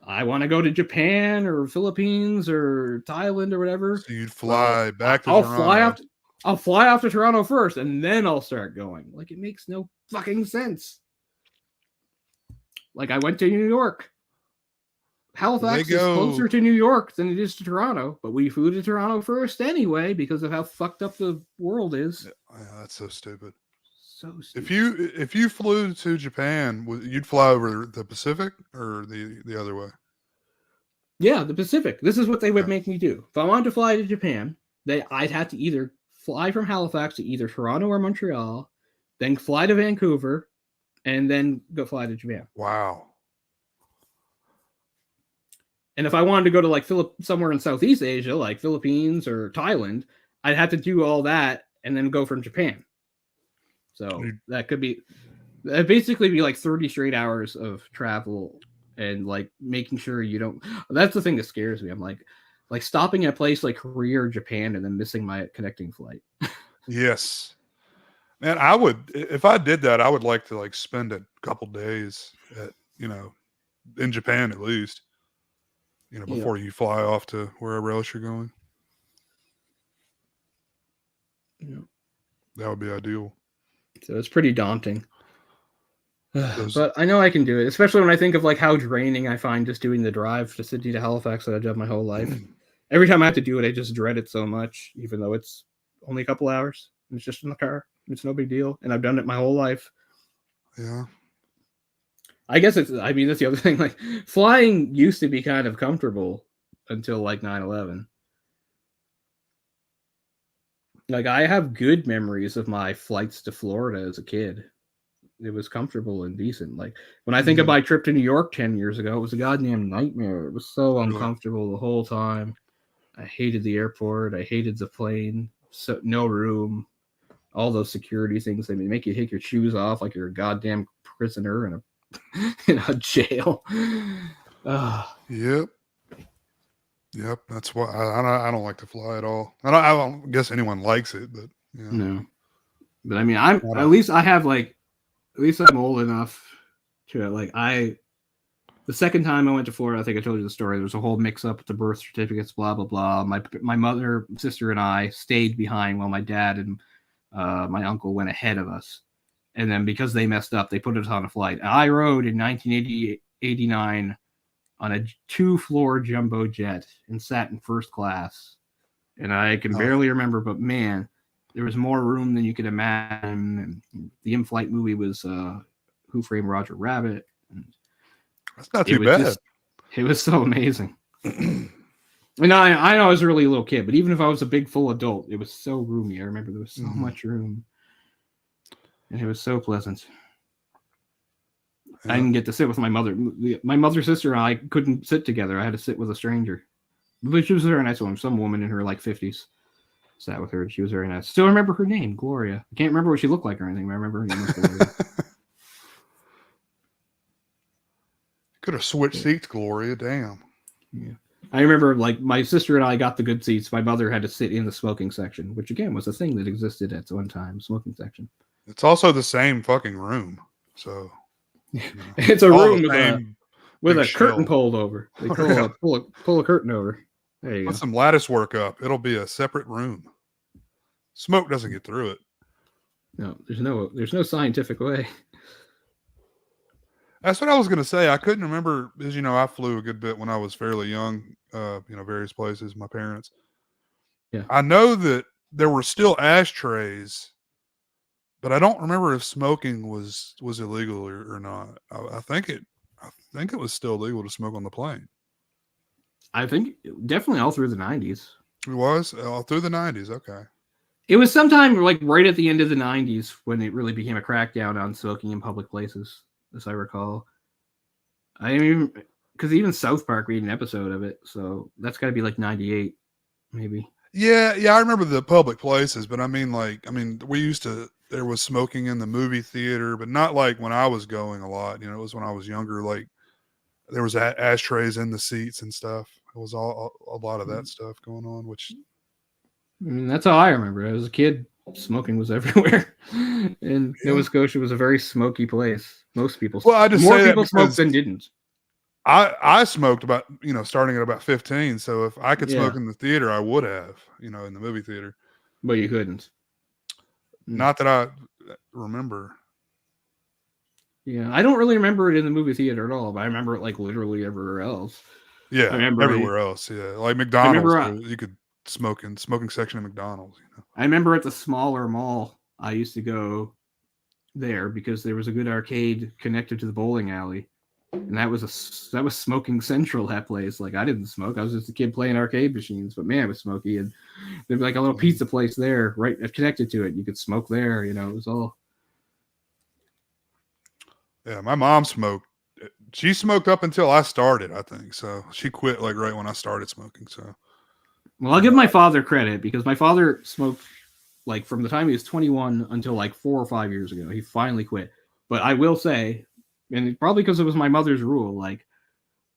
Speaker 1: I want to go to Japan or Philippines or Thailand or whatever.
Speaker 2: So you'd fly back to Toronto.
Speaker 1: I'll fly off to Toronto first, and then I'll start going. Like, it makes no fucking sense. Like, I went to New York. Halifax is closer to New York than it is to Toronto, but we flew to Toronto first anyway because of how fucked up the world is.
Speaker 2: Yeah, that's so stupid.
Speaker 1: So stupid.
Speaker 2: If you flew to Japan, you'd fly over the Pacific or the other way?
Speaker 1: Yeah, the Pacific. This is what they would make me do. If I wanted to fly to Japan, I'd have to either fly from Halifax to either Toronto or Montreal, then fly to Vancouver, and then go fly to Japan.
Speaker 2: Wow.
Speaker 1: And if I wanted to go to like somewhere in Southeast Asia, like Philippines or Thailand, I'd have to do all that and then go from Japan. So that'd basically be like 30 straight hours of travel and like making sure you don't. That's the thing that scares me. I'm like stopping at a place like Korea or Japan and then missing my connecting flight.
Speaker 2: Yes. Man, I would, if I did that, I would like to like spend a couple days at, in Japan at least, before you fly off to wherever else you're going.
Speaker 1: Yeah.
Speaker 2: That would be ideal.
Speaker 1: So it's pretty daunting. But I know I can do it, especially when I think of like how draining I find just doing the drive to Sydney to Halifax that I've done my whole life. Every time I have to do it, I just dread it so much, even though it's only a couple hours. It's just in the car. It's no big deal. And I've done it my whole life.
Speaker 2: Yeah.
Speaker 1: I guess that's the other thing. Like, flying used to be kind of comfortable until like 9/11. Like, I have good memories of my flights to Florida as a kid. It was comfortable and decent. Like, when I think of my trip to New York 10 years ago, it was a goddamn nightmare. It was so uncomfortable the whole time. I hated the airport. I hated the plane. So no room. All those security things. They make you take your shoes off like you're a goddamn prisoner in a jail.
Speaker 2: Yep. That's why I don't like to fly at all. I don't guess anyone likes it, but
Speaker 1: no. But I mean, at least I'm old enough to the second time I went to Florida, I think I told you the story. There was a whole mix up with the birth certificates, blah blah blah. My mother, sister, and I stayed behind while my dad and my uncle went ahead of us. And then because they messed up, they put us on a flight. And I rode in 1989 on a 2-floor jumbo jet and sat in first class. And I can barely remember, but man, there was more room than you could imagine. And the in-flight movie was Who Framed Roger Rabbit.
Speaker 2: That's not too bad.
Speaker 1: It was so amazing. And I know I was really a little kid, but even if I was a big full adult, it was so roomy. I remember there was so much room. And it was so pleasant. I didn't get to sit with my mother. My mother's sister and I couldn't sit together. I had to sit with a stranger. But she was a very nice woman. Some woman in her like 50s sat with her. She was very nice. Still remember her name, Gloria. I can't remember what she looked like or anything, but I remember her name was Gloria.
Speaker 2: Could have switched seats, Gloria. Damn.
Speaker 1: Yeah. I remember like my sister and I got the good seats. My mother had to sit in the smoking section, which again was a thing that existed at one time, smoking section.
Speaker 2: It's also the same fucking room. So
Speaker 1: it's a room with a curtain pulled over. They pull a curtain over. There you go.
Speaker 2: Put some lattice work up. It'll be a separate room. Smoke doesn't get through it.
Speaker 1: No, there's no scientific way.
Speaker 2: That's what I was going to say. I couldn't remember, as I flew a good bit when I was fairly young, various places, my parents.
Speaker 1: Yeah.
Speaker 2: I know that there were still ashtrays, but I don't remember if smoking was illegal or not. I think it was still legal to smoke on the plane.
Speaker 1: I think definitely all through the 90s.
Speaker 2: It was all through the 90s. Okay.
Speaker 1: It was sometime like right at the end of the 90s when it really became a crackdown on smoking in public places, as I recall. I mean, because even South Park made an episode of it, so that's got to be like 98, maybe.
Speaker 2: Yeah, I remember the public places, but there was smoking in the movie theater, but not like when I was going a lot. It was when I was younger. Like there was ashtrays in the seats and stuff. It was a lot of that stuff going on. Which,
Speaker 1: I mean, that's how I remember. As a kid, smoking was everywhere, and Nova Scotia was a very smoky place. Most people.
Speaker 2: Well, I just
Speaker 1: more
Speaker 2: say
Speaker 1: people smoked than didn't.
Speaker 2: I smoked about starting at about 15. So if I could smoke in the theater, I would have in the movie theater.
Speaker 1: But you couldn't.
Speaker 2: Not that I remember.
Speaker 1: Yeah, I don't really remember it in the movie theater at all, but I remember it like literally everywhere else.
Speaker 2: Yeah, I remember everywhere else. Yeah, like McDonald's, you could smoking section of McDonald's.
Speaker 1: I remember at the smaller mall, I used to go there because there was a good arcade connected to the bowling alley, and that was smoking central. That place, like I didn't smoke, I was just a kid playing arcade machines, but man, it was smoky. And there'd be like a little pizza place there, right connected to it. You could smoke there. It was all.
Speaker 2: Yeah, my mom smoked. She smoked up until I started, I think. So she quit like right when I started smoking. So,
Speaker 1: well, I'll give my father credit because my father smoked like from the time he was 21 until like 4 or 5 years ago. He finally quit. But I will say, and probably because it was my mother's rule, like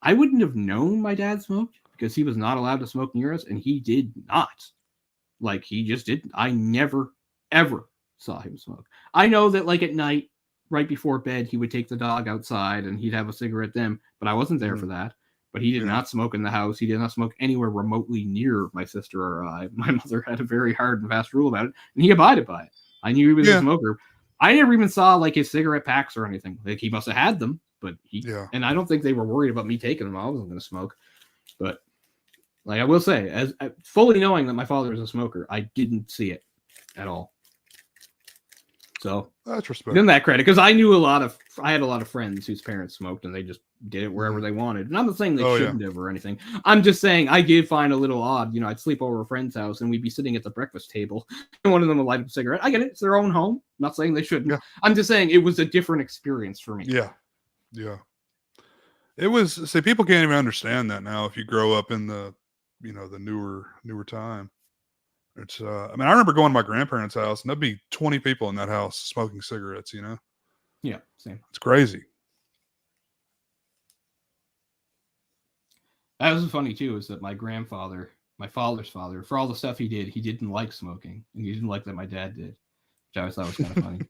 Speaker 1: I wouldn't have known my dad smoked because he was not allowed to smoke near us, and he did not. Like he just didn't. I never, ever saw him smoke. I know that like at night, right before bed, he would take the dog outside and he'd have a cigarette then, but I wasn't there for that. But he did not smoke in the house. He did not smoke anywhere remotely near my sister or I. My mother had a very hard and fast rule about it, and he abided by it. I knew he was a smoker. I never even saw like his cigarette packs or anything. Like he must have had them, but and I don't think they were worried about me taking them. I wasn't going to smoke. But like I will say, as fully knowing that my father was a smoker, I didn't see it at all. So
Speaker 2: that's respect.
Speaker 1: Give them that credit because I had a lot of friends whose parents smoked and they just did it wherever they wanted. And I'm not saying they shouldn't have or anything. I'm just saying I did find a little odd. I'd sleep over a friend's house and we'd be sitting at the breakfast table and one of them would light up a cigarette. I get it. It's their own home. I'm not saying they shouldn't. Yeah. I'm just saying it was a different experience for me.
Speaker 2: Yeah. Yeah. It was, people can't even understand that now if you grow up in the, the newer time. It's I remember going to my grandparents' house and there'd be 20 people in that house smoking cigarettes,
Speaker 1: Yeah, same.
Speaker 2: It's crazy.
Speaker 1: That was funny too, is that my father's father, for all the stuff he didn't like smoking. And he didn't like that my dad did. Which I always thought was kind of funny.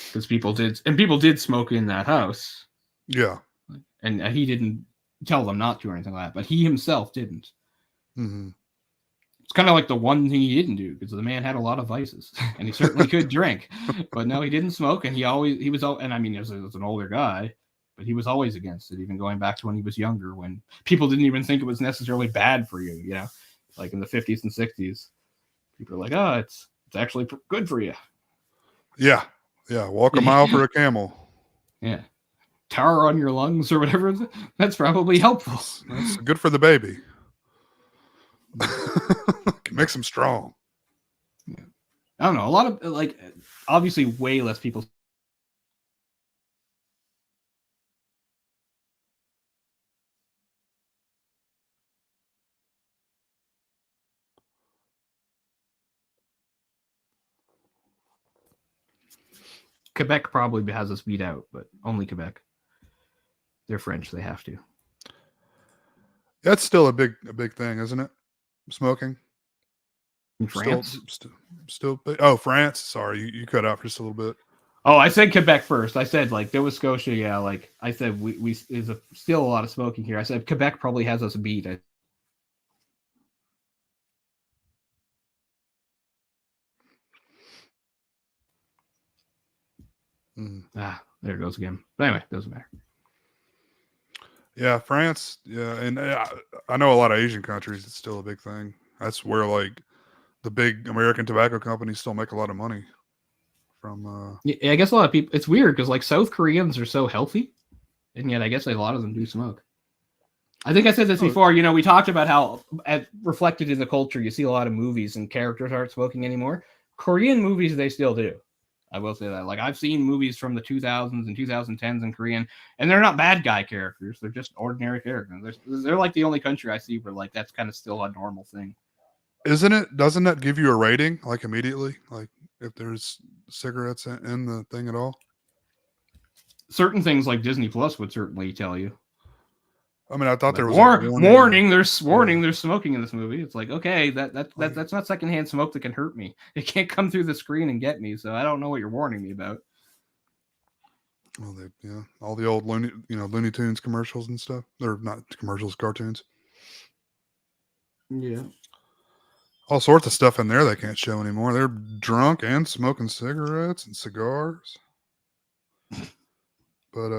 Speaker 1: Because people did smoke in that house.
Speaker 2: Yeah.
Speaker 1: And he didn't tell them not to or anything like that, but he himself didn't.
Speaker 2: Mm-hmm.
Speaker 1: It's kind of like the one thing he didn't do because the man had a lot of vices and he certainly could drink, but no, he didn't smoke. And he was, and I mean, as an older guy, but he was always against it, even going back to when he was younger, when people didn't even think it was necessarily bad for you, you know, like in the 50s and 60s, people are like, oh, it's actually good for you.
Speaker 2: Yeah. Yeah. Walk a mile for a camel.
Speaker 1: Yeah. Tar on your lungs or whatever. That's probably helpful.
Speaker 2: That's good for the baby. Makes them strong.
Speaker 1: Yeah. I don't know. A lot of, like, obviously way less people. Quebec probably has us beat out, but only Quebec. They're French. They have to.
Speaker 2: That's still a big thing, isn't it? Smoking.
Speaker 1: In France?
Speaker 2: Still. Oh, France. Sorry, you cut out for just a little bit.
Speaker 1: Oh, I said Quebec first. I said like Nova Scotia. Yeah, like I said, we there's still a lot of smoking here. I said Quebec probably has us beat. There it goes again. But anyway, doesn't matter.
Speaker 2: Yeah, France. Yeah, and I know a lot of Asian countries. It's still a big thing. That's where like the big American tobacco companies still make a lot of money from.
Speaker 1: Yeah, I guess a lot of people. It's weird because like South Koreans are so healthy, and yet I guess a lot of them do smoke. I think I said this before. You know, we talked about how reflected in the culture, you see a lot of movies and characters aren't smoking anymore. Korean movies, they still do. I will say that. Like, I've seen movies from the 2000s and 2010s in Korean, and they're not bad guy characters. They're just ordinary characters. They're like the only country I see where, like, that's kind of still a normal thing.
Speaker 2: Isn't it? Doesn't that give you a rating, like, immediately? Like, if there's cigarettes in the thing at all?
Speaker 1: Certain things like Disney Plus would certainly tell you.
Speaker 2: I mean, I thought there was
Speaker 1: warning. There's smoking in this movie. It's like, okay, that's not secondhand smoke that can hurt me. It can't come through the screen and get me. So I don't know what you're warning me about.
Speaker 2: Well, all the old Looney Tunes commercials and stuff. They're not commercials, cartoons.
Speaker 1: Yeah,
Speaker 2: all sorts of stuff in there they can't show anymore. They're drunk and smoking cigarettes and cigars. But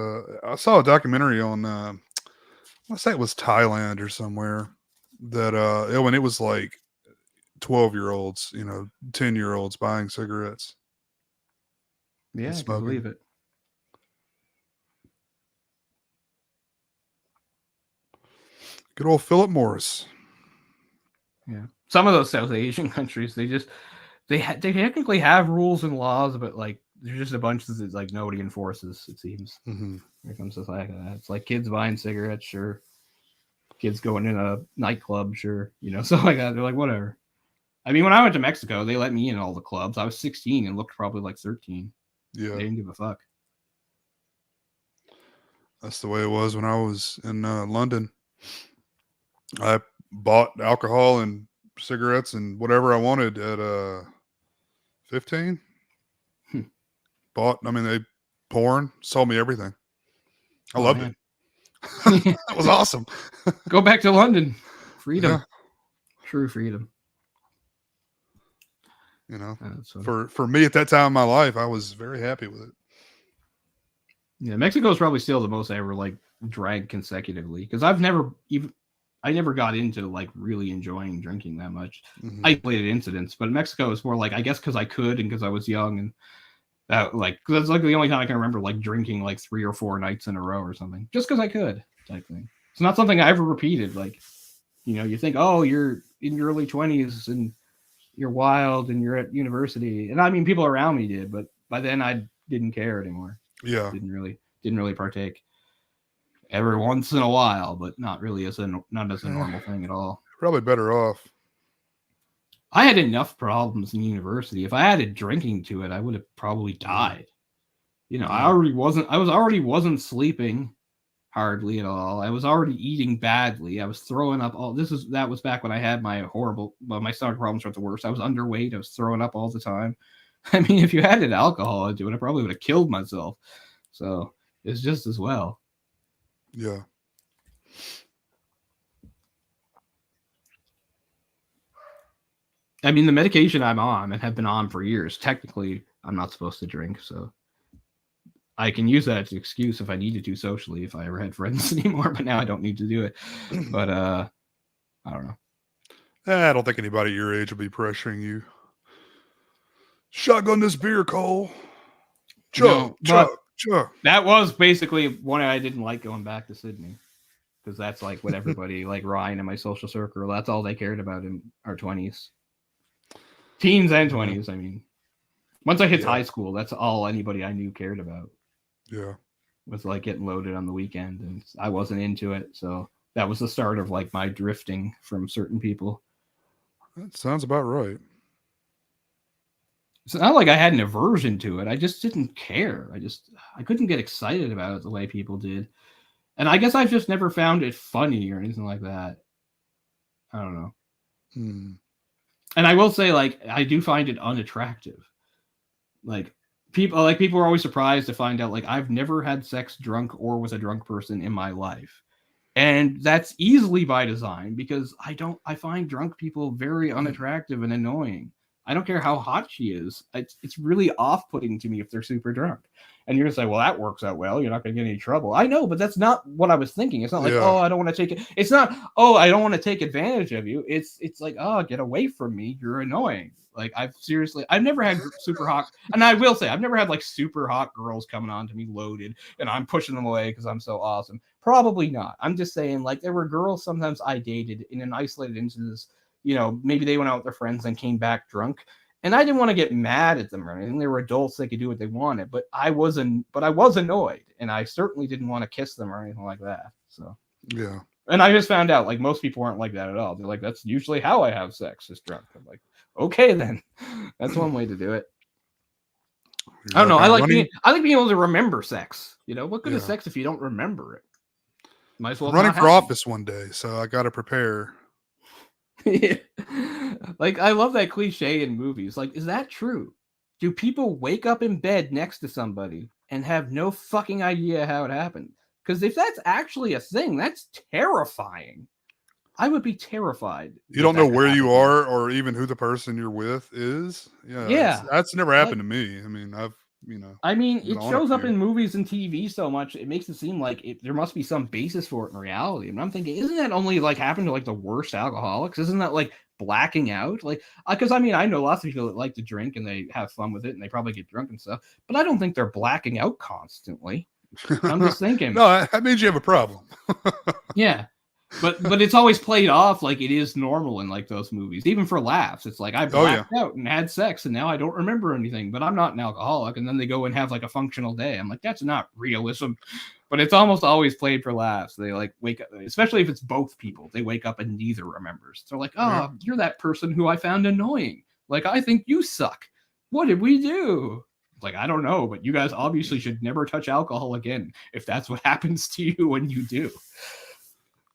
Speaker 2: I saw a documentary on. I say it was Thailand or somewhere that when it was like 12-year-olds, 10-year-olds buying cigarettes.
Speaker 1: Yeah, I can believe it.
Speaker 2: Good old Philip Morris.
Speaker 1: Yeah, some of those South Asian countries, they technically have rules and laws, but like there's just a bunch that like nobody enforces. It seems.
Speaker 2: Mm-hmm.
Speaker 1: Here comes stuff like that. It's like kids buying cigarettes, sure. Kids going in a nightclub, sure. Stuff like that. They're like, whatever. I mean, when I went to Mexico, they let me in all the clubs. I was 16 and looked probably like 13.
Speaker 2: Yeah.
Speaker 1: They didn't give a fuck.
Speaker 2: That's the way it was when I was in London. I bought alcohol and cigarettes and whatever I wanted at 15. They porn, sold me everything. I loved it. That was awesome.
Speaker 1: Go back to London. Freedom. Yeah. True freedom.
Speaker 2: For me at that time in my life, I was very happy with it.
Speaker 1: Yeah, Mexico is probably still the most I ever like drank consecutively because I never got into like really enjoying drinking that much. Mm-hmm. Isolated incidents, but Mexico is more like I guess because I could and because I was young and that that's like the only time I can remember like drinking like 3 or 4 nights in a row or something just because I could type thing. It's not something I ever repeated. Like, you think, oh, you're in your early 20s and you're wild and you're at university, and I mean people around me did, but by then I didn't care anymore.
Speaker 2: Yeah,
Speaker 1: didn't really partake. Every once in a while, but not really not as a normal thing at all.
Speaker 2: Probably better off.
Speaker 1: I had enough problems in university. If I added drinking to it, I would have probably died. I was already wasn't sleeping hardly at all. I was already eating badly. I was throwing up that was back when I had my stomach problems were the worst. I was underweight. I was throwing up all the time. I mean, if you added alcohol into it, I probably would have killed myself. So it's just as well.
Speaker 2: Yeah.
Speaker 1: I mean, the medication I'm on and have been on for years, technically, I'm not supposed to drink, so I can use that as an excuse if I needed to socially, if I ever had friends anymore. But now I don't need to do it. But I don't know.
Speaker 2: I don't think anybody your age will be pressuring you. Shotgun this beer, Cole. Chug.
Speaker 1: That was basically one I didn't like going back to Sydney, because that's like what everybody, like Ryan and my social circle, that's all they cared about in our 20s, teens and 20s. I mean, once I hit high school, that's all anybody I knew cared about.
Speaker 2: Yeah,
Speaker 1: was like getting loaded on the weekend, and I wasn't into it, so that was the start of like my drifting from certain people.
Speaker 2: that sounds about right.
Speaker 1: It's not like I had an aversion to it. I just didn't care. I couldn't get excited about it the way people did. And I guess I've just never found it funny or anything like that. I don't know. And I will say, like, I do find it unattractive. Like people are always surprised to find out, like, I've never had sex drunk or with a drunk person in my life. And that's easily by design, because I find drunk people very unattractive and annoying. I don't care how hot she is. It's really off-putting to me if they're super drunk. And you're going to say, well, that works out well. You're not going to get any trouble. I know, but that's not what I was thinking. It's not like, oh, I don't want to take it. It's not, oh, I don't want to take advantage of you. It's like, oh, get away from me. You're annoying. Like, I've never had super hot, and I will say, I've never had like super hot girls coming on to me loaded and I'm pushing them away because I'm so awesome. Probably not. I'm just saying, like, there were girls sometimes I dated in an isolated instance. You know, maybe they went out with their friends and came back drunk, and I didn't want to get mad at them or anything. They were adults; they could do what they wanted. But I was annoyed, and I certainly didn't want to kiss them or anything like that. So
Speaker 2: yeah.
Speaker 1: And I just found out, like, most people aren't like that at all. They're like, that's usually how I have sex, is drunk. I'm like, okay, then. That's one way to do it. I don't know. I like being able to remember sex. You know, what good is sex if you don't remember it? Might as well.
Speaker 2: I'm running for office one day, so I got to prepare.
Speaker 1: Yeah. Like, I love that cliche in movies. Like, is that true? Do people wake up in bed next to somebody and have no fucking idea how it happened? Because if that's actually a thing, that's terrifying. I would be terrified.
Speaker 2: You don't know where you are or even who the person you're with is. Yeah. That's never happened to me. I mean,
Speaker 1: it shows up in movies and TV so much, it makes it seem like there must be some basis for it in reality. And I'm thinking, isn't that only like happen to like the worst alcoholics? Isn't that like blacking out? Like, because I know lots of people that like to drink and they have fun with it and they probably get drunk and stuff, but I don't think they're blacking out constantly. I'm just thinking.
Speaker 2: No, that means you have a problem.
Speaker 1: Yeah. But it's always played off like it is normal in like those movies, even for laughs. It's like I blacked out and had sex and now I don't remember anything, but I'm not an alcoholic. And then they go and have like a functional day. I'm like, that's not realism. But it's almost always played for laughs. They like wake up, especially if it's both people. They wake up and neither remembers. They're like, oh, you're that person who I found annoying. Like, I think you suck. What did we do? Like, I don't know, but you guys obviously should never touch alcohol again if that's what happens to you when you do.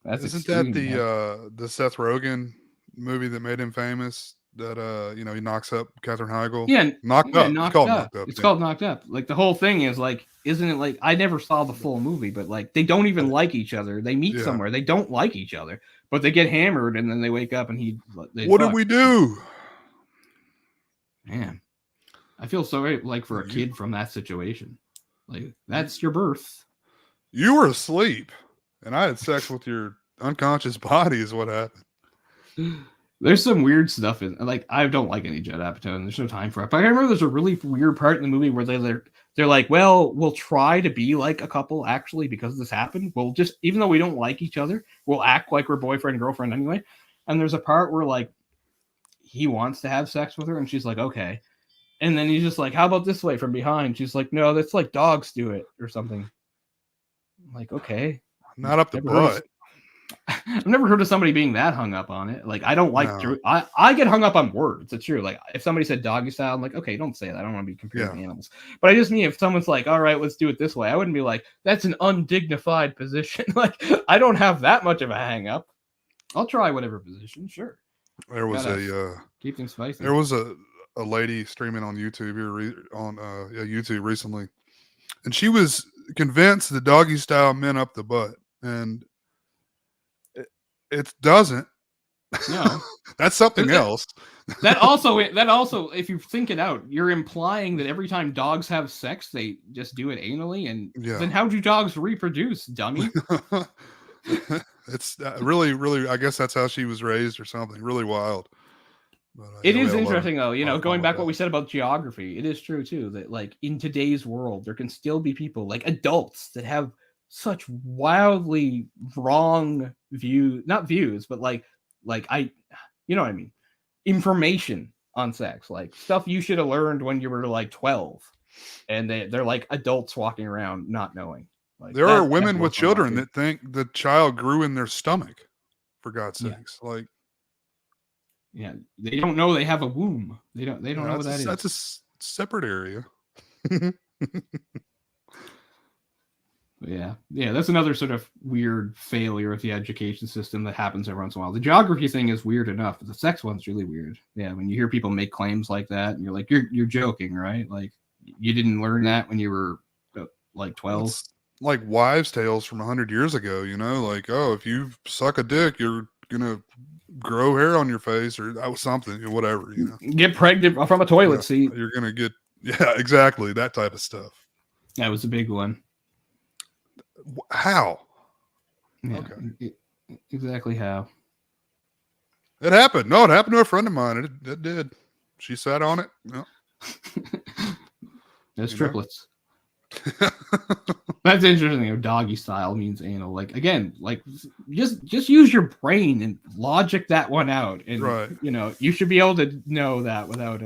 Speaker 2: Isn't that the Seth Rogen movie that made him famous? That he knocks up Katherine Heigl.
Speaker 1: Yeah,
Speaker 2: Knocked Up. It's called Knocked Up.
Speaker 1: It's called Knocked Up. Like, the whole thing is like, isn't it like, I never saw the full movie, but like they don't even like each other. They meet somewhere, they don't like each other, but they get hammered and then they wake up and
Speaker 2: what did we do?
Speaker 1: Man, I feel sorry like for a kid from that situation. Like, that's your birth.
Speaker 2: You were asleep, and I had sex with your unconscious body is what happened.
Speaker 1: There's some weird stuff in, like, I don't like any Judd Apatow, and there's no time for it. But I remember there's a really weird part in the movie where they're like, well, we'll try to be like a couple actually because this happened. We'll just, even though we don't like each other, we'll act like we're boyfriend and girlfriend anyway. And there's a part where like he wants to have sex with her, and she's like, okay. And then he's just like, how about this way from behind? She's like, no, that's like dogs do it or something. I'm like, okay.
Speaker 2: Not up the butt.
Speaker 1: I've never heard of somebody being that hung up on it. Like, I don't like I get hung up on words. It's true. Like, if somebody said doggy style, I'm like, okay, don't say that. I don't want to be comparing animals. But I just mean if someone's like, all right, let's do it this way, I wouldn't be like, that's an undignified position. Like, I don't have that much of a hang up. I'll try whatever position, sure.
Speaker 2: There was
Speaker 1: keep things spicy.
Speaker 2: There was a lady streaming on YouTube YouTube recently, and she was convinced the doggy style meant up the butt, and it doesn't.
Speaker 1: No.
Speaker 2: That's something else.
Speaker 1: That also, if you think it out, you're implying that every time dogs have sex, they just do it anally, and then how do dogs reproduce, dummy?
Speaker 2: It's really, really. I guess that's how she was raised, or something. Really wild. But,
Speaker 1: it is interesting, though. Going back what we said about geography, it is true too that like in today's world, there can still be people like adults that have such wildly wrong not views, but like you know what I mean, information on sex, like stuff you should have learned when you were like 12, and they're like adults walking around not knowing. Like
Speaker 2: there are women with children that think the child grew in their stomach, for God's sakes. Like,
Speaker 1: yeah, they don't know they have a womb. They don't know what that is.
Speaker 2: That's a separate area.
Speaker 1: Yeah, that's another sort of weird failure of the education system that happens every once in a while. The geography thing is weird enough, but the sex one's really weird. Yeah, when you hear people make claims like that, and you're like, you're joking, right? Like, you didn't learn that when you were like 12.
Speaker 2: It's like wives' tales from 100 years ago. Like, oh, if you suck a dick, you're gonna grow hair on your face, or something, whatever.
Speaker 1: Get pregnant from a toilet seat.
Speaker 2: You're gonna get exactly that type of stuff.
Speaker 1: That was a big one.
Speaker 2: How?
Speaker 1: Yeah, okay. Exactly how.
Speaker 2: It happened. No, it happened to a friend of mine. It did. She sat on it. Yeah.
Speaker 1: There's triplets. That's interesting. Doggy style means anal. Like, again, like just use your brain and logic that one out. And
Speaker 2: right.
Speaker 1: You should be able to know that without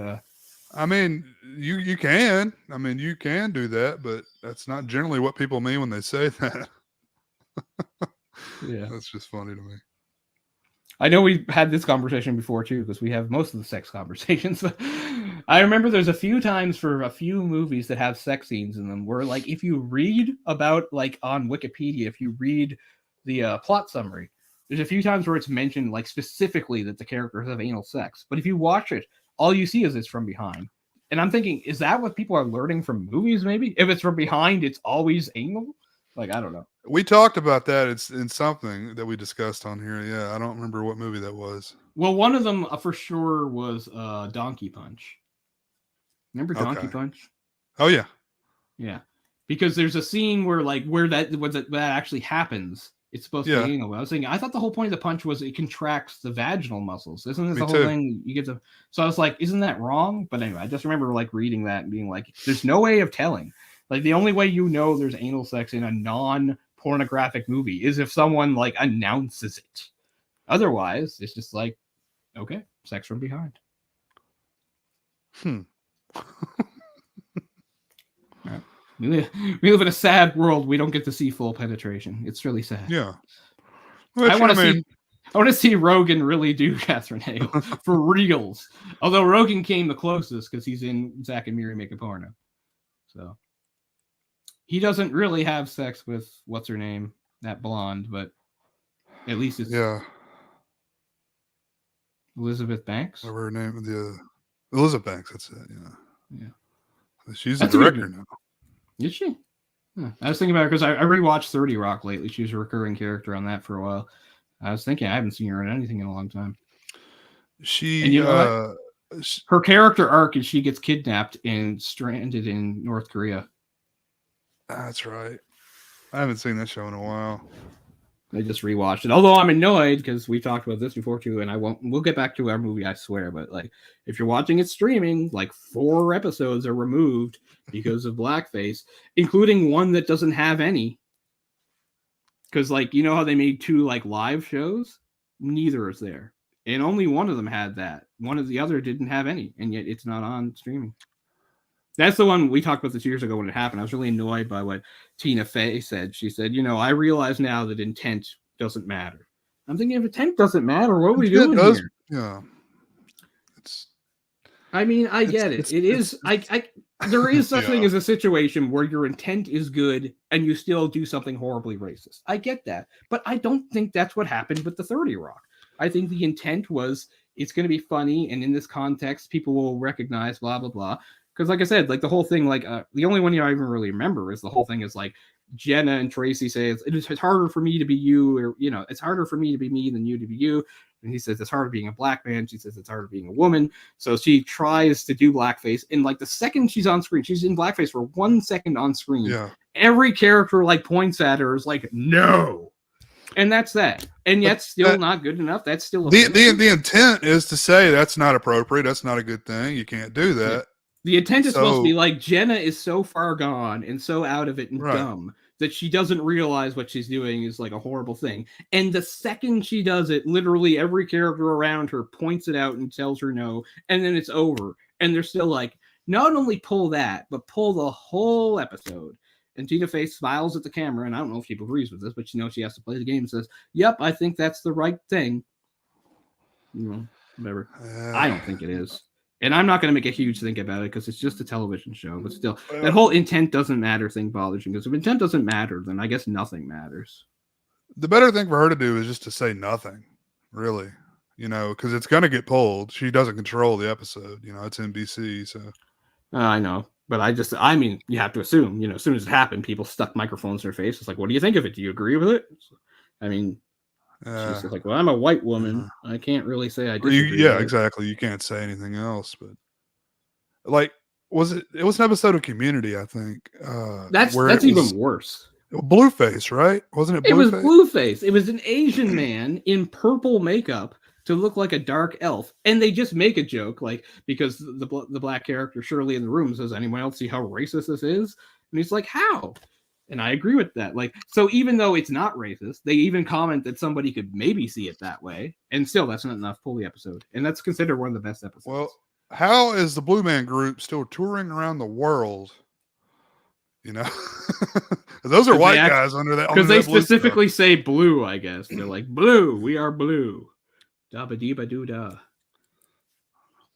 Speaker 2: I mean, you can. I mean, you can do that, but that's not generally what people mean when they say that.
Speaker 1: Yeah.
Speaker 2: That's just funny to me.
Speaker 1: I know we had this conversation before too, because we have most of the sex conversations. I remember there's a few times for a few movies that have sex scenes in them where, like, if you read about, like, on Wikipedia, if you read the plot summary, there's a few times where it's mentioned, like, specifically that the characters have anal sex. But if you watch it, all you see is it's from behind. And I'm thinking, is that what people are learning from movies, maybe? If it's from behind, it's always anal? Like, I don't know.
Speaker 2: We talked about that. It's in something that we discussed on here. Yeah, I don't remember what movie that was.
Speaker 1: Well, one of them for sure was Donkey Punch. Remember Donkey Punch?
Speaker 2: Oh, yeah.
Speaker 1: Yeah. Because there's a scene where that actually happens. It's supposed to be anal. I was thinking, I thought the whole point of the punch was it contracts the vaginal muscles. Isn't this the whole thing? You get to. So I was like, isn't that wrong? But anyway, I just remember like reading that and being like, there's no way of telling. Like, the only way there's anal sex in a non-pornographic movie is if someone like announces it. Otherwise, it's just like, okay, sex from behind. Right. We live in a sad world. We don't get to see full penetration. It's really sad.
Speaker 2: Yeah.
Speaker 1: I want to see Rogan really do Catherine Hale for reals. Although Rogan came the closest because he's in Zack and Miri Make a Porno. So he doesn't really have sex with what's her name, that blonde, but at least it's Elizabeth Banks.
Speaker 2: Whatever her name, Elizabeth Banks. That's it.
Speaker 1: Yeah.
Speaker 2: She's a director now.
Speaker 1: Is she? Huh. I was thinking about her because I rewatched 30 Rock lately. She was a recurring character on that for a while. I was thinking I haven't seen her in anything in a long time. Her character arc is she gets kidnapped and stranded in North Korea.
Speaker 2: That's right. I haven't seen that show in a while.
Speaker 1: I just rewatched it. Although I'm annoyed because we talked about this before too, and we'll get back to our movie, I swear. But like, if you're watching it streaming, like 4 episodes are removed because of blackface, including one that doesn't have any. Because like, you know how they made 2 like live shows? Neither is there. And only one of them had that. One of the other didn't have any, and yet it's not on streaming. That's the one we talked about this years ago when it happened. I was really annoyed by what Tina Fey said. She said, I realize now that intent doesn't matter. I'm thinking, if intent doesn't matter, what are we doing here?
Speaker 2: Yeah.
Speaker 1: I mean, I get it. It is. There is such thing as a situation where your intent is good and you still do something horribly racist. I get that. But I don't think that's what happened with the 30 Rock. I think the intent was it's going to be funny, and in this context, people will recognize blah, blah, blah. Because like I said, like the whole thing, like the only one I even really remember is the whole thing is like Jenna and Tracy say it's harder for me to be you, or it's harder for me to be me than you to be you. And he says it's harder being a black man. She says it's harder being a woman. So she tries to do blackface. And like the second she's on screen, she's in blackface for 1 second on screen.
Speaker 2: Yeah.
Speaker 1: Every character like points at her is like, no. And that's that. And yet still not good enough. That's still
Speaker 2: the intent is to say that's not appropriate. That's not a good thing. You can't do that.
Speaker 1: Yeah. The intent is supposed to be like Jenna is so far gone and so out of it and dumb that she doesn't realize what she's doing is like a horrible thing. And the second she does it, literally every character around her points it out and tells her no, and then it's over. And they're still like, not only pull that, but pull the whole episode. And Tina Fey smiles at the camera, and I don't know if she agrees with this, but she knows she has to play the game and says, yep, I think that's the right thing. You know, whatever. I don't think it is. And I'm not going to make a huge thing about it because it's just a television show. But still, that whole intent doesn't matter thing bothers me. Because if intent doesn't matter, then I guess nothing matters.
Speaker 2: The better thing for her to do is just to say nothing, really. You know, because it's going to get pulled. She doesn't control the episode. You know, it's NBC. So
Speaker 1: I know. But I mean, you have to assume, you know, as soon as it happened, people stuck microphones in her face. It's like, what do you think of it? Do you agree with it? I mean, she's like, well, I'm a white woman. I can't really say I disagree.
Speaker 2: Yeah, exactly. You can't say anything else. But like, it was an episode of Community, I think.
Speaker 1: That's even worse.
Speaker 2: Blueface, right? Wasn't it Blueface?
Speaker 1: It was Blueface. It was an Asian man in purple makeup to look like a dark elf. And they just make a joke, like, because the black character Shirley in the room says, anyone else see how racist this is? And he's like, how? And I agree with that. Like, so even though it's not racist, they even comment that somebody could maybe see it that way. And still, that's not enough to pull the episode. And that's considered one of the best episodes.
Speaker 2: Well, how is the Blue Man Group still touring around the world? You know, those are white guys under that.
Speaker 1: Because they specifically say blue, I guess. They're like, blue, we are blue. Da-ba-dee-ba-doo-da.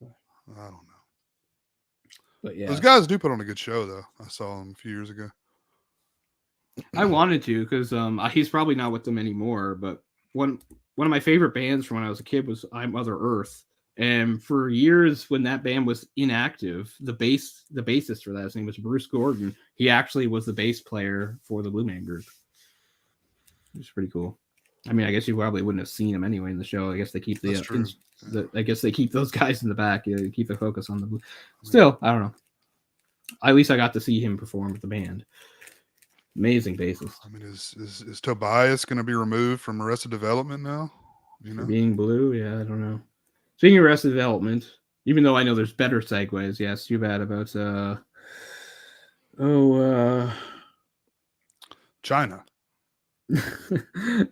Speaker 2: I don't know.
Speaker 1: But yeah.
Speaker 2: Those guys do put on a good show, though. I saw them a few years ago.
Speaker 1: I wanted to, because he's probably not with them anymore. But one of my favorite bands from when I was a kid was I Mother Earth. And for years, when that band was inactive, the bassist for that, his name was Bruce Gordon. He actually was the bass player for the Blue Man Group. It's pretty cool. I mean, I guess you probably wouldn't have seen him anyway in the show. I guess they keep I guess they keep those guys in the back. You know, keep the focus on the blue. Still, I don't know. At least I got to see him perform with the band. Amazing bassist.
Speaker 2: I mean, is Tobias going to be removed from Arrested Development now? You know,
Speaker 1: being blue, yeah, I don't know. Speaking of Arrested Development, even though I know there's better segues, yeah, it's too bad about
Speaker 2: China.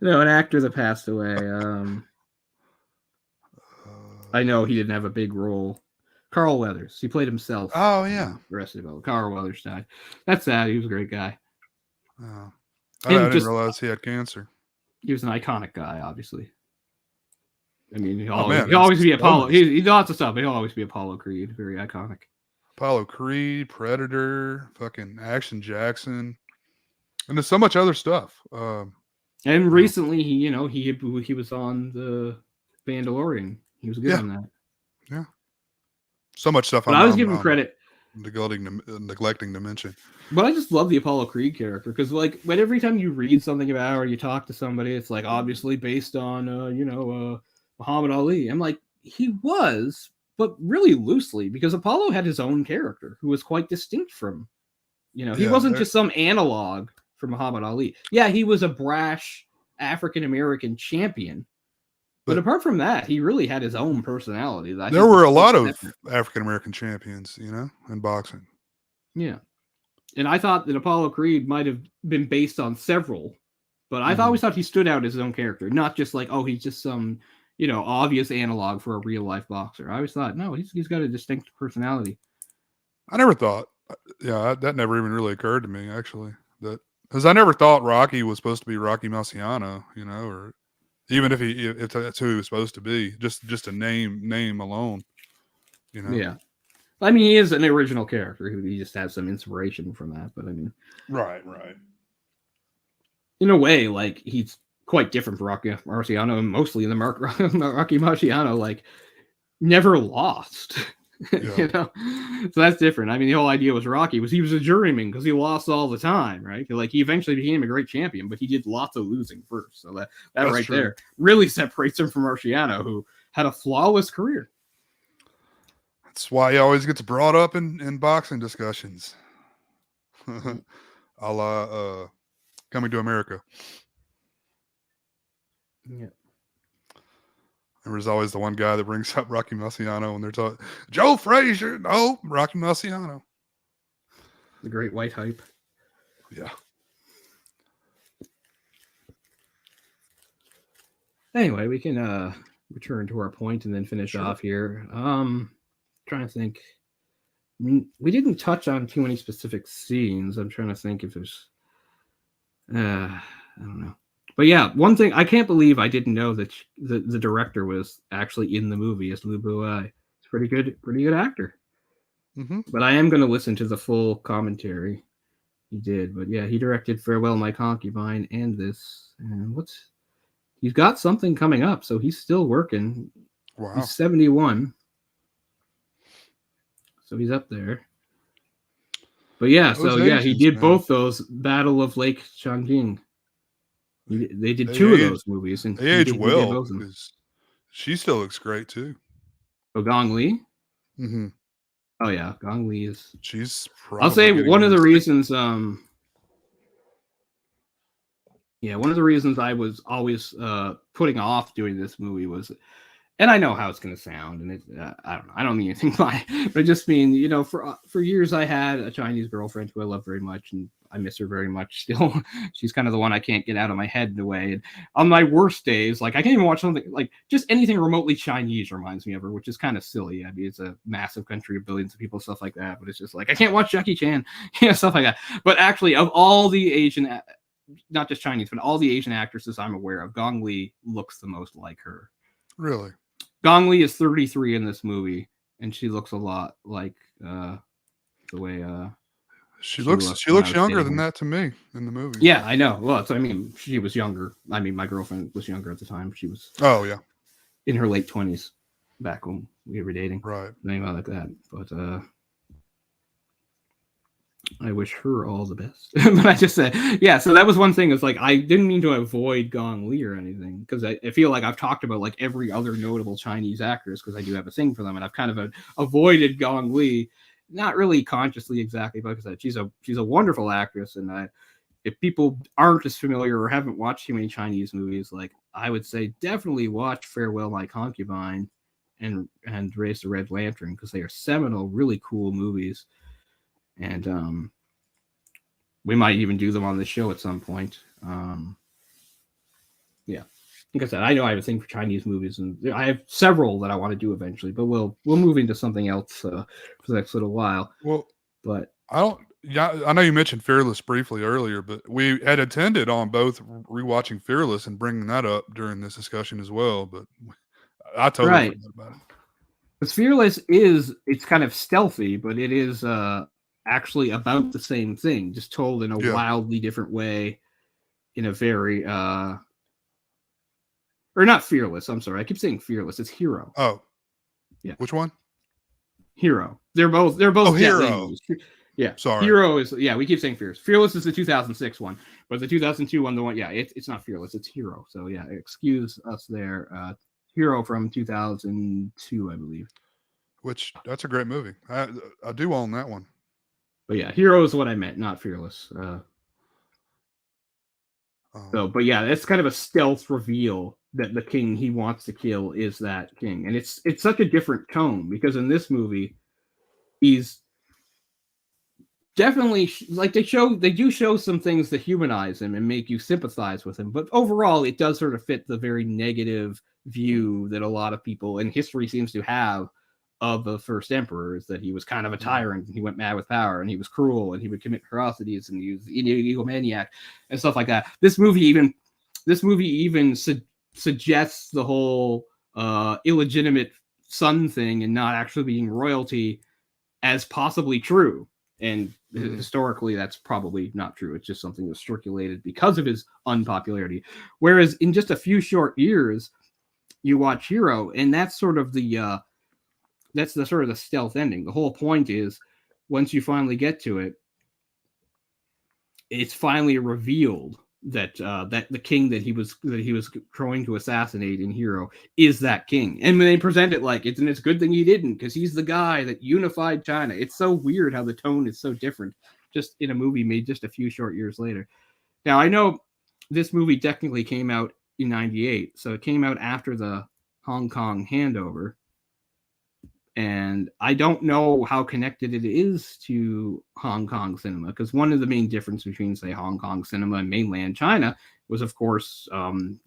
Speaker 1: No, an actor that passed away. I know he didn't have a big role. Carl Weathers. He played himself.
Speaker 2: Oh yeah,
Speaker 1: Arrested Development. Carl Weathers died. That's sad. He was a great guy.
Speaker 2: I didn't realize he had cancer.
Speaker 1: He was an iconic guy, obviously. I mean, he'll
Speaker 2: man,
Speaker 1: always be Apollo. He lots of stuff, but he'll always be Apollo Creed. Very iconic.
Speaker 2: Apollo Creed, Predator, fucking Action Jackson, and there's so much other stuff.
Speaker 1: And recently, he was on the Mandalorian. He was good on that.
Speaker 2: Yeah. So much stuff.
Speaker 1: But I was giving credit.
Speaker 2: Neglecting to mention.
Speaker 1: But I just love the Apollo Creed character because, like, when every time you read something about or you talk to somebody, it's like obviously based on, Muhammad Ali. I'm like, he was, but really loosely because Apollo had his own character who was quite distinct from, he wasn't just some analog for Muhammad Ali. Yeah, he was a brash African American champion. But apart from that, he really had his own personality.
Speaker 2: There were a lot of African American champions, in boxing.
Speaker 1: Yeah. And I thought that Apollo Creed might have been based on several, but I always thought he stood out as his own character, not just like, oh, he's just some, obvious analog for a real life boxer. I always thought, no, he's got a distinct personality.
Speaker 2: I never thought, that never even really occurred to me, actually. Because I never thought Rocky was supposed to be Rocky Marciano, or even if that's who he was supposed to be, just a name alone,
Speaker 1: Yeah. I mean, he is an original character. He just has some inspiration from that. But I mean,
Speaker 2: right.
Speaker 1: In a way, like he's quite different from Rocky Marciano, and mostly in the Rocky Marciano, like never lost.
Speaker 2: Yeah.
Speaker 1: You know, so that's different. I mean, the whole idea was Rocky was he was a juryman because he lost all the time, right? Like he eventually became a great champion, but he did lots of losing first. So that
Speaker 2: That's
Speaker 1: right
Speaker 2: true.
Speaker 1: there really separates him from Marciano, who had a flawless career.
Speaker 2: That's why he always gets brought up in boxing discussions. A la Coming to America.
Speaker 1: Yeah.
Speaker 2: There's always the one guy that brings up Rocky Marciano when they're talking. Joe Frazier, no, Rocky Marciano.
Speaker 1: The great white hype.
Speaker 2: Yeah.
Speaker 1: Anyway, we can return to our point and then finish
Speaker 2: Sure.
Speaker 1: off here. Trying to think. I mean, we didn't touch on too many specific scenes. I'm trying to think if there's I don't know. But yeah, one thing I can't believe I didn't know that the director was actually in the movie as Lu Buai. It's pretty good actor.
Speaker 2: Mm-hmm.
Speaker 1: But I am going to listen to the full commentary he did. But yeah, he directed Farewell My Concubine and this. And he's got something coming up, so he's still working.
Speaker 2: Wow.
Speaker 1: He's 71. So he's up there. But yeah, he did both those Battle of Lake Changjing. They did two of those movies, and
Speaker 2: they aged well because she still looks great too.
Speaker 1: Oh, Gong Li.
Speaker 2: Mm-hmm.
Speaker 1: Oh yeah, Gong Li is.
Speaker 2: She's.
Speaker 1: I'll say one of the reasons. One of the reasons I was always putting off doing this movie was, and I know how it's going to sound, and I don't know. I don't mean anything by it, but I just mean, you know, for years I had a Chinese girlfriend who I love very much, and I miss her very much still. She's kind of the one I can't get out of my head in a way. And on my worst days, like I can't even watch something like just anything remotely Chinese reminds me of her, which is kind of silly. I mean, it's a massive country of billions of people, stuff like that. But it's just like I can't watch Jackie Chan, stuff like that. But actually, of all the Asian, not just Chinese, but all the Asian actresses I'm aware of, Gong Li looks the most like her.
Speaker 2: Really?
Speaker 1: Gong Li is 33 in this movie, and she looks a lot like the way
Speaker 2: she looks younger than that to me in the movie.
Speaker 1: Yeah, I know. Well, I mean, she was younger. I mean, my girlfriend was younger at the time. She was in her late 20s back when we were dating.
Speaker 2: Right.
Speaker 1: Anything like that. But I wish her all the best. But I just said, yeah, so that was one thing. Is like I didn't mean to avoid Gong Li or anything, because I feel like I've talked about like every other notable Chinese actress because I do have a thing for them, and I've kind of avoided Gong Li. Not really consciously exactly, but because she's a wonderful actress, and if people aren't as familiar or haven't watched too many Chinese movies, like I would say definitely watch Farewell My Concubine and Raise the Red Lantern, because they are seminal, really cool movies, and we might even do them on the show at some point. Yeah. Like I said, I know I have a thing for Chinese movies, and I have several that I want to do eventually, but we'll move into something else for the next little while.
Speaker 2: Well,
Speaker 1: but
Speaker 2: I know you mentioned Fearless briefly earlier, but we had intended on both rewatching Fearless and bringing that up during this discussion as well, but I totally forgot about it.
Speaker 1: Because Fearless it's kind of stealthy, but it is actually about the same thing, just told in a wildly different way, in a very or not Fearless. I'm sorry, I keep saying Fearless. It's Hero.
Speaker 2: Oh,
Speaker 1: yeah.
Speaker 2: Which one?
Speaker 1: Hero. They're both.
Speaker 2: Hero.
Speaker 1: Yeah.
Speaker 2: Sorry.
Speaker 1: Hero is. Yeah, we keep saying Fearless. Fearless is the 2006 one, but the 2002 one, the one. Yeah, it's not Fearless. It's Hero. So yeah, excuse us there. Hero from 2002, I believe.
Speaker 2: Which that's a great movie. I do own that one.
Speaker 1: But yeah, Hero is what I meant, not Fearless. But yeah, it's kind of a stealth reveal that the king he wants to kill is that king, and it's such a different tone, because in this movie, he's definitely like they do show some things that humanize him and make you sympathize with him, but overall, it does sort of fit the very negative view that a lot of people in history seems to have of the first emperor, is that he was kind of a tyrant, and he went mad with power, and he was cruel, and he would commit atrocities, and he was an egomaniac and stuff like that. This movie even suggests the whole illegitimate son thing and not actually being royalty as possibly true. And historically, that's probably not true. It's just something that's circulated because of his unpopularity. Whereas in just a few short years, you watch Hero, and that's sort of the that's the sort of the stealth ending. The whole point is once you finally get to it, it's finally revealed that that the king that he was trying to assassinate in Hero is that king, and when they present it like it's a good thing he didn't because he's the guy that unified China. It's so weird how the tone is so different just in a movie made just a few short years later. Now I know this movie technically came out in '98, so it came out after the Hong Kong handover. And I don't know how connected it is to Hong Kong cinema, because one of the main differences between, say, Hong Kong cinema and mainland China was, of course,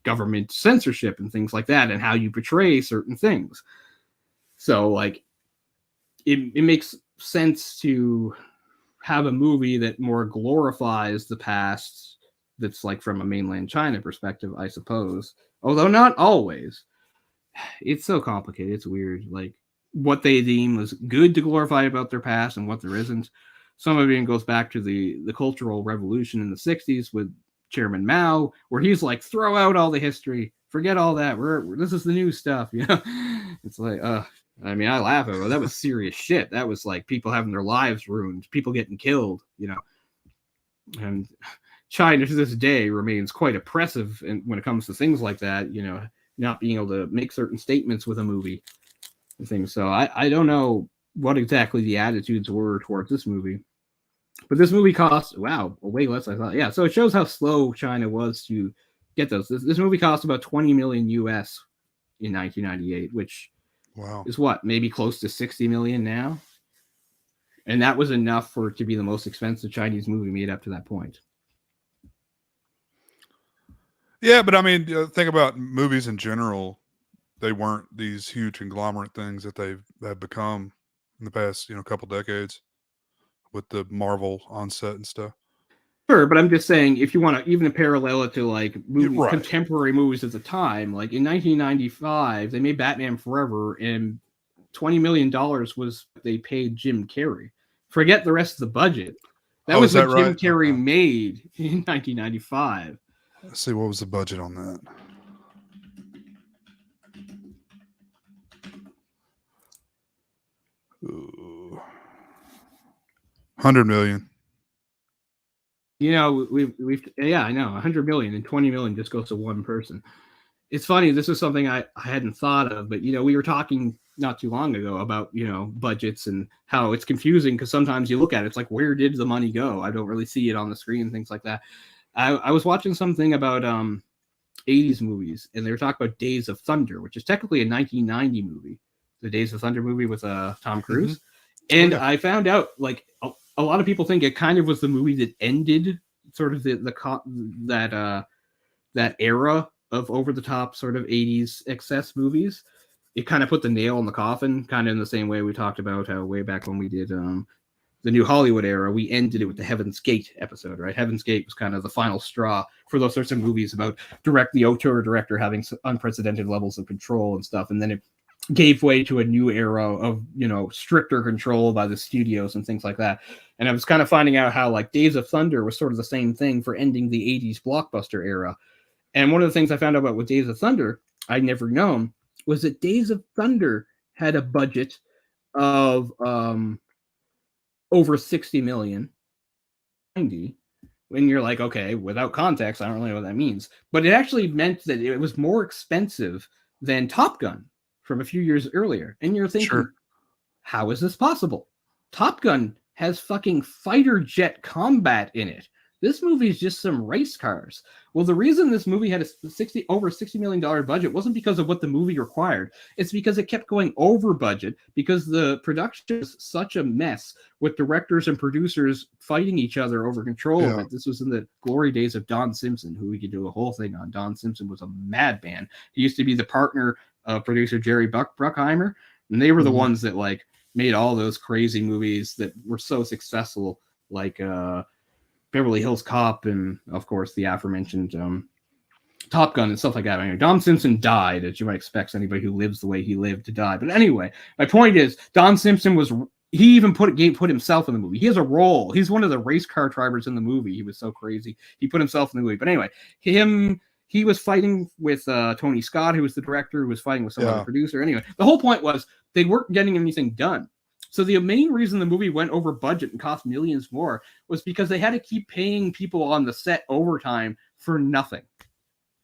Speaker 1: government censorship and things like that, and how you portray certain things. So, like, it makes sense to have a movie that more glorifies the past that's, like, from a mainland China perspective, I suppose. Although not always. It's so complicated. It's weird. Like, what they deem was good to glorify about their past and what there isn't. Some of it even goes back to the Cultural Revolution in the 60s with Chairman Mao, where he's like, throw out all the history, forget all that. This is the new stuff, you know? It's like, I mean, I laugh at it. That was serious shit. That was like people having their lives ruined, people getting killed, you know? And China to this day remains quite oppressive when it comes to things like that, you know, not being able to make certain statements with a movie. Things. So I don't know what exactly the attitudes were towards this movie. But this movie cost, wow, way less than I thought. Yeah, so it shows how slow China was to get those. This movie cost about 20 million US in 1998, which is what, maybe close to 60 million now? And that was enough for it to be the most expensive Chinese movie made up to that point.
Speaker 2: Yeah, but I mean, think about movies in general. They weren't these huge conglomerate things that have become in the past, couple decades with the Marvel onset and stuff.
Speaker 1: Sure, but I'm just saying, if you want to even parallel it to like contemporary movies at the time, like in 1995, they made Batman Forever, and $20 million was they paid Jim Carrey. Forget the rest of the budget. That was what Jim Carrey made in 1995.
Speaker 2: Let's see, what was the budget on that? Ooh. 100 million.
Speaker 1: You know, we've yeah, I know, 100 million and 20 million just goes to one person. It's funny, this is something I hadn't thought of, but we were talking not too long ago about budgets and how it's confusing because sometimes you look at it, it's like, where did the money go? I don't really see it on the screen, things like that. I was watching something about 80s movies, and they were talking about Days of Thunder, which is technically a 1990 movie, the Days of Thunder movie with Tom Cruise. Mm-hmm. And I found out, like, a lot of people think it kind of was the movie that ended sort of that era of over-the-top sort of 80s excess movies. It kind of put the nail in the coffin, kind of in the same way we talked about how way back when we did the New Hollywood era, we ended it with the Heaven's Gate episode, right? Heaven's Gate was kind of the final straw for those sorts of movies about the auteur director having unprecedented levels of control and stuff. And then it gave way to a new era of, stricter control by the studios and things like that. And I was kind of finding out how like Days of Thunder was sort of the same thing for ending the 80s blockbuster era. And one of the things I found out about with Days of Thunder, I'd never known, was that Days of Thunder had a budget of over 60 million. 90. When you're like, okay, without context, I don't really know what that means. But it actually meant that it was more expensive than Top Gun from a few years earlier. And you're thinking, how is this possible? Top Gun has fucking fighter jet combat in it. This movie is just some race cars. Well, the reason this movie had a over $60 million budget wasn't because of what the movie required. It's because it kept going over budget because the production was such a mess with directors and producers fighting each other over control of it. This was in the glory days of Don Simpson, who we could do a whole thing on. Don Simpson was a madman. He used to be the partner of producer Jerry Bruckheimer, and they were the ones that like made all those crazy movies that were so successful, like Beverly Hills Cop, and of course the aforementioned Top Gun and stuff like that. I mean, Don Simpson died, as you might expect anybody who lives the way he lived to die. But anyway, my point is, Don Simpson he even put himself in the movie. He has a role. He's one of the race car drivers in the movie. He was so crazy. He put himself in the movie. But anyway, he was fighting with Tony Scott, who was the director, who was fighting with some other
Speaker 2: Yeah.
Speaker 1: producer. Anyway, the whole point was they weren't getting anything done. So the main reason the movie went over budget and cost millions more was because they had to keep paying people on the set overtime for nothing.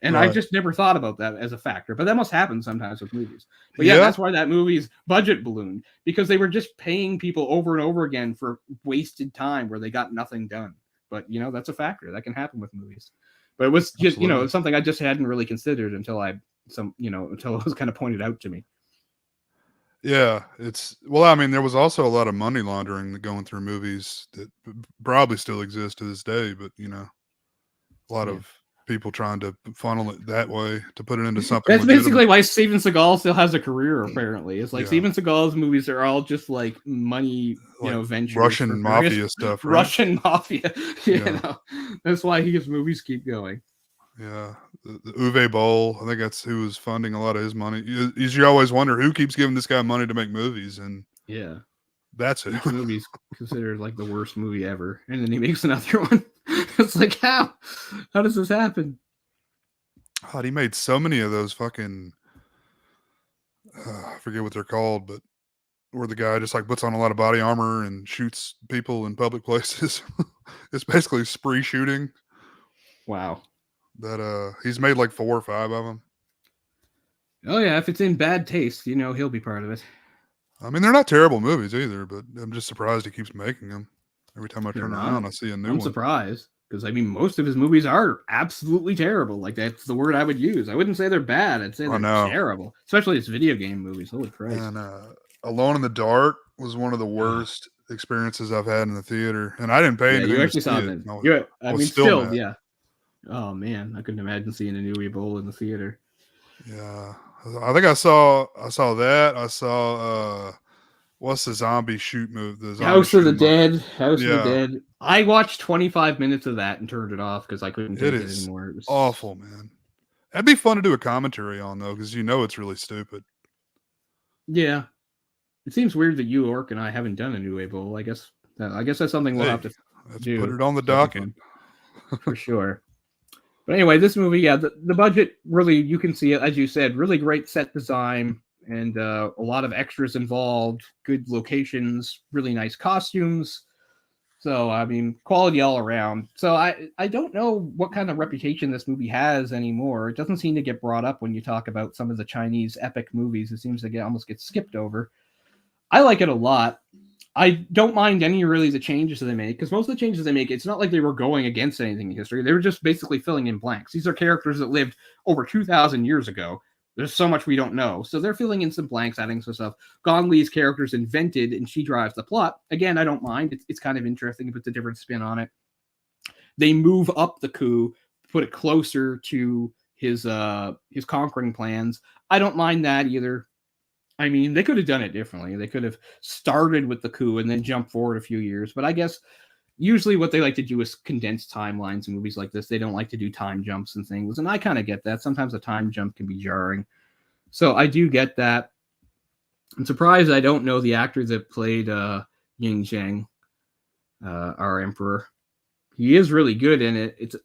Speaker 1: And I
Speaker 2: Right.
Speaker 1: just never thought about that as a factor, but that must happen sometimes with movies. But yeah,
Speaker 2: Yeah.
Speaker 1: that's why that movie's budget ballooned, because they were just paying people over and over again for wasted time where they got nothing done. But you know, that's a factor that can happen with movies. But it was just, you know,
Speaker 2: Absolutely.
Speaker 1: something I just hadn't really considered until until it was kind of pointed out to me.
Speaker 2: Yeah, well, I mean, there was also a lot of money laundering going through movies that probably still exist to this day, but you know, a lot
Speaker 1: Yeah.
Speaker 2: of people trying to funnel it that way to put it into something
Speaker 1: That's
Speaker 2: legitimate.
Speaker 1: basically why Steven Seagal still has a career. Apparently, it's like
Speaker 2: Yeah.
Speaker 1: Steven Seagal's movies are all just like money,
Speaker 2: Like
Speaker 1: ventures,
Speaker 2: Russian
Speaker 1: for
Speaker 2: mafia
Speaker 1: various-
Speaker 2: stuff, right?
Speaker 1: Russian mafia. You
Speaker 2: Yeah.
Speaker 1: know, that's why his movies keep going.
Speaker 2: Yeah, the Uwe Boll, I think that's who was funding a lot of his money. You always wonder who keeps giving this guy money to make movies, and
Speaker 1: Yeah,
Speaker 2: that's it.
Speaker 1: each movie's considered like the worst movie ever, and then he makes another one. It's like how does this happen?
Speaker 2: God, he made so many of those fucking I forget what they're called, but where the guy just like puts on a lot of body armor and shoots people in public places. It's basically spree shooting.
Speaker 1: Wow.
Speaker 2: That he's made like 4 or 5 of them.
Speaker 1: Oh yeah, if it's in bad taste, you know he'll be part of it.
Speaker 2: I mean, they're not terrible movies either, but I'm just surprised he keeps making them. Every time I turn around, I see a new
Speaker 1: I'm
Speaker 2: one.
Speaker 1: surprised because I mean most of his movies are absolutely terrible. Like that's the word I would use. I wouldn't say they're bad. I'd say they're terrible, especially his video game movies. Holy Christ!
Speaker 2: And Alone in the Dark was one of the worst experiences I've had in the theater, and I didn't pay anything.
Speaker 1: You actually
Speaker 2: to
Speaker 1: saw
Speaker 2: see
Speaker 1: that.
Speaker 2: I was still mad.
Speaker 1: Yeah. Oh man, I couldn't imagine seeing a Uwe Boll in the theater.
Speaker 2: Yeah, I think I saw that. I saw what's the zombie shoot move? The
Speaker 1: House of the Dead. House
Speaker 2: Yeah.
Speaker 1: of the Dead. I watched 25 minutes of that and turned it off because I couldn't take it anymore. It was
Speaker 2: awful, man. That'd be fun to do a commentary on though, because you know it's really stupid.
Speaker 1: Yeah, it seems weird that you, Orc, and I haven't done a Uwe Boll. I guess that's something we'll have to do.
Speaker 2: Put it on the docket
Speaker 1: for sure. But anyway, this movie, yeah, the budget really, you can see it, as you said, really great set design and a lot of extras involved, good locations, really nice costumes. So, I mean, quality all around. So I don't know what kind of reputation this movie has anymore. It doesn't seem to get brought up when you talk about some of the Chinese epic movies. It seems to almost get skipped over. I like it a lot. I don't mind any really the changes that they make, because most of the changes they make, it's not like they were going against anything in history. They were just basically filling in blanks. These are characters that lived over 2,000 years ago. There's so much we don't know. So they're filling in some blanks, adding some stuff. Gong Li's character's invented, and she drives the plot. Again, I don't mind. It's kind of interesting. It puts a different spin on it. They move up the coup, put it closer to his conquering plans. I don't mind that either. I mean, they could have done it differently. They could have started with the coup and then jumped forward a few years. But I guess usually what they like to do is condense timelines in movies like this. They don't like to do time jumps and things. And I kind of get that. Sometimes a time jump can be jarring. So I do get that. I'm surprised I don't know the actor that played Ying Zhang, our emperor. He is really good in it.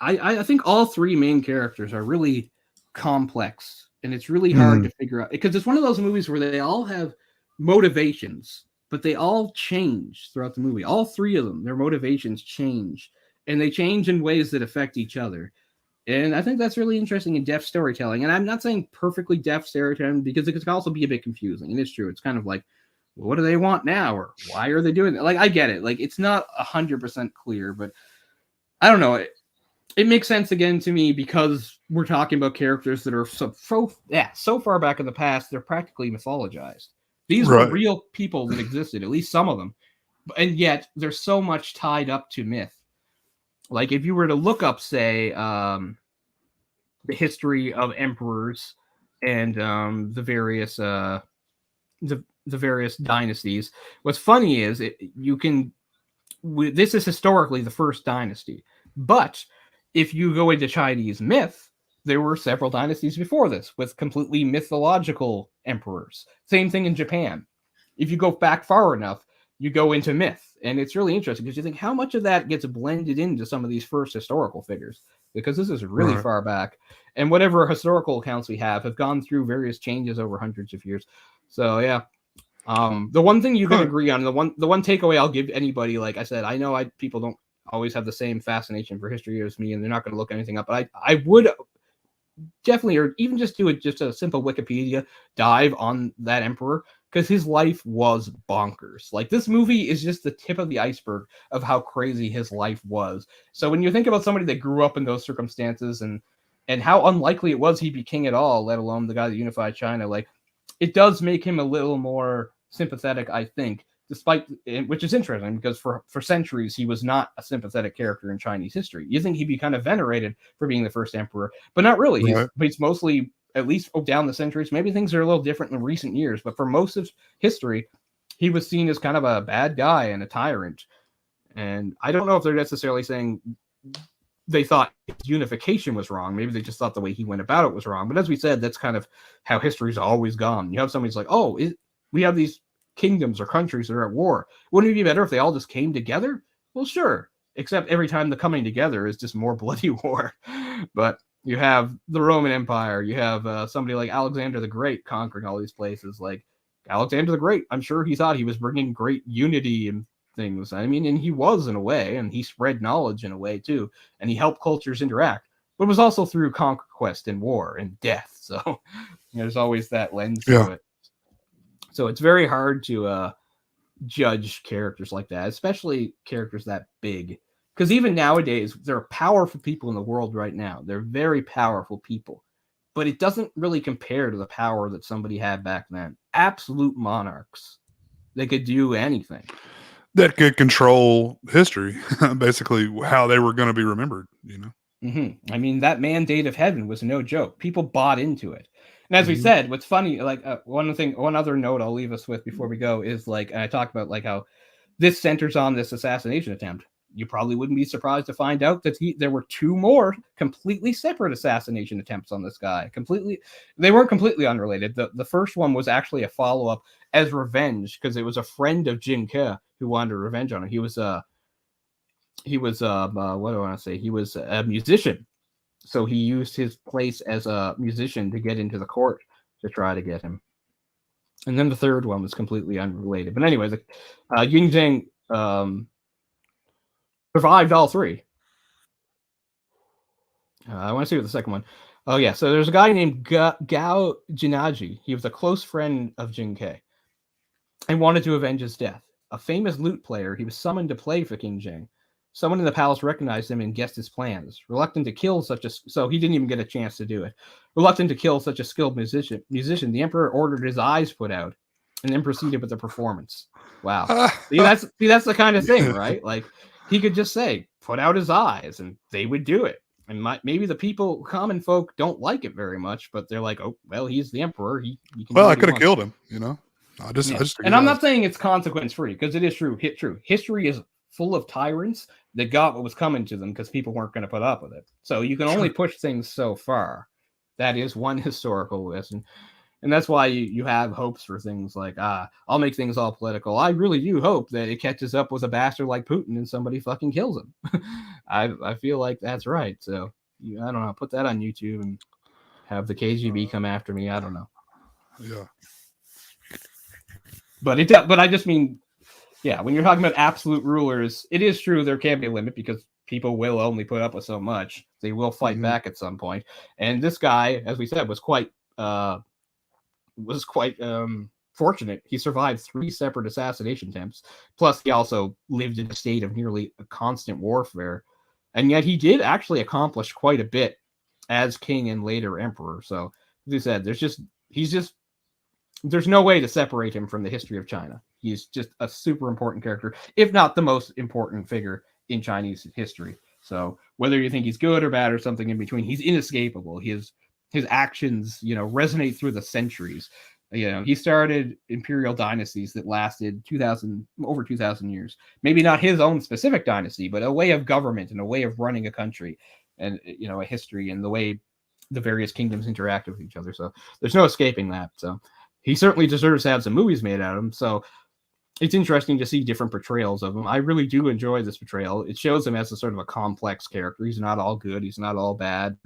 Speaker 1: I think all three main characters are really complex. And it's really hard to figure out, because it's one of those movies where they all have motivations, but they all change throughout the movie. All three of them, their motivations change, and they change in ways that affect each other. And I think that's really interesting in deft storytelling. And I'm not saying perfectly deft storytelling, because it can also be a bit confusing. And it's true. It's kind of like, well, what do they want now? Or why are they doing that? Like, I get it. Like, it's not 100% clear, but I don't know. It makes sense again to me because we're talking about characters that are so far back in the past, they're practically mythologized. These were real people that existed, at least some of them. And yet there's so much tied up to myth. Like if you were to look up, say, the history of emperors and the various dynasties, what's funny is this is historically the first dynasty, but if you go into Chinese myth, there were several dynasties before this with completely mythological emperors. Same thing in Japan. If you go back far enough, you go into myth. And it's really interesting because you think how much of that gets blended into some of these first historical figures, because this is really far back. And whatever historical accounts we have gone through various changes over hundreds of years. So, yeah. The one thing you can agree on, the one takeaway I'll give anybody, like I said, I know people don't always have the same fascination for history as me, and they're not going to look anything up, but I would definitely, or even just do just a simple Wikipedia dive on that emperor, because his life was bonkers. Like, this movie is just the tip of the iceberg of how crazy his life was. So when you think about somebody that grew up in those circumstances and how unlikely it was he'd be king at all, let alone the guy that unified China, like, it does make him a little more sympathetic, I think, despite, which is interesting because for centuries he was not a sympathetic character in Chinese history. You think he'd be kind of venerated for being the first emperor, but not really. He's mostly, at least down the centuries, maybe things are a little different in recent years, but for most of history, he was seen as kind of a bad guy and a tyrant. And I don't know if they're necessarily saying they thought unification was wrong. Maybe they just thought the way he went about it was wrong. But as we said, that's kind of how history's always gone. You have somebody's like, oh, we have these kingdoms or countries that are at war. Wouldn't it be better if they all just came together? Well, sure. Except every time the coming together is just more bloody war. But you have the Roman Empire. You have somebody like Alexander the Great conquering all these places. Like Alexander the Great, I'm sure he thought he was bringing great unity and things. I mean, and he was in a way, and he spread knowledge in a way too, and he helped cultures interact. But it was also through conquest and war and death. So there's always that lens to it. So it's very hard to judge characters like that, especially characters that big. Because even nowadays, there are powerful people in the world right now. They're very powerful people. But it doesn't really compare to the power that somebody had back then. Absolute monarchs. They could do anything.
Speaker 2: That could control history, basically how they were going to be remembered, you know?
Speaker 1: I mean, that mandate of heaven was no joke. People bought into it. And as we said, what's funny, like one other note I'll leave us with before we go is like, and I talked about like how this centers on this assassination attempt. You probably wouldn't be surprised to find out that there were 2 more completely separate assassination attempts on this guy. They weren't completely unrelated. The first one was actually a follow-up as revenge because it was a friend of Jin Ke who wanted revenge on him. He was what do I want to say? He was a musician. So he used his place as a musician to get into the court to try to get him. And then the third one was completely unrelated. But anyways, Ying Zheng survived all 3. I want to see what the second one. Oh, yeah. So there's a guy named Gao Jinaji. He was a close friend of Jin Ke and wanted to avenge his death. A famous lute player, he was summoned to play for King Zheng. Someone in the palace recognized him and guessed his plans. Reluctant to kill so he didn't even get a chance to do it. Reluctant to kill such a skilled musician, the emperor ordered his eyes put out and then proceeded with the performance. Wow. That's the kind of thing, right? Like, he could just say, put out his eyes, and they would do it. And maybe the people, common folk, don't like it very much, but they're like, oh, well, he's the emperor. He can
Speaker 2: I could have killed him, you know? I just
Speaker 1: and I'm not saying it's consequence-free, because it is true. History is full of tyrants that got what was coming to them because people weren't going to put up with it. So you can only push things so far. That is one historical lesson. And that's why you have hopes for things like, I'll make things all political. I really do hope that it catches up with a bastard like Putin and somebody fucking kills him. I feel like that's right. So, I don't know. Put that on YouTube and have the KGB come after me. I don't know.
Speaker 2: Yeah.
Speaker 1: But I just mean, yeah, when you're talking about absolute rulers, it is true there can be a limit because people will only put up with so much. They will fight back at some point. And this guy, as we said, was quite fortunate. He survived 3 separate assassination attempts. Plus, he also lived in a state of nearly constant warfare. And yet he did actually accomplish quite a bit as king and later emperor. So, as you said, there's no way to separate him from the history of China. He's just a super important character, if not the most important figure in Chinese history. So whether you think he's good or bad or something in between, he's inescapable. His actions, resonate through the centuries. He started imperial dynasties that lasted over 2,000 years. Maybe not his own specific dynasty, but a way of government and a way of running a country and, a history and the way the various kingdoms interact with each other. So there's no escaping that. So he certainly deserves to have some movies made out of him. So it's interesting to see different portrayals of him. I really do enjoy this portrayal. It shows him as a sort of a complex character. He's not all good. He's not all bad.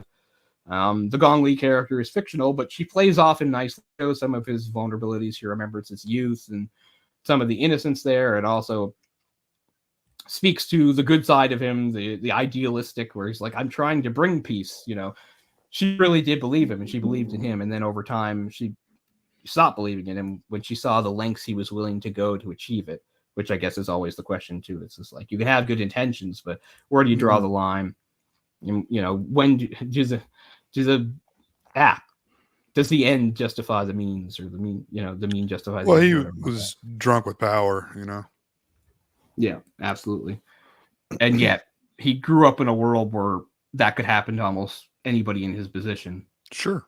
Speaker 1: The Gong Li character is fictional, but she plays off him nicely, shows some of his vulnerabilities. She remembers his youth and some of the innocence there. It also speaks to the good side of him, the idealistic, where he's like, I'm trying to bring peace. You know, she really did believe him and she believed in him. And then over time, she stopped believing in him when she saw the lengths he was willing to go to achieve it, which I guess is always the question too. It's just like, you can have good intentions, but where do you draw the line? You know, when does the end justify the means, or the mean justify the
Speaker 2: Well,
Speaker 1: end?
Speaker 2: he was drunk with power, you know.
Speaker 1: Yeah, absolutely. And yet he grew up in a world where that could happen to almost anybody in his position.
Speaker 2: Sure.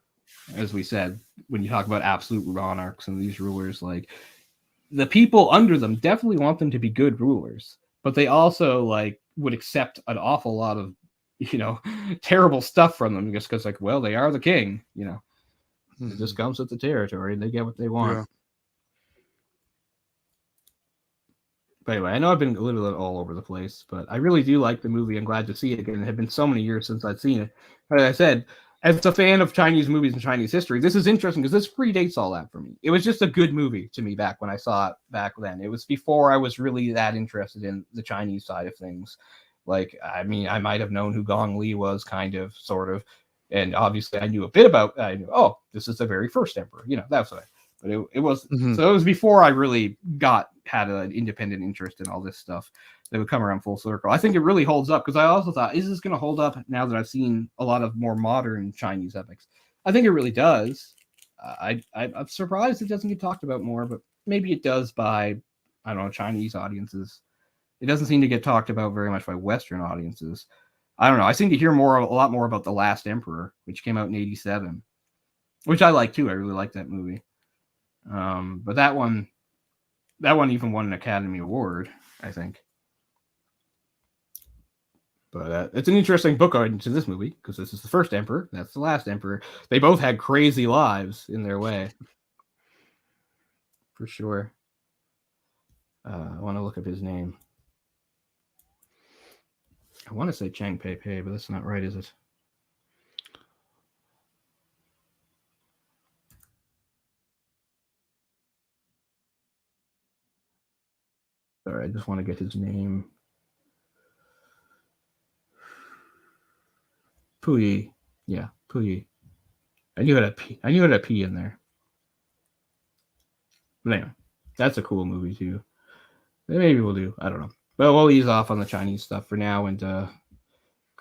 Speaker 1: As we said, when you talk about absolute monarchs and these rulers, like, the people under them definitely want them to be good rulers, but they also like would accept an awful lot of, you know, terrible stuff from them just because, like, well, they are the king, you know. It just comes with the territory. They get what they want.
Speaker 2: Yeah.
Speaker 1: But anyway, I know I've been a little bit all over the place, but I really do like the movie. I'm glad to see it again. It had been so many years since I'd seen it. But as I said, as a fan of Chinese movies and Chinese history, this is interesting because this predates all that for me. It was just a good movie to me back when I saw it back then. It was before I was really that interested in the Chinese side of things. Like, I mean, I might have known who Gong Li was, kind of, sort of. And obviously I knew a bit about, oh, this is the very first emperor. You know, that's what but it was, so it was before I really had an independent interest in all this stuff that would come around full circle. I think it really holds up because I also thought, is this going to hold up now that I've seen a lot of more modern Chinese epics? I think it really does. I'm surprised it doesn't get talked about more, but maybe it does by, I don't know, Chinese audiences. It doesn't seem to get talked about very much by Western audiences. I don't know. I seem to hear a lot more about The Last Emperor, which came out in '87, which I like too. I really like that movie. But that one even won an Academy Award, I think. But it's an interesting book into this movie because this is the first emperor. That's the last emperor. They both had crazy lives in their way, for sure. I want to look up his name. I want to say Chang Pei Pei, but that's not right, is it? Sorry, I just want to get his name. Puyi. Yeah, Puyi. I knew it had a P in there. But anyway, that's a cool movie too. Maybe we'll do. I don't know. But we'll ease off on the Chinese stuff for now and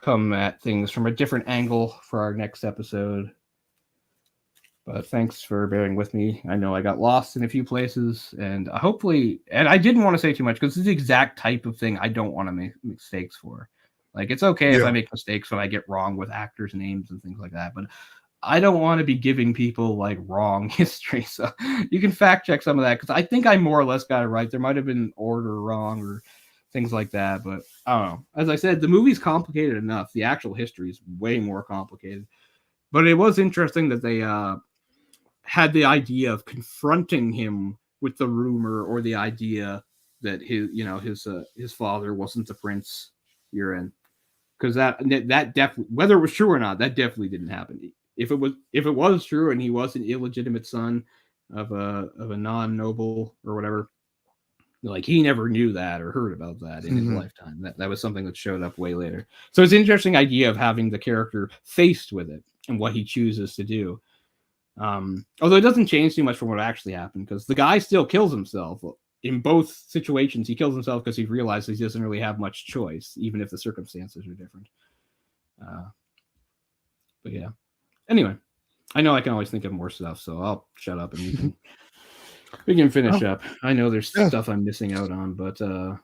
Speaker 1: come at things from a different angle for our next episode. But thanks for bearing with me. I know I got lost in a few places, and hopefully, and I didn't want to say too much because this is the exact type of thing I don't want to make mistakes for. Like, it's okay if I make mistakes when I get wrong with actors' names and things like that, but I don't want to be giving people like wrong history. So you can fact check some of that because I think I more or less got it right. There might have been order wrong or things like that, but I don't know. As I said, the movie's complicated enough. The actual history is way more complicated. But it was interesting that they had the idea of confronting him with the rumor or the idea that his father wasn't the prince you're in, because that definitely, whether it was true or not, that definitely didn't happen. If it was true and he was an illegitimate son of a non-noble or whatever, like, he never knew that or heard about that in his lifetime. That was something that showed up way later. So it's an interesting idea of having the character faced with it and what he chooses to do. Although it doesn't change too much from what actually happened, because the guy still kills himself. In both situations, he kills himself because he realizes he doesn't really have much choice, even if the circumstances are different. But yeah. Anyway, I know I can always think of more stuff, so I'll shut up and we can finish up. I know there's stuff I'm missing out on, but I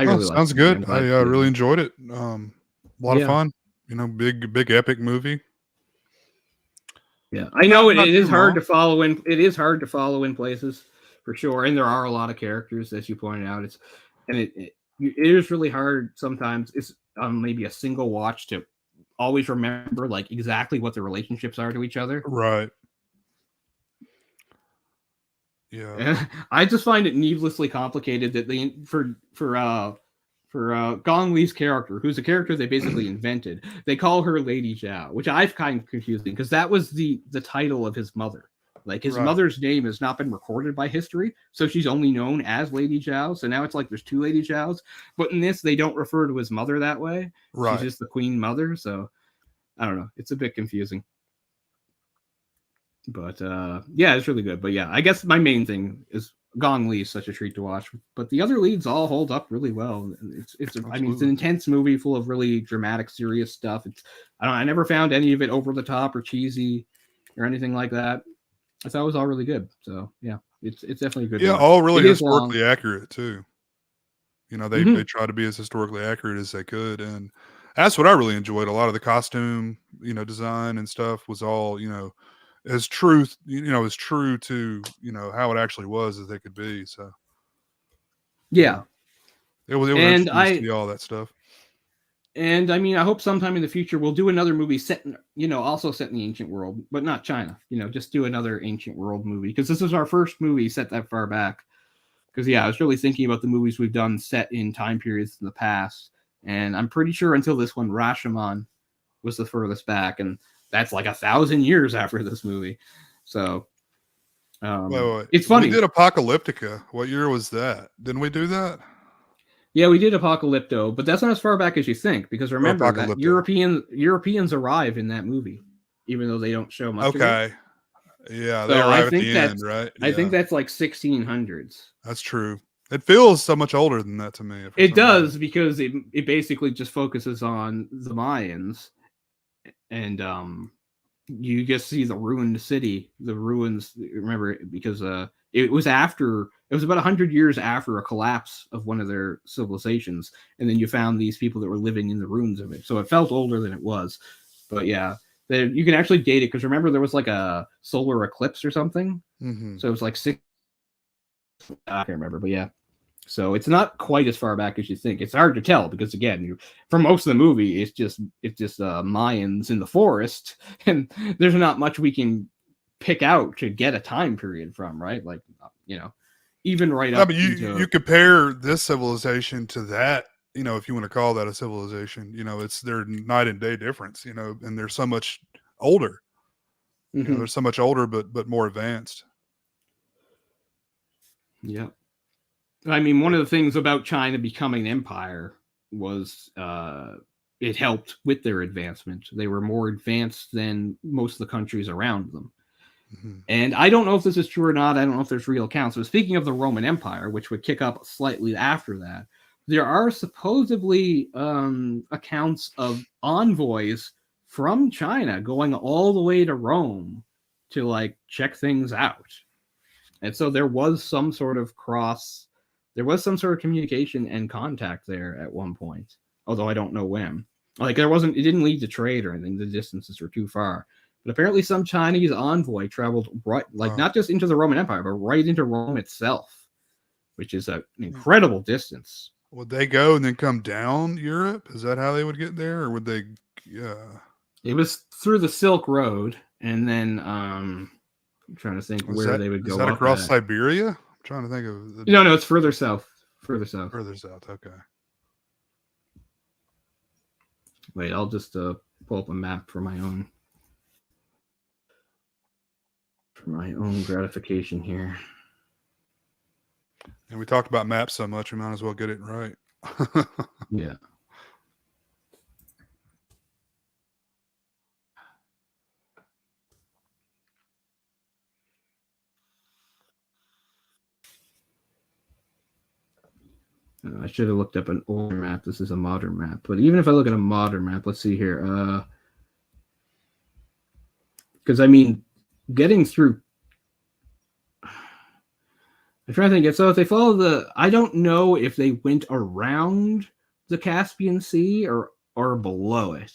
Speaker 1: really like it.
Speaker 2: Sounds good. I really enjoyed it. A lot of fun. You know, big epic movie.
Speaker 1: Yeah, I know it is hard to follow in. It is hard to follow in places, for sure, and there are a lot of characters, as you pointed out. It is really hard sometimes. It's maybe a single watch to always remember like exactly what the relationships are to each other.
Speaker 2: Right. Yeah.
Speaker 1: I just find it needlessly complicated that they for Gong Li's character, who's a character they basically invented, they call her Lady Zhao, which I find confusing because that was the title of his mother. Like his
Speaker 2: Right.
Speaker 1: mother's name has not been recorded by history, so she's only known as Lady Zhao. So now it's like there's two Lady Zhaos, but in this they don't refer to his mother that way. She's
Speaker 2: Right.
Speaker 1: just the Queen Mother. So I don't know. It's a bit confusing. But yeah, it's really good. But yeah, I guess my main thing is Gong Li is such a treat to watch. But the other leads all hold up really well. I mean, it's an
Speaker 2: Absolutely.
Speaker 1: intense movie full of really dramatic, serious stuff. I never found any of it over the top or cheesy or anything like that. I thought it was all really good. So yeah, it's definitely a good
Speaker 2: Yeah,
Speaker 1: watch.
Speaker 2: all really
Speaker 1: It is long.
Speaker 2: historically accurate too. You know, they
Speaker 1: Mm-hmm.
Speaker 2: try to be as historically accurate as they could, and that's what I really enjoyed. A lot of the costume, design and stuff was all, as truth, as true to, how it actually was as they could be. So
Speaker 1: Yeah,
Speaker 2: yeah, it was
Speaker 1: and
Speaker 2: interesting to
Speaker 1: I
Speaker 2: see all that stuff.
Speaker 1: And I mean, I hope sometime in the future we'll do another movie set in, also set in the ancient world, but not China. Just do another ancient world movie because this is our first movie set that far back. Because yeah, I was really thinking about the movies we've done set in time periods in the past, and I'm pretty sure until this one, Rashomon was the furthest back, and that's like 1,000 years after this movie. So
Speaker 2: Wait.
Speaker 1: it's
Speaker 2: We
Speaker 1: funny.
Speaker 2: did Apocalyptica. What year was that? Didn't we do that?
Speaker 1: Yeah, we did Apocalypto, but that's not as far back as you think because
Speaker 2: Or
Speaker 1: remember that
Speaker 2: Apocalypto?
Speaker 1: Europeans arrive in that movie, even though they don't show much of it.
Speaker 2: Okay. Yeah, they
Speaker 1: So I
Speaker 2: arrive at
Speaker 1: think
Speaker 2: the end,
Speaker 1: that's
Speaker 2: right?
Speaker 1: I think
Speaker 2: Yeah,
Speaker 1: that's like 1600s.
Speaker 2: that's true. It feels so much older than that to me for
Speaker 1: It
Speaker 2: some reason.
Speaker 1: does because it basically just focuses on the Mayans and you just see the ruined city, the ruins. Remember, because it was about 100 years after a collapse of one of their civilizations, and then you found these people that were living in the ruins of it. So it felt older than it was, but yeah, you can actually date it because remember there was like a solar eclipse or something.
Speaker 2: Hmm.
Speaker 1: So it was like six. I can't remember, but yeah. So it's not quite as far back as you think. It's hard to tell because again, for most of the movie, it's just Mayans in the forest, and there's not much we can pick out to get a time period from, right? Like even right
Speaker 2: I
Speaker 1: up
Speaker 2: mean, you
Speaker 1: into
Speaker 2: compare this civilization to that, if you want to call that a civilization, it's their night and day difference, and they're so much older. They're
Speaker 1: mm-hmm.
Speaker 2: so much older, but more advanced.
Speaker 1: Yeah. I mean, one of the things about China becoming an empire was it helped with their advancement. They were more advanced than most of the countries around them.
Speaker 2: Hmm.
Speaker 1: And I don't know if this is true or not. I don't know if there's real accounts. So speaking of the Roman Empire, which would kick up slightly after that, there are supposedly accounts of envoys from China going all the way to Rome to like check things out. And so there was some sort of communication and contact there at one point, although I don't know when. Like it didn't lead to trade or anything. The distances were too far. But apparently some Chinese envoy traveled right, like
Speaker 2: Wow.
Speaker 1: not just into the Roman Empire, but right into Rome itself, which is an incredible distance.
Speaker 2: Would they go and then come down Europe? Is that how they would get there, or would they? Yeah.
Speaker 1: It was through the Silk Road, and then I'm trying to think
Speaker 2: Is
Speaker 1: where
Speaker 2: that
Speaker 1: they would
Speaker 2: is
Speaker 1: go
Speaker 2: that
Speaker 1: up
Speaker 2: across
Speaker 1: at.
Speaker 2: Siberia? I'm trying to think of the
Speaker 1: No, it's further south. Further south.
Speaker 2: further south. Okay.
Speaker 1: Wait, I'll just pull up a map for my own gratification here.
Speaker 2: And we talked about maps so much, we might as well get it right.
Speaker 1: Yeah. I should have looked up an older map. This is a modern map. But even if I look at a modern map, let's see here. Because I mean, getting through. I'm trying to think. So if they follow I don't know if they went around the Caspian Sea or below it.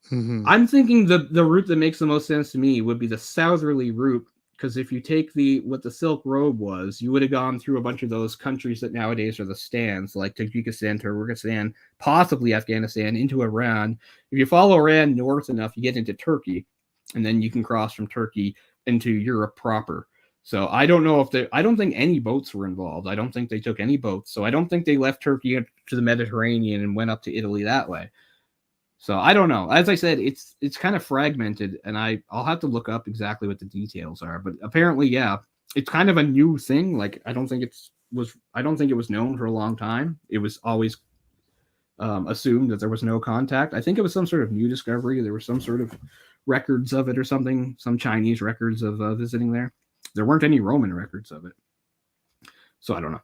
Speaker 2: Hmm.
Speaker 1: I'm thinking the route that makes the most sense to me would be the southerly route, because if you take what the Silk Road was, you would have gone through a bunch of those countries that nowadays are the stands, like Tajikistan, Kyrgyzstan, possibly Afghanistan, into Iran. If you follow Iran north enough, you get into Turkey, and then you can cross from Turkey into Europe proper. So I don't know if I don't think any boats were involved. I don't think they took any boats. So I don't think they left Turkey to the Mediterranean and went up to Italy that way. So I don't know. As I said, it's kind of fragmented, and I'll have to look up exactly what the details are. But apparently, yeah, it's kind of a new thing. Like I don't think it was known for a long time. It was always assumed that there was no contact. I think it was some sort of new discovery. There were some sort of records of it or something, some Chinese records of visiting there. There weren't any Roman records of it. So I don't know.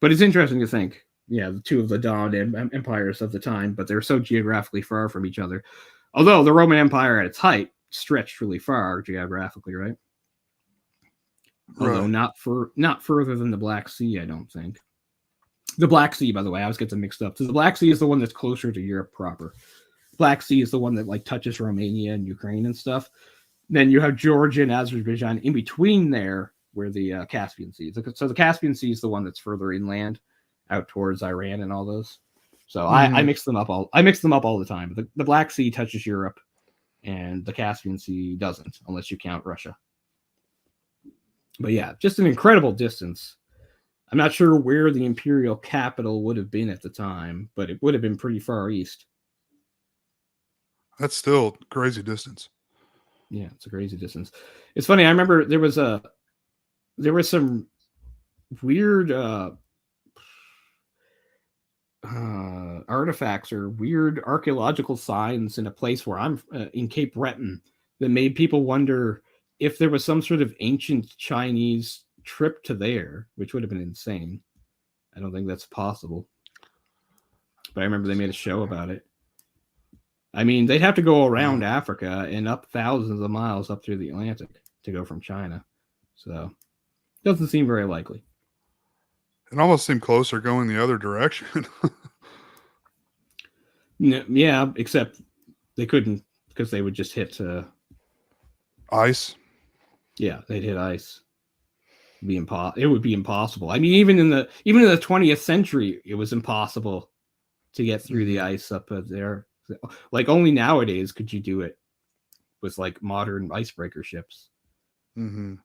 Speaker 1: But it's interesting to think, yeah, the two of the dominant empires of the time, but they're so geographically far from each other. Although the Roman Empire at its height stretched really far geographically, right? Although not further than the Black Sea, I don't think. The Black Sea, by the way, I always get them mixed up. So the Black Sea is the one that's closer to Europe proper. Black Sea is the one that like touches Romania and Ukraine and stuff. Then you have Georgia and Azerbaijan in between there, where the Caspian Sea is. So the Caspian Sea is the one that's further inland, out towards Iran and all those. So I mix them up all the time. The Black Sea touches Europe, and the Caspian Sea doesn't, unless you count Russia. But yeah, just an incredible distance. I'm not sure where the imperial capital would have been at the time, but it would have been pretty far east.
Speaker 2: That's still crazy distance.
Speaker 1: Yeah, it's a crazy distance. It's funny. I remember there was some weird artifacts or weird archaeological signs in a place where I'm in Cape Breton that made people wonder if there was some sort of ancient Chinese trip to there, which would have been insane. I don't think that's possible. But I remember they made a show about it. I mean, they'd have to go around Africa and up thousands of miles up through the Atlantic to go from China. So, doesn't seem very likely.
Speaker 2: It almost seemed closer going the other direction.
Speaker 1: Yeah, except they couldn't because they would just hit
Speaker 2: ice.
Speaker 1: Yeah, they'd hit ice. It would be impossible. I mean, even in the 20th century, it was impossible to get through the ice up there. Like only nowadays could you do it with like modern icebreaker ships.
Speaker 2: Mm-hmm.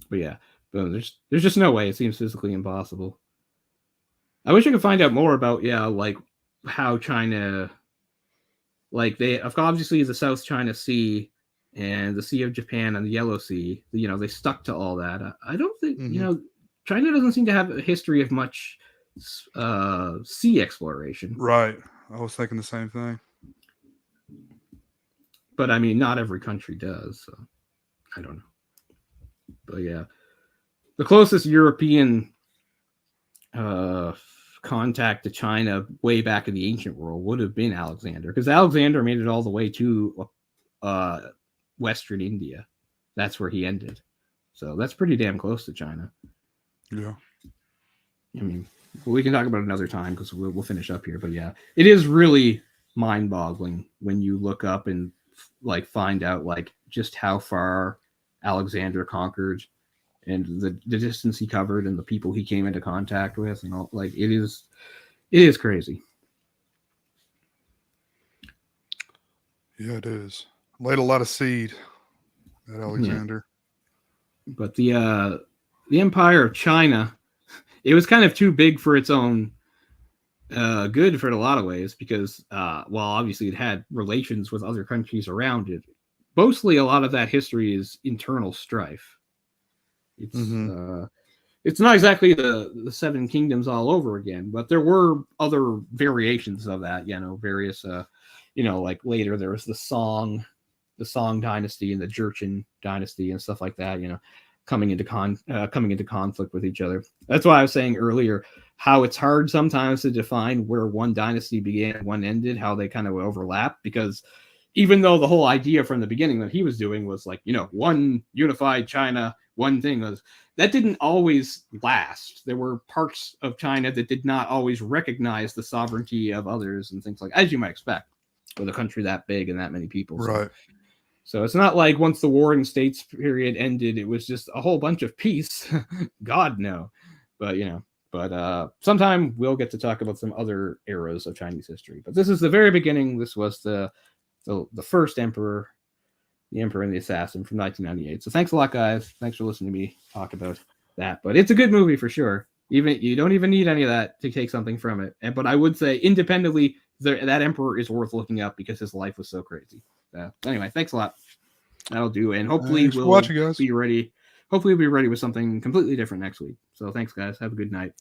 Speaker 1: But yeah, there's just no way. It seems physically impossible. I wish I could find out more about like how China, like they obviously the South China Sea and the Sea of Japan and the Yellow Sea. They stuck to all that. I don't think China doesn't seem to have a history of much sea exploration.
Speaker 2: Right. I was thinking the same thing.
Speaker 1: But I mean, not every country does. So I don't know. But yeah, the closest European contact to China way back in the ancient world would have been Alexander, because Alexander made it all the way to Western India. That's where he ended. So that's pretty damn close to China.
Speaker 2: Yeah.
Speaker 1: I mean, we can talk about it another time because we'll finish up here. But yeah, it is really mind-boggling when you look up and like find out like just how far Alexander conquered and the distance he covered and the people he came into contact with and all. Like it is crazy.
Speaker 2: Yeah, it is. Laid a lot of seed at Alexander.
Speaker 1: Yeah. But the Empire of China, it was kind of too big for its own good for a lot of ways because, while obviously it had relations with other countries around it, mostly a lot of that history is internal strife. It's not exactly the Seven Kingdoms all over again, but there were other variations of that. Various, like later there was the Song dynasty and the Jurchen dynasty and stuff like that. Coming into conflict with each other. That's why I was saying earlier how it's hard sometimes to define where one dynasty began and one ended, how they kind of overlap, because even though the whole idea from the beginning that he was doing was like, one unified China, one thing, that didn't always last. There were parts of China that did not always recognize the sovereignty of others and things like, as you might expect with a country that big and that many people.
Speaker 2: Right.
Speaker 1: So it's not like once the Warring States period ended, it was just a whole bunch of peace. God, no. But, sometime we'll get to talk about some other eras of Chinese history. But this is the very beginning. This was the first emperor. The Emperor and the Assassin from 1998. So thanks a lot, guys. Thanks for listening to me talk about that. But it's a good movie for sure. Even you don't even need any of that to take something from it. But I would say independently, that Emperor is worth looking up because his life was so crazy. Anyway, thanks a lot. That'll do, and hopefully we'll be ready. Hopefully we'll be ready with something completely different next week. So thanks, guys. Have a good night.